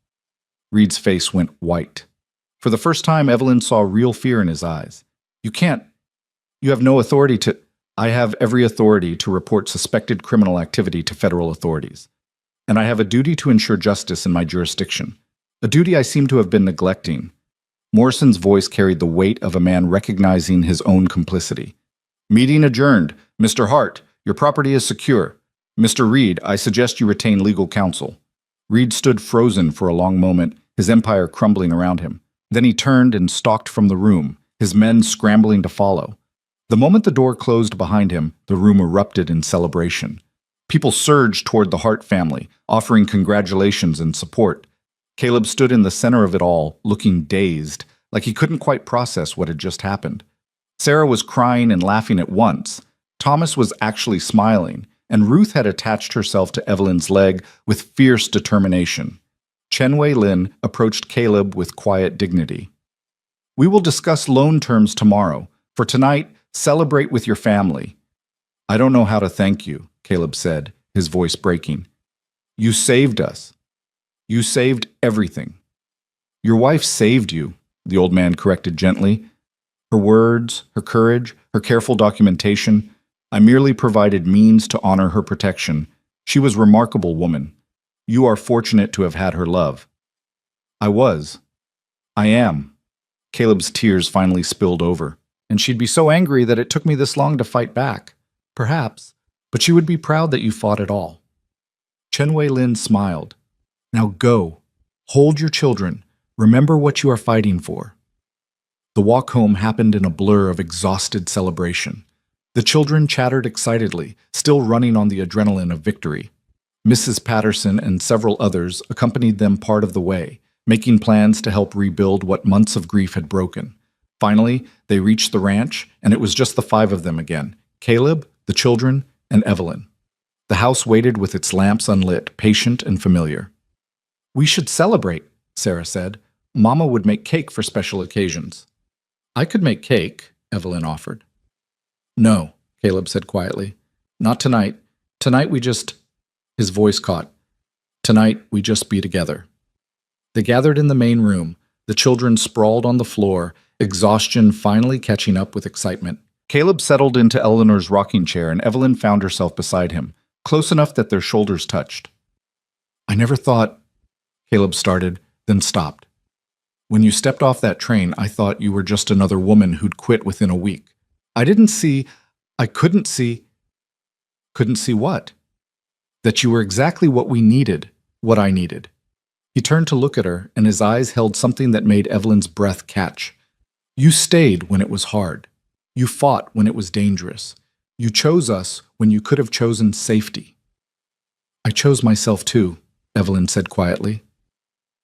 Reed's face went white. For the first time, Evelyn saw real fear in his eyes. You have no authority to... I have every authority to report suspected criminal activity to federal authorities. And I have a duty to ensure justice in my jurisdiction. A duty I seem to have been neglecting. Morrison's voice carried the weight of a man recognizing his own complicity. Meeting adjourned. Mr. Hart, your property is secure. Mr. Reed, I suggest you retain legal counsel. Reed stood frozen for a long moment, his empire crumbling around him. Then he turned and stalked from the room, his men scrambling to follow. The moment the door closed behind him, the room erupted in celebration. People surged toward the Hart family, offering congratulations and support. Caleb stood in the center of it all, looking dazed, like he couldn't quite process what had just happened. Sarah was crying and laughing at once. Thomas was actually smiling, and Ruth had attached herself to Evelyn's leg with fierce determination. Chen Wei-lin approached Caleb with quiet dignity. "We will discuss loan terms tomorrow. For tonight, celebrate with your family." "I don't know how to thank you," Caleb said, his voice breaking. "You saved us. You saved everything." "Your wife saved you," the old man corrected gently. "Her words, her courage, her careful documentation. I merely provided means to honor her protection. She was a remarkable woman. You are fortunate to have had her love." "I was. I am." Caleb's tears finally spilled over. "And she'd be so angry that it took me this long to fight back. Perhaps. But she would be proud that you fought at all." Chen Wei-lin smiled. "Now go. Hold your children. Remember what you are fighting for." The walk home happened in a blur of exhausted celebration. The children chattered excitedly, still running on the adrenaline of victory. Mrs. Patterson and several others accompanied them part of the way, making plans to help rebuild what months of grief had broken. Finally, they reached the ranch, and it was just the five of them again: Caleb, the children, and Evelyn. The house waited with its lamps unlit, patient and familiar. "We should celebrate," Sarah said. "Mama would make cake for special occasions." "I could make cake," Evelyn offered. "No," Caleb said quietly. "Not tonight. Tonight we just—" His voice caught. "Tonight we just be together." They gathered in the main room, the children sprawled on the floor, exhaustion finally catching up with excitement. Caleb settled into Eleanor's rocking chair, and Evelyn found herself beside him, close enough that their shoulders touched. "I never thought," Caleb started, then stopped. "When you stepped off that train, I thought you were just another woman who'd quit within a week. I couldn't see. Couldn't see what? That you were exactly what we needed, what I needed." He turned to look at her, and his eyes held something that made Evelyn's breath catch. "You stayed when it was hard. You fought when it was dangerous. You chose us when you could have chosen safety." "I chose myself too," Evelyn said quietly.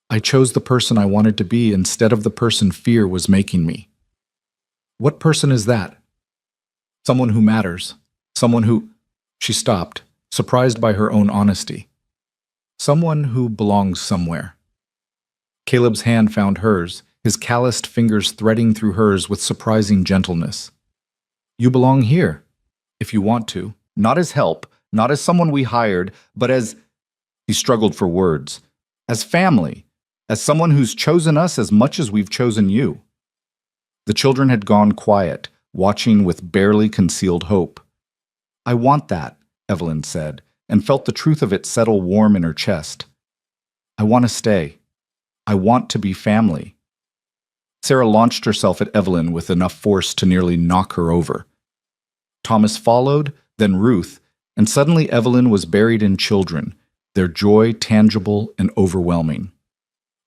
"I chose the person I wanted to be instead of the person fear was making me." "What person is that?" "Someone who matters. Someone who—" She stopped, surprised by her own honesty. "Someone who belongs somewhere." Caleb's hand found hers, his calloused fingers threading through hers with surprising gentleness. "You belong here, if you want to. Not as help, not as someone we hired, but as—" He struggled for words. "As family, as someone who's chosen us as much as we've chosen you." The children had gone quiet, watching with barely concealed hope. "I want that," Evelyn said, and felt the truth of it settle warm in her chest. "I want to stay. I want to be family." Sarah launched herself at Evelyn with enough force to nearly knock her over. Thomas followed, then Ruth, and suddenly Evelyn was buried in children, their joy tangible and overwhelming.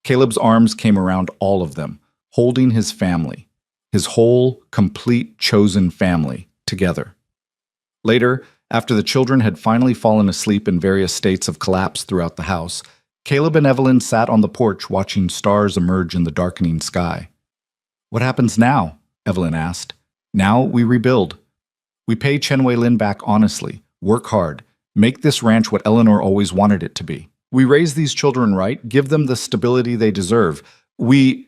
Caleb's arms came around all of them, holding his family, his whole, complete, chosen family, together. Later, after the children had finally fallen asleep in various states of collapse throughout the house, Caleb and Evelyn sat on the porch watching stars emerge in the darkening sky. "What happens now?" Evelyn asked. "Now we rebuild. We pay Chen Wei-lin back honestly, work hard, make this ranch what Eleanor always wanted it to be. We raise these children right, give them the stability they deserve. He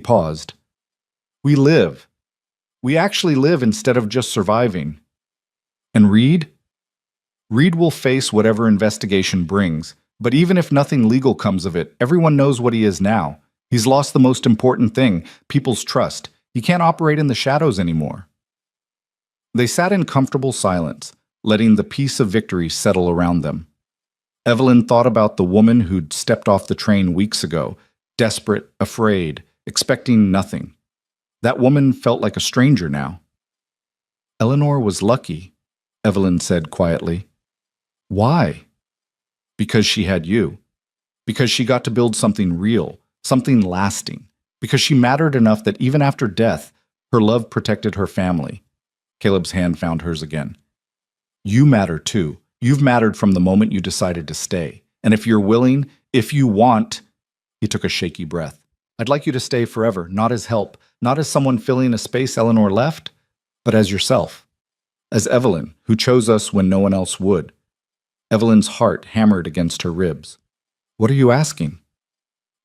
paused. We live. We actually live instead of just surviving. And Reed? Reed will face whatever investigation brings, but even if nothing legal comes of it, everyone knows what he is now. He's lost the most important thing, people's trust. He can't operate in the shadows anymore." They sat in comfortable silence, letting the peace of victory settle around them. Evelyn thought about the woman who'd stepped off the train weeks ago, desperate, afraid, expecting nothing. That woman felt like a stranger now. "Eleanor was lucky," Evelyn said quietly. "Why?" "Because she had you. Because she got to build something real, something lasting. Because she mattered enough that even after death, her love protected her family. Caleb's hand found hers again. You matter too. You've mattered from the moment you decided to stay. And if you're willing, if you want, he took a shaky breath. I'd like you to stay forever, not as help, not as someone filling a space Eleanor left, but as yourself. As Evelyn, who chose us when no one else would. Evelyn's heart hammered against her ribs. What are you asking?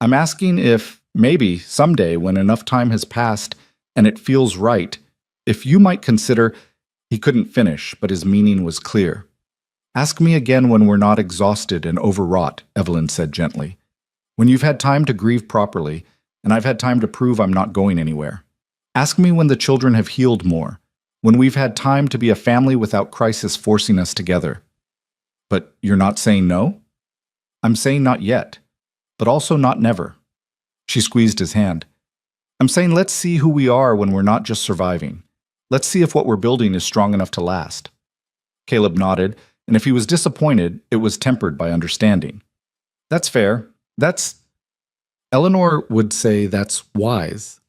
I'm asking if, maybe, someday, when enough time has passed and it feels right, if you might consider— He couldn't finish, but his meaning was clear. Ask me again when we're not exhausted and overwrought, Evelyn said gently. When you've had time to grieve properly, and I've had time to prove I'm not going anywhere. Ask me when the children have healed more, when we've had time to be a family without crisis forcing us together. But you're not saying no? I'm saying not yet, but also not never. She squeezed his hand. I'm saying let's see who we are when we're not just surviving. Let's see if what we're building is strong enough to last. Caleb nodded, and if he was disappointed, it was tempered by understanding. That's fair. Eleanor would say that's wise.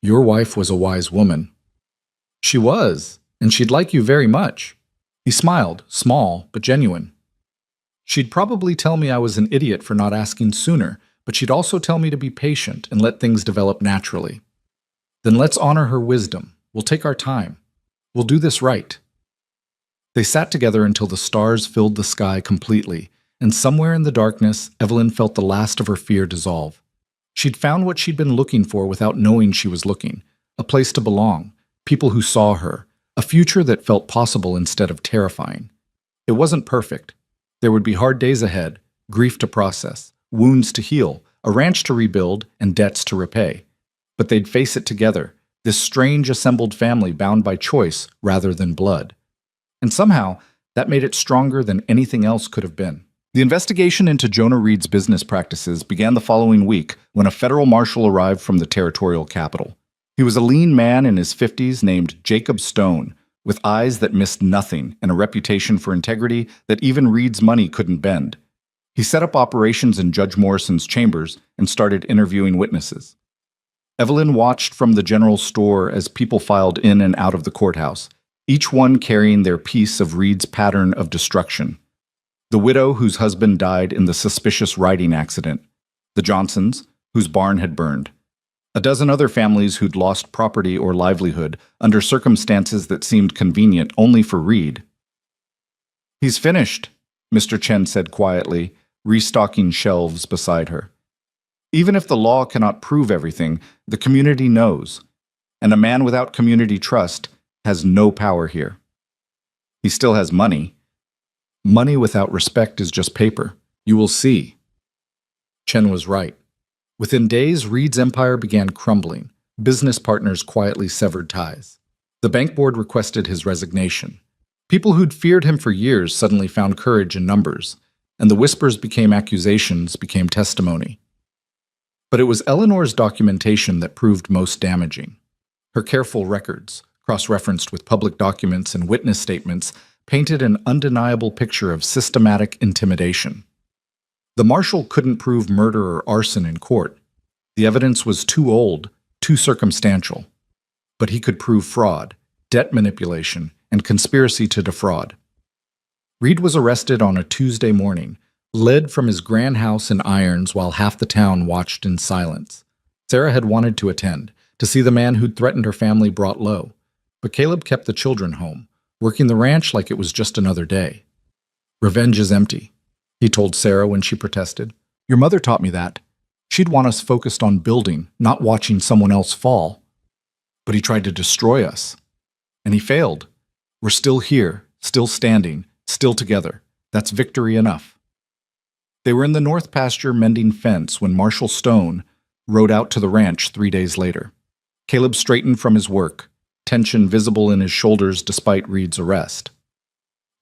Your wife was a wise woman. She was, and she'd like you very much. He smiled, small but genuine. She'd probably tell me I was an idiot for not asking sooner, but she'd also tell me to be patient and let things develop naturally. Then let's honor her wisdom. We'll take our time. We'll do this right. They sat together until the stars filled the sky completely, and somewhere in the darkness, Evelyn felt the last of her fear dissolve. She'd found what she'd been looking for without knowing she was looking, a place to belong, people who saw her, a future that felt possible instead of terrifying. It wasn't perfect. There would be hard days ahead, grief to process, wounds to heal, a ranch to rebuild, and debts to repay. But they'd face it together, this strange assembled family bound by choice rather than blood. And somehow, that made it stronger than anything else could have been. The investigation into Jonah Reed's business practices began the following week when a federal marshal arrived from the territorial capital. He was a lean man in his 50s named Jacob Stone, with eyes that missed nothing and a reputation for integrity that even Reed's money couldn't bend. He set up operations in Judge Morrison's chambers and started interviewing witnesses. Evelyn watched from the general store as people filed in and out of the courthouse, each one carrying their piece of Reed's pattern of destruction. The widow whose husband died in the suspicious riding accident, the Johnsons, whose barn had burned, a dozen other families who'd lost property or livelihood under circumstances that seemed convenient only for Reed. He's finished, Mr. Chen said quietly, restocking shelves beside her. Even if the law cannot prove everything, the community knows, and a man without community trust has no power here. He still has money. Money without respect is just paper. You will see. Chen was right. Within days, Reed's empire began crumbling. Business partners quietly severed ties. The bank board requested his resignation. People who'd feared him for years suddenly found courage in numbers, and the whispers became accusations, became testimony. But it was Eleanor's documentation that proved most damaging. Her careful records, cross-referenced with public documents and witness statements, painted an undeniable picture of systematic intimidation. The marshal couldn't prove murder or arson in court. The evidence was too old, too circumstantial. But he could prove fraud, debt manipulation, and conspiracy to defraud. Reed was arrested on a Tuesday morning, led from his grand house in Irons while half the town watched in silence. Sarah had wanted to attend, to see the man who'd threatened her family brought low. But Caleb kept the children home, working the ranch like it was just another day. Revenge is empty, he told Sarah when she protested. Your mother taught me that. She'd want us focused on building, not watching someone else fall. But he tried to destroy us. And he failed. We're still here, still standing, still together. That's victory enough. They were in the north pasture mending fence when Marshal Stone rode out to the ranch 3 days later. Caleb straightened from his work, tension visible in his shoulders despite Reed's arrest.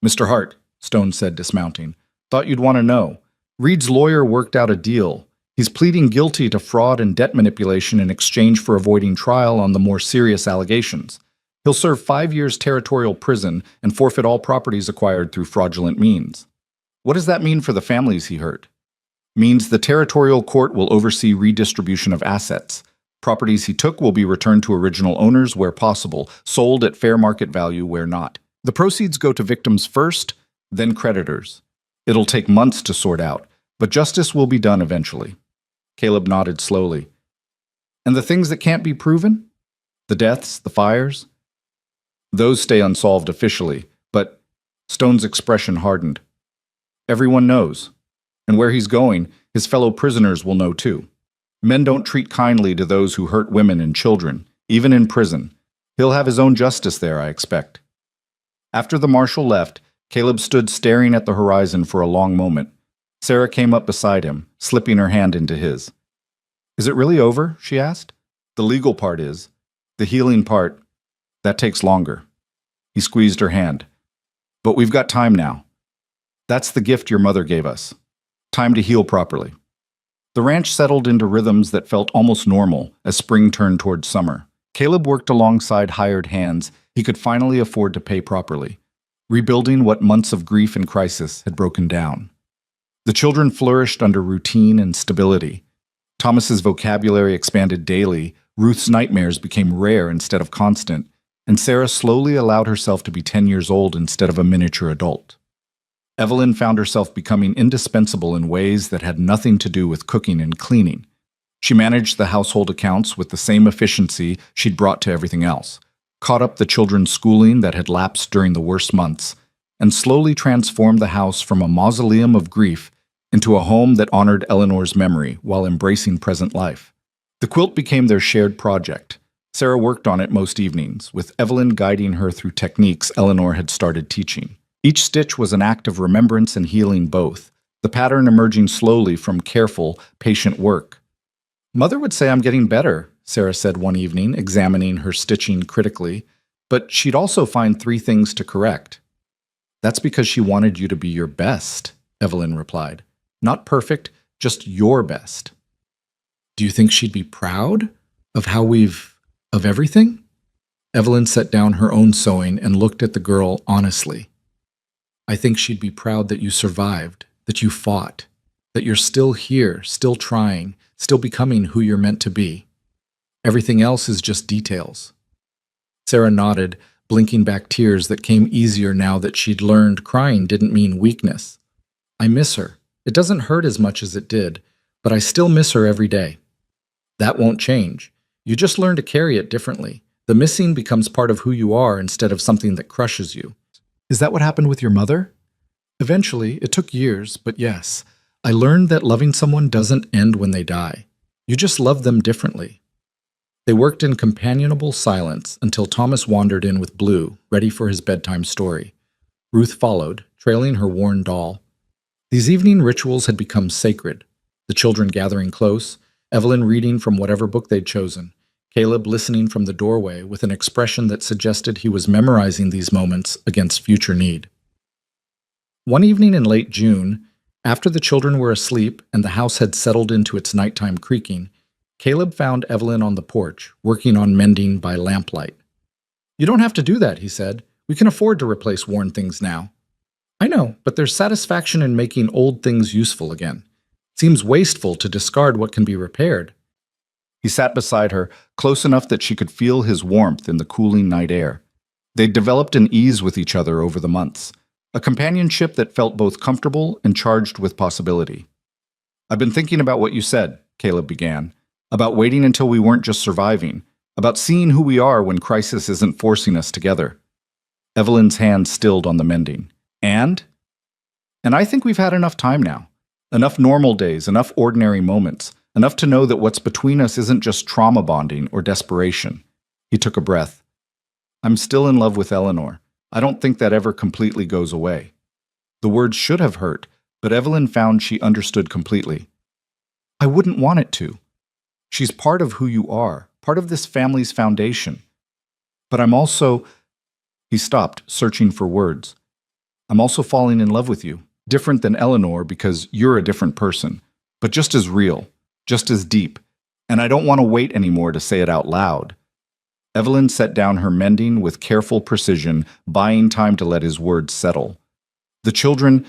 Mr. Hart, Stone said, dismounting, thought you'd want to know. Reed's lawyer worked out a deal. He's pleading guilty to fraud and debt manipulation in exchange for avoiding trial on the more serious allegations. He'll serve 5 years territorial prison and forfeit all properties acquired through fraudulent means. What does that mean for the families he hurt? Means the territorial court will oversee redistribution of assets. Properties he took will be returned to original owners where possible, sold at fair market value where not. The proceeds go to victims first, then creditors. It'll take months to sort out, but justice will be done eventually. Caleb nodded slowly. And the things that can't be proven? The deaths, the fires? Those stay unsolved officially, but Stone's expression hardened. Everyone knows. And where he's going, his fellow prisoners will know too. Men don't treat kindly to those who hurt women and children, even in prison. He'll have his own justice there, I expect. After the marshal left, Caleb stood staring at the horizon for a long moment. Sarah came up beside him, slipping her hand into his. Is it really over? She asked. The legal part is. The healing part, that takes longer. He squeezed her hand. But we've got time now. That's the gift your mother gave us. Time to heal properly. The ranch settled into rhythms that felt almost normal as spring turned toward summer. Caleb worked alongside hired hands he could finally afford to pay properly, rebuilding what months of grief and crisis had broken down. The children flourished under routine and stability. Thomas's vocabulary expanded daily, Ruth's nightmares became rare instead of constant, and Sarah slowly allowed herself to be 10 years old instead of a miniature adult. Evelyn found herself becoming indispensable in ways that had nothing to do with cooking and cleaning. She managed the household accounts with the same efficiency she'd brought to everything else, caught up the children's schooling that had lapsed during the worst months, and slowly transformed the house from a mausoleum of grief into a home that honored Eleanor's memory while embracing present life. The quilt became their shared project. Sarah worked on it most evenings, with Evelyn guiding her through techniques Eleanor had started teaching. Each stitch was an act of remembrance and healing both, the pattern emerging slowly from careful, patient work. Mother would say I'm getting better, Sarah said one evening, examining her stitching critically, but she'd also find 3 things to correct. That's because she wanted you to be your best, Evelyn replied. Not perfect, just your best. Do you think she'd be proud of of everything? Evelyn set down her own sewing and looked at the girl honestly. I think she'd be proud that you survived, that you fought, that you're still here, still trying, still becoming who you're meant to be. Everything else is just details. Sarah nodded, blinking back tears that came easier now that she'd learned crying didn't mean weakness. I miss her. It doesn't hurt as much as it did, but I still miss her every day. That won't change. You just learn to carry it differently. The missing becomes part of who you are instead of something that crushes you. Is that what happened with your mother? Eventually, it took years, but yes, I learned that loving someone doesn't end when they die. You just love them differently. They worked in companionable silence until Thomas wandered in with Blue, ready for his bedtime story. Ruth followed, trailing her worn doll. These evening rituals had become sacred, the children gathering close, Evelyn reading from whatever book they'd chosen, Caleb listening from the doorway with an expression that suggested he was memorizing these moments against future need. One evening in late June, after the children were asleep and the house had settled into its nighttime creaking, Caleb found Evelyn on the porch, working on mending by lamplight. You don't have to do that, he said. We can afford to replace worn things now. I know, but there's satisfaction in making old things useful again. Seems wasteful to discard what can be repaired. He sat beside her, close enough that she could feel his warmth in the cooling night air. They'd developed an ease with each other over the months, a companionship that felt both comfortable and charged with possibility. I've been thinking about what you said, Caleb began, about waiting until we weren't just surviving, about seeing who we are when crisis isn't forcing us together. Evelyn's hand stilled on the mending. And I think we've had enough time now. Enough normal days, enough ordinary moments, enough to know that what's between us isn't just trauma bonding or desperation. He took a breath. I'm still in love with Eleanor. I don't think that ever completely goes away. The words should have hurt, but Evelyn found she understood completely. I wouldn't want it to. She's part of who you are, part of this family's foundation. But I'm also... He stopped, searching for words. I'm also falling in love with you. Different than Eleanor because you're a different person, but just as real, just as deep, and I don't want to wait anymore to say it out loud. Evelyn set down her mending with careful precision, buying time to let his words settle. The children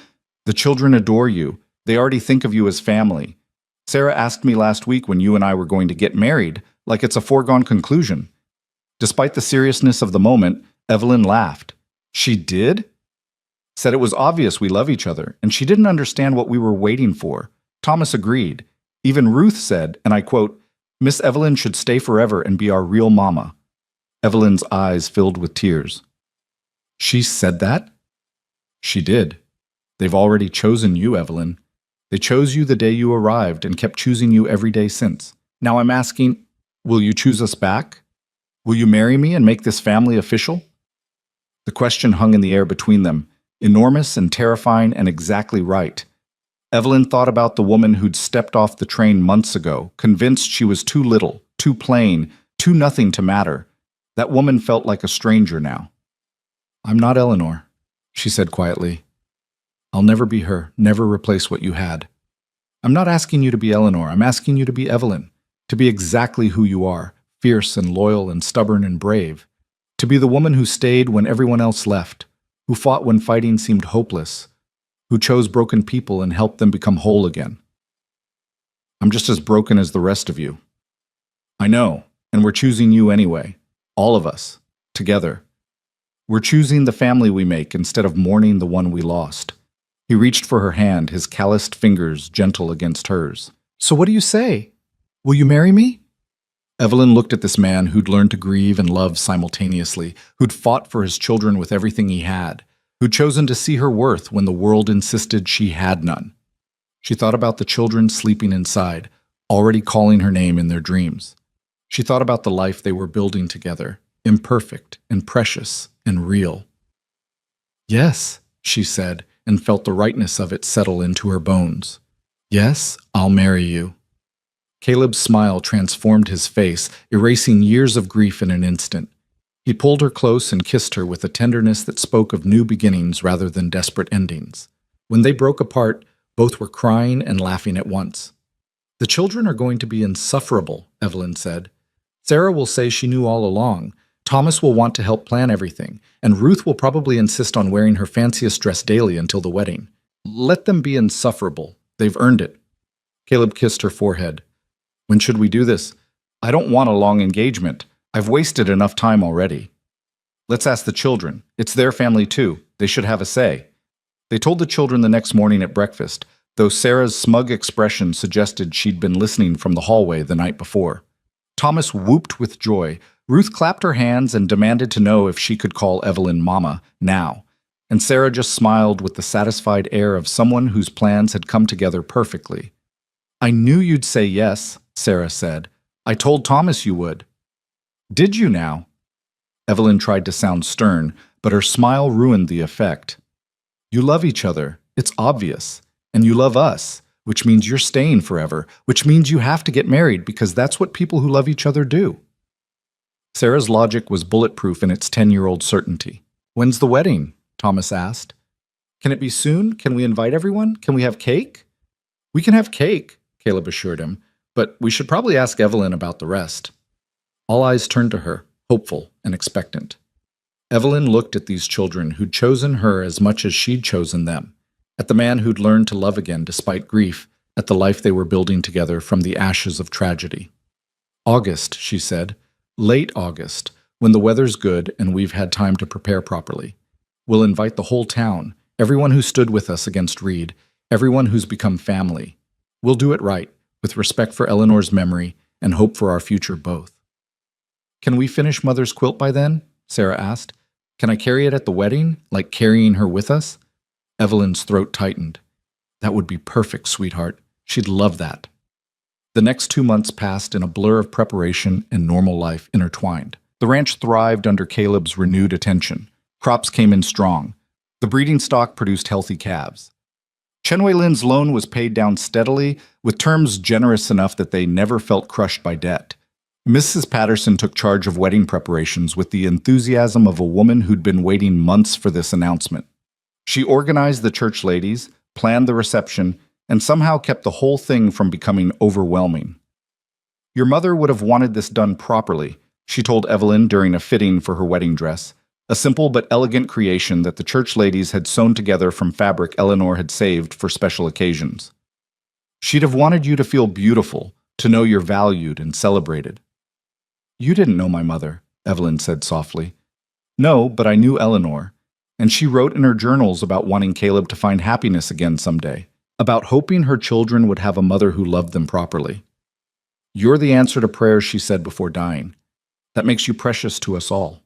adore you. They already think of you as family. Sarah asked me last week when you and I were going to get married, like it's a foregone conclusion. Despite the seriousness of the moment, Evelyn laughed. She did? Said it was obvious we love each other, and she didn't understand what we were waiting for. Thomas agreed. Even Ruth said, and I quote, "Miss Evelyn should stay forever and be our real mama." Evelyn's eyes filled with tears. She said that? She did. They've already chosen you, Evelyn. They chose you the day you arrived and kept choosing you every day since. Now I'm asking, will you choose us back? Will you marry me and make this family official? The question hung in the air between them, enormous and terrifying and exactly right. Evelyn thought about the woman who'd stepped off the train months ago, convinced she was too little, too plain, too nothing to matter. That woman felt like a stranger now. "I'm not Eleanor," she said quietly. "I'll never be her, never replace what you had. I'm not asking you to be Eleanor, I'm asking you to be Evelyn, to be exactly who you are, fierce and loyal and stubborn and brave, to be the woman who stayed when everyone else left, who fought when fighting seemed hopeless, who chose broken people and helped them become whole again. I'm just as broken as the rest of you. I know, and we're choosing you anyway, all of us, together. We're choosing the family we make instead of mourning the one we lost." He reached for her hand, his calloused fingers gentle against hers. "So what do you say? Will you marry me?" Evelyn looked at this man who'd learned to grieve and love simultaneously, who'd fought for his children with everything he had, who'd chosen to see her worth when the world insisted she had none. She thought about the children sleeping inside, already calling her name in their dreams. She thought about the life they were building together, imperfect and precious and real. "Yes," she said, and felt the rightness of it settle into her bones. "Yes, I'll marry you." Caleb's smile transformed his face, erasing years of grief in an instant. He pulled her close and kissed her with a tenderness that spoke of new beginnings rather than desperate endings. When they broke apart, both were crying and laughing at once. "The children are going to be insufferable," Evelyn said. "Sarah will say she knew all along. Thomas will want to help plan everything, and Ruth will probably insist on wearing her fanciest dress daily until the wedding. Let them be insufferable. They've earned it." Caleb kissed her forehead. "When should we do this? I don't want a long engagement. I've wasted enough time already." "Let's ask the children. It's their family too. They should have a say." They told the children the next morning at breakfast, though Sarah's smug expression suggested she'd been listening from the hallway the night before. Thomas whooped with joy. Ruth clapped her hands and demanded to know if she could call Evelyn Mama now, and Sarah just smiled with the satisfied air of someone whose plans had come together perfectly. "I knew you'd say yes," Sarah said. "I told Thomas you would." "Did you now?" Evelyn tried to sound stern, but her smile ruined the effect. "You love each other, it's obvious, and you love us, which means you're staying forever, which means you have to get married because that's what people who love each other do." Sarah's logic was bulletproof in its 10-year-old certainty. "When's the wedding?" Thomas asked. "Can it be soon? Can we invite everyone? Can we have cake?" "We can have cake," Caleb assured him, "but we should probably ask Evelyn about the rest." All eyes turned to her, hopeful and expectant. Evelyn looked at these children who'd chosen her as much as she'd chosen them, at the man who'd learned to love again despite grief, at the life they were building together from the ashes of tragedy. "August," she said. "Late August, when the weather's good and we've had time to prepare properly. We'll invite the whole town, everyone who stood with us against Reed, everyone who's become family. We'll do it right, with respect for Eleanor's memory and hope for our future both." "Can we finish Mother's quilt by then?" Sarah asked. "Can I carry it at the wedding, like carrying her with us?" Evelyn's throat tightened. "That would be perfect, sweetheart. She'd love that." The next 2 months passed in a blur of preparation and normal life intertwined. The ranch thrived under Caleb's renewed attention. Crops came in strong. The breeding stock produced healthy calves. Chenway Lynn's loan was paid down steadily, with terms generous enough that they never felt crushed by debt. Mrs. Patterson took charge of wedding preparations with the enthusiasm of a woman who'd been waiting months for this announcement. She organized the church ladies, planned the reception, and somehow kept the whole thing from becoming overwhelming. "Your mother would have wanted this done properly," she told Evelyn during a fitting for her wedding dress. a simple but elegant creation that the church ladies had sewn together from fabric Eleanor had saved for special occasions. She'd have wanted you to feel beautiful, to know you're valued and celebrated. You didn't know my mother, Evelyn said softly. No, but I knew Eleanor, and she wrote in her journals about wanting Caleb to find happiness again someday, about hoping her children would have a mother who loved them properly. You're the answer to prayers she said before dying. That makes you precious to us all.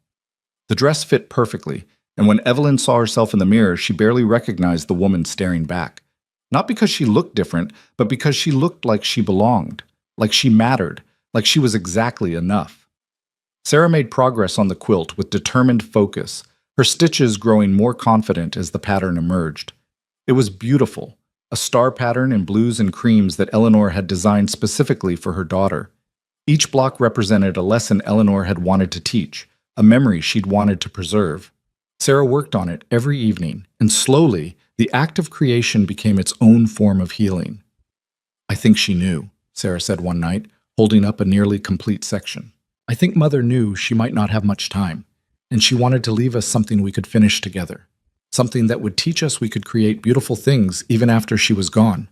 The dress fit perfectly, and when Evelyn saw herself in the mirror, she barely recognized the woman staring back. Not because she looked different, but because she looked like she belonged, like she mattered, like she was exactly enough. Sarah made progress on the quilt with determined focus, her stitches growing more confident as the pattern emerged. It was beautiful, a star pattern in blues and creams that Eleanor had designed specifically for her daughter. Each block represented a lesson Eleanor had wanted to teach, a memory she'd wanted to preserve. Sarah worked on it every evening, and slowly, the act of creation became its own form of healing. I think she knew, Sarah said one night, holding up a nearly complete section. I think Mother knew she might not have much time, and she wanted to leave us something we could finish together, something that would teach us we could create beautiful things even after she was gone.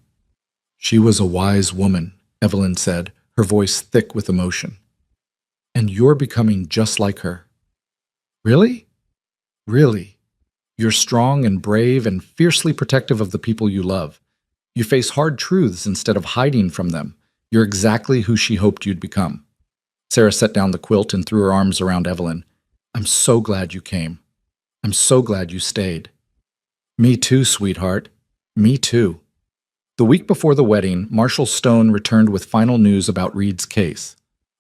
She was a wise woman, Evelyn said, her voice thick with emotion. And you're becoming just like her. Really? Really. You're strong and brave and fiercely protective of the people you love. You face hard truths instead of hiding from them. You're exactly who she hoped you'd become. Sarah set down the quilt and threw her arms around Evelyn. I'm so glad you came. I'm so glad you stayed. Me too, sweetheart. Me too. The week before the wedding, Marshal Stone returned with final news about Reed's case.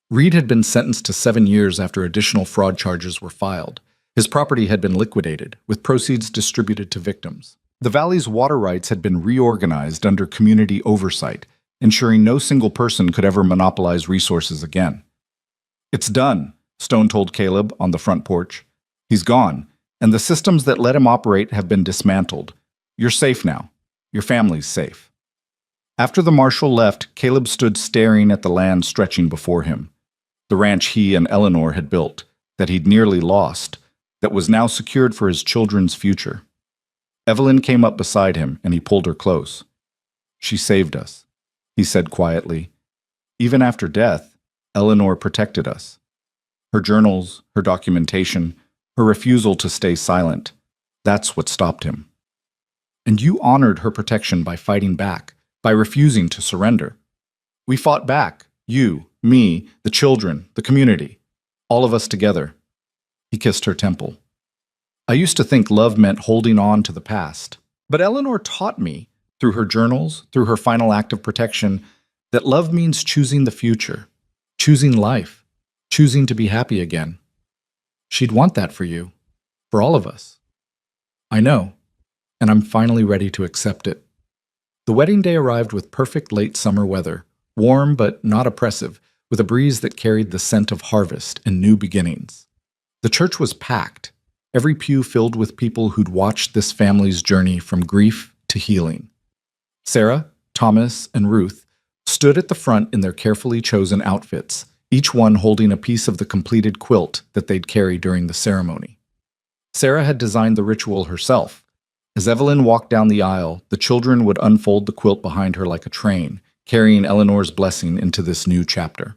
Reed had been sentenced to 7 years after additional fraud charges were filed. His property had been liquidated, with proceeds distributed to victims. The valley's water rights had been reorganized under community oversight, ensuring no single person could ever monopolize resources again. It's done, Stone told Caleb on the front porch. He's gone, and the systems that let him operate have been dismantled. You're safe now. Your family's safe. After the marshal left, Caleb stood staring at the land stretching before him. The ranch he and Eleanor had built, that he'd nearly lost, that was now secured for his children's future. Evelyn came up beside him, and he pulled her close. She saved us, he said quietly. Even after death, Eleanor protected us. Her journals, her documentation, her refusal to stay silent, that's what stopped him. And you honored her protection by fighting back, by refusing to surrender. We fought back, you, me, the children, the community, all of us together. He kissed her temple. I used to think love meant holding on to the past, but Eleanor taught me, through her journals, through her final act of protection, that love means choosing the future, choosing life, choosing to be happy again. She'd want that for you, for all of us. I know, and I'm finally ready to accept it. The wedding day arrived with perfect late summer weather, warm but not oppressive, with a breeze that carried the scent of harvest and new beginnings. The church was packed, every pew filled with people who'd watched this family's journey from grief to healing. Sarah, Thomas, and Ruth stood at the front in their carefully chosen outfits, each one holding a piece of the completed quilt that they'd carry during the ceremony. Sarah had designed the ritual herself. As Evelyn walked down the aisle, the children would unfold the quilt behind her like a train, carrying Eleanor's blessing into this new chapter.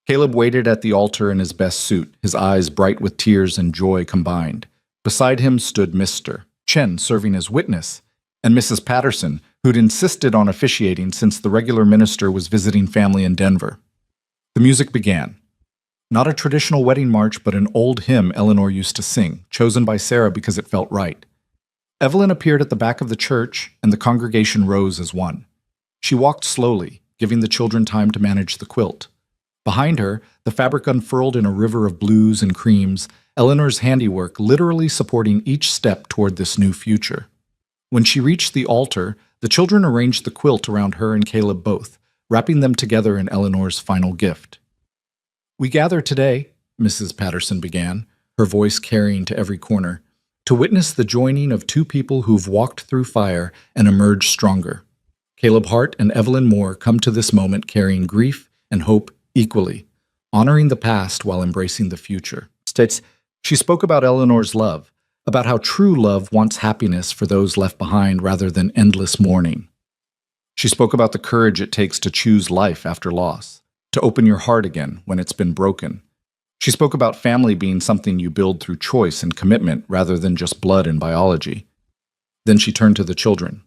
Caleb waited at the altar in his best suit, his eyes bright with tears and joy combined. Beside him stood Mr. Chen serving as witness, and Mrs. Patterson, who'd insisted on officiating since the regular minister was visiting family in Denver. The music began. Not a traditional wedding march, but an old hymn Eleanor used to sing, chosen by Sarah because it felt right. Evelyn appeared at the back of the church, and the congregation rose as one. She walked slowly, giving the children time to manage the quilt. Behind her, the fabric unfurled in a river of blues and creams, Eleanor's handiwork literally supporting each step toward this new future. When she reached the altar, the children arranged the quilt around her and Caleb both, wrapping them together in Eleanor's final gift. We gather today, Mrs. Patterson began, her voice carrying to every corner, to witness the joining of two people who've walked through fire and emerged stronger. Caleb Hart and Evelyn Moore come to this moment carrying grief and hope equally, honoring the past while embracing the future. States, She spoke about Eleanor's love, about how true love wants happiness for those left behind rather than endless mourning. She spoke about the courage it takes to choose life after loss, to open your heart again when it's been broken. She spoke about family being something you build through choice and commitment rather than just blood and biology. Then she turned to the children.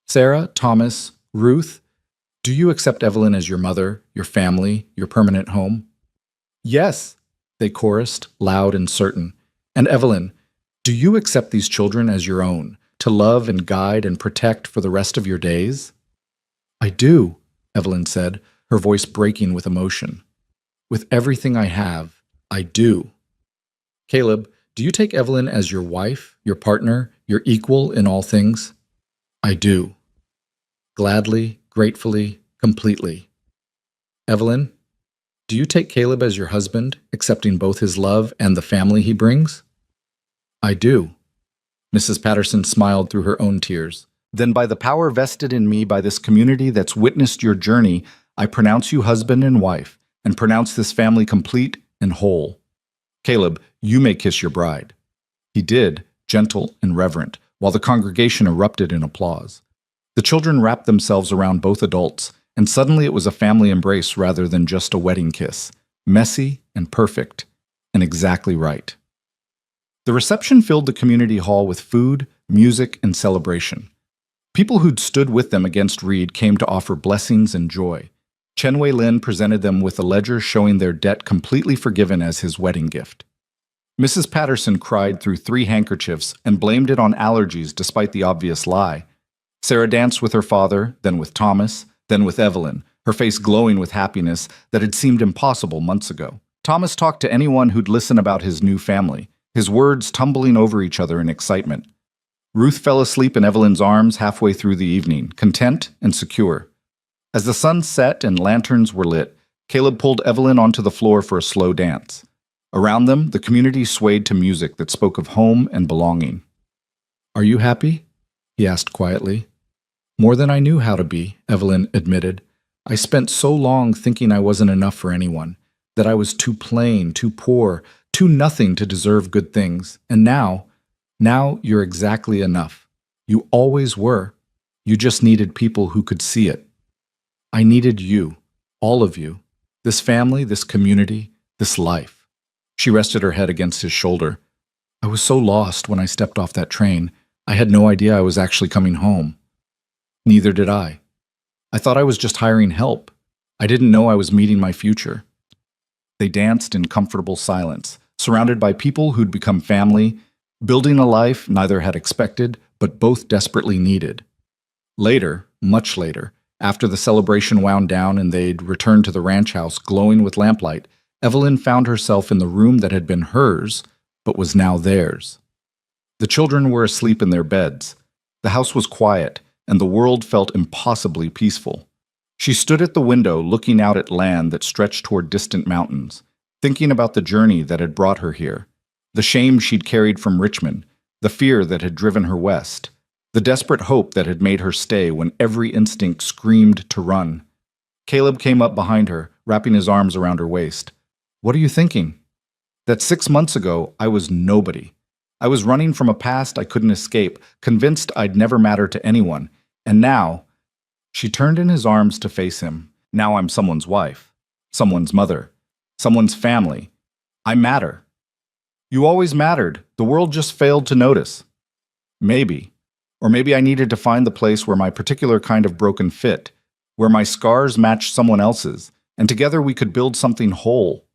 Sarah, Thomas, Ruth, do you accept Evelyn as your mother, your family, your permanent home? Yes, they chorused, loud and certain. And Evelyn, do you accept these children as your own, to love and guide and protect for the rest of your days? I do, Evelyn said, her voice breaking with emotion. With everything I have, I do. Caleb, do you take Evelyn as your wife, your partner, your equal in all things? I do. Gladly, gratefully, completely. Evelyn, do you take Caleb as your husband, accepting both his love and the family he brings? I do. Mrs. Patterson smiled through her own tears. Then by the power vested in me by this community that's witnessed your journey, I pronounce you husband and wife, and pronounce this family complete and whole. Caleb, you may kiss your bride. He did, gentle and reverent, while the congregation erupted in applause. The children wrapped themselves around both adults, and suddenly it was a family embrace rather than just a wedding kiss. Messy and perfect, and exactly right. The reception filled the community hall with food, music, and celebration. People who'd stood with them against Reed came to offer blessings and joy. Chen Wei Lin presented them with a ledger showing their debt completely forgiven as his wedding gift. Mrs. Patterson cried through 3 handkerchiefs and blamed it on allergies despite the obvious lie. Sarah danced with her father, then with Thomas, then with Evelyn, her face glowing with happiness that had seemed impossible months ago. Thomas talked to anyone who'd listen about his new family, his words tumbling over each other in excitement. Ruth fell asleep in Evelyn's arms halfway through the evening, content and secure. As the sun set and lanterns were lit, Caleb pulled Evelyn onto the floor for a slow dance. Around them, the community swayed to music that spoke of home and belonging. Are you happy? He asked quietly. More than I knew how to be, Evelyn admitted. I spent so long thinking I wasn't enough for anyone, that I was too plain, too poor, too nothing to deserve good things. And now you're exactly enough. You always were. You just needed people who could see it. I needed you, all of you, this family, this community, this life. She rested her head against his shoulder. I was so lost when I stepped off that train. I had no idea I was actually coming home. Neither did I. I thought I was just hiring help. I didn't know I was meeting my future. They danced in comfortable silence, surrounded by people who'd become family, building a life neither had expected, but both desperately needed. Later, much later, after the celebration wound down and they'd returned to the ranch house glowing with lamplight, Evelyn found herself in the room that had been hers, but was now theirs. The children were asleep in their beds. The house was quiet, and the world felt impossibly peaceful. She stood at the window looking out at land that stretched toward distant mountains, thinking about the journey that had brought her here, the shame she'd carried from Richmond, the fear that had driven her west, the desperate hope that had made her stay when every instinct screamed to run. Caleb came up behind her, wrapping his arms around her waist. What are you thinking? That 6 months ago, I was nobody. I was running from a past I couldn't escape, convinced I'd never matter to anyone. And now, she turned in his arms to face him. Now I'm someone's wife, someone's mother, someone's family. I matter. You always mattered. The world just failed to notice. Maybe. Or maybe I needed to find the place where my particular kind of broken fit, where my scars matched someone else's, and together we could build something whole.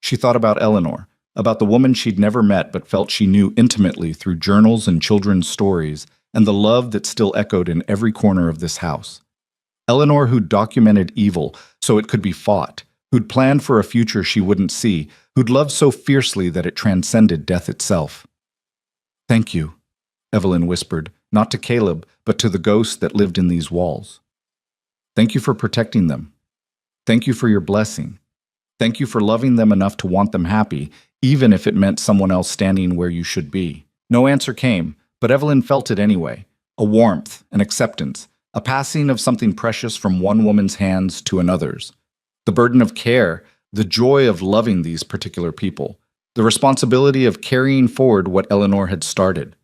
She thought about Eleanor, about the woman she'd never met but felt she knew intimately through journals and children's stories, and the love that still echoed in every corner of this house. Eleanor who'd documented evil so it could be fought, who'd planned for a future she wouldn't see, who'd loved so fiercely that it transcended death itself. Thank you, Evelyn whispered, not to Caleb, but to the ghost that lived in these walls. Thank you for protecting them. Thank you for your blessing. Thank you for loving them enough to want them happy, even if it meant someone else standing where you should be. No answer came, but Evelyn felt it anyway. A warmth, an acceptance, a passing of something precious from one woman's hands to another's. The burden of care, the joy of loving these particular people, the responsibility of carrying forward what Eleanor had started.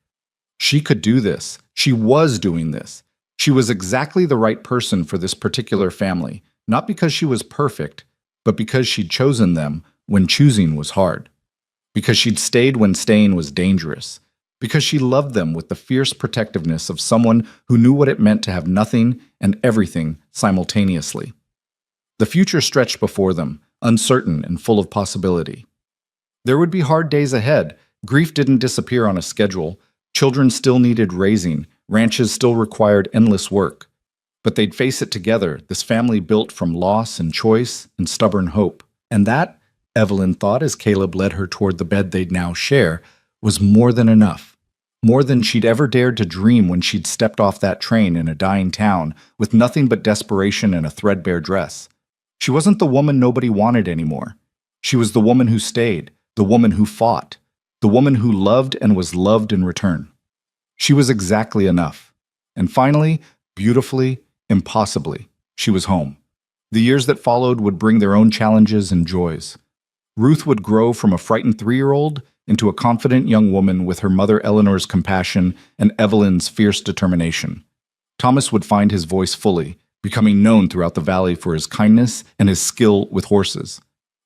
She could do this. She was doing this. She was exactly the right person for this particular family, not because she was perfect, but because she'd chosen them when choosing was hard. Because she'd stayed when staying was dangerous. Because she loved them with the fierce protectiveness of someone who knew what it meant to have nothing and everything simultaneously. The future stretched before them, uncertain and full of possibility. There would be hard days ahead. Grief didn't disappear on a schedule. Children still needed raising. Ranches still required endless work. But they'd face it together, this family built from loss and choice and stubborn hope. And that, Evelyn thought as Caleb led her toward the bed they'd now share, was more than enough. More than she'd ever dared to dream when she'd stepped off that train in a dying town with nothing but desperation and a threadbare dress. She wasn't the woman nobody wanted anymore. She was the woman who stayed, the woman who fought, the woman who loved and was loved in return. She was exactly enough. And finally, beautifully, impossibly, she was home. The years that followed would bring their own challenges and joys. Ruth would grow from a frightened 3-year-old into a confident young woman with her mother Eleanor's compassion and Evelyn's fierce determination. Thomas would find his voice fully, becoming known throughout the valley for his kindness and his skill with horses.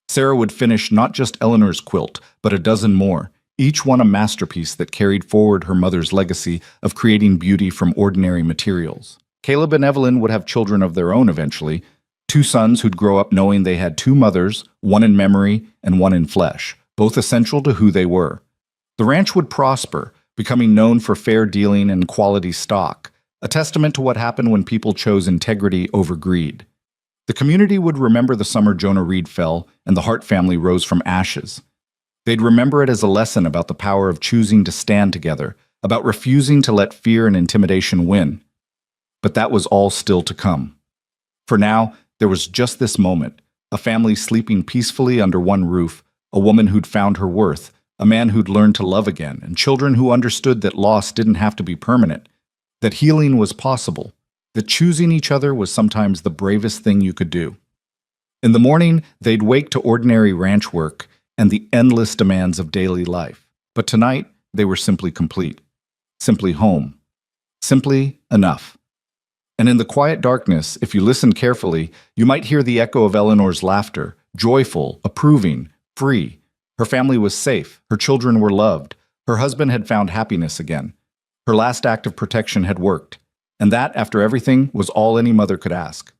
Sarah would finish not just Eleanor's quilt, but a dozen more, each one a masterpiece that carried forward her mother's legacy of creating beauty from ordinary materials. Caleb and Evelyn would have children of their own eventually, 2 sons who'd grow up knowing they had 2 mothers, one in memory and one in flesh, both essential to who they were. The ranch would prosper, becoming known for fair dealing and quality stock, a testament to what happened when people chose integrity over greed. The community would remember the summer Jonah Reed fell and the Hart family rose from ashes. They'd remember it as a lesson about the power of choosing to stand together, about refusing to let fear and intimidation win. But that was all still to come. For now, there was just this moment, a family sleeping peacefully under one roof, a woman who'd found her worth, a man who'd learned to love again, and children who understood that loss didn't have to be permanent, that healing was possible, that choosing each other was sometimes the bravest thing you could do. In the morning, they'd wake to ordinary ranch work and the endless demands of daily life. But tonight, they were simply complete, simply home, simply enough. And in the quiet darkness, if you listened carefully, you might hear the echo of Eleanor's laughter, joyful, approving, free. Her family was safe, her children were loved, her husband had found happiness again. Her last act of protection had worked, and that, after everything, was all any mother could ask.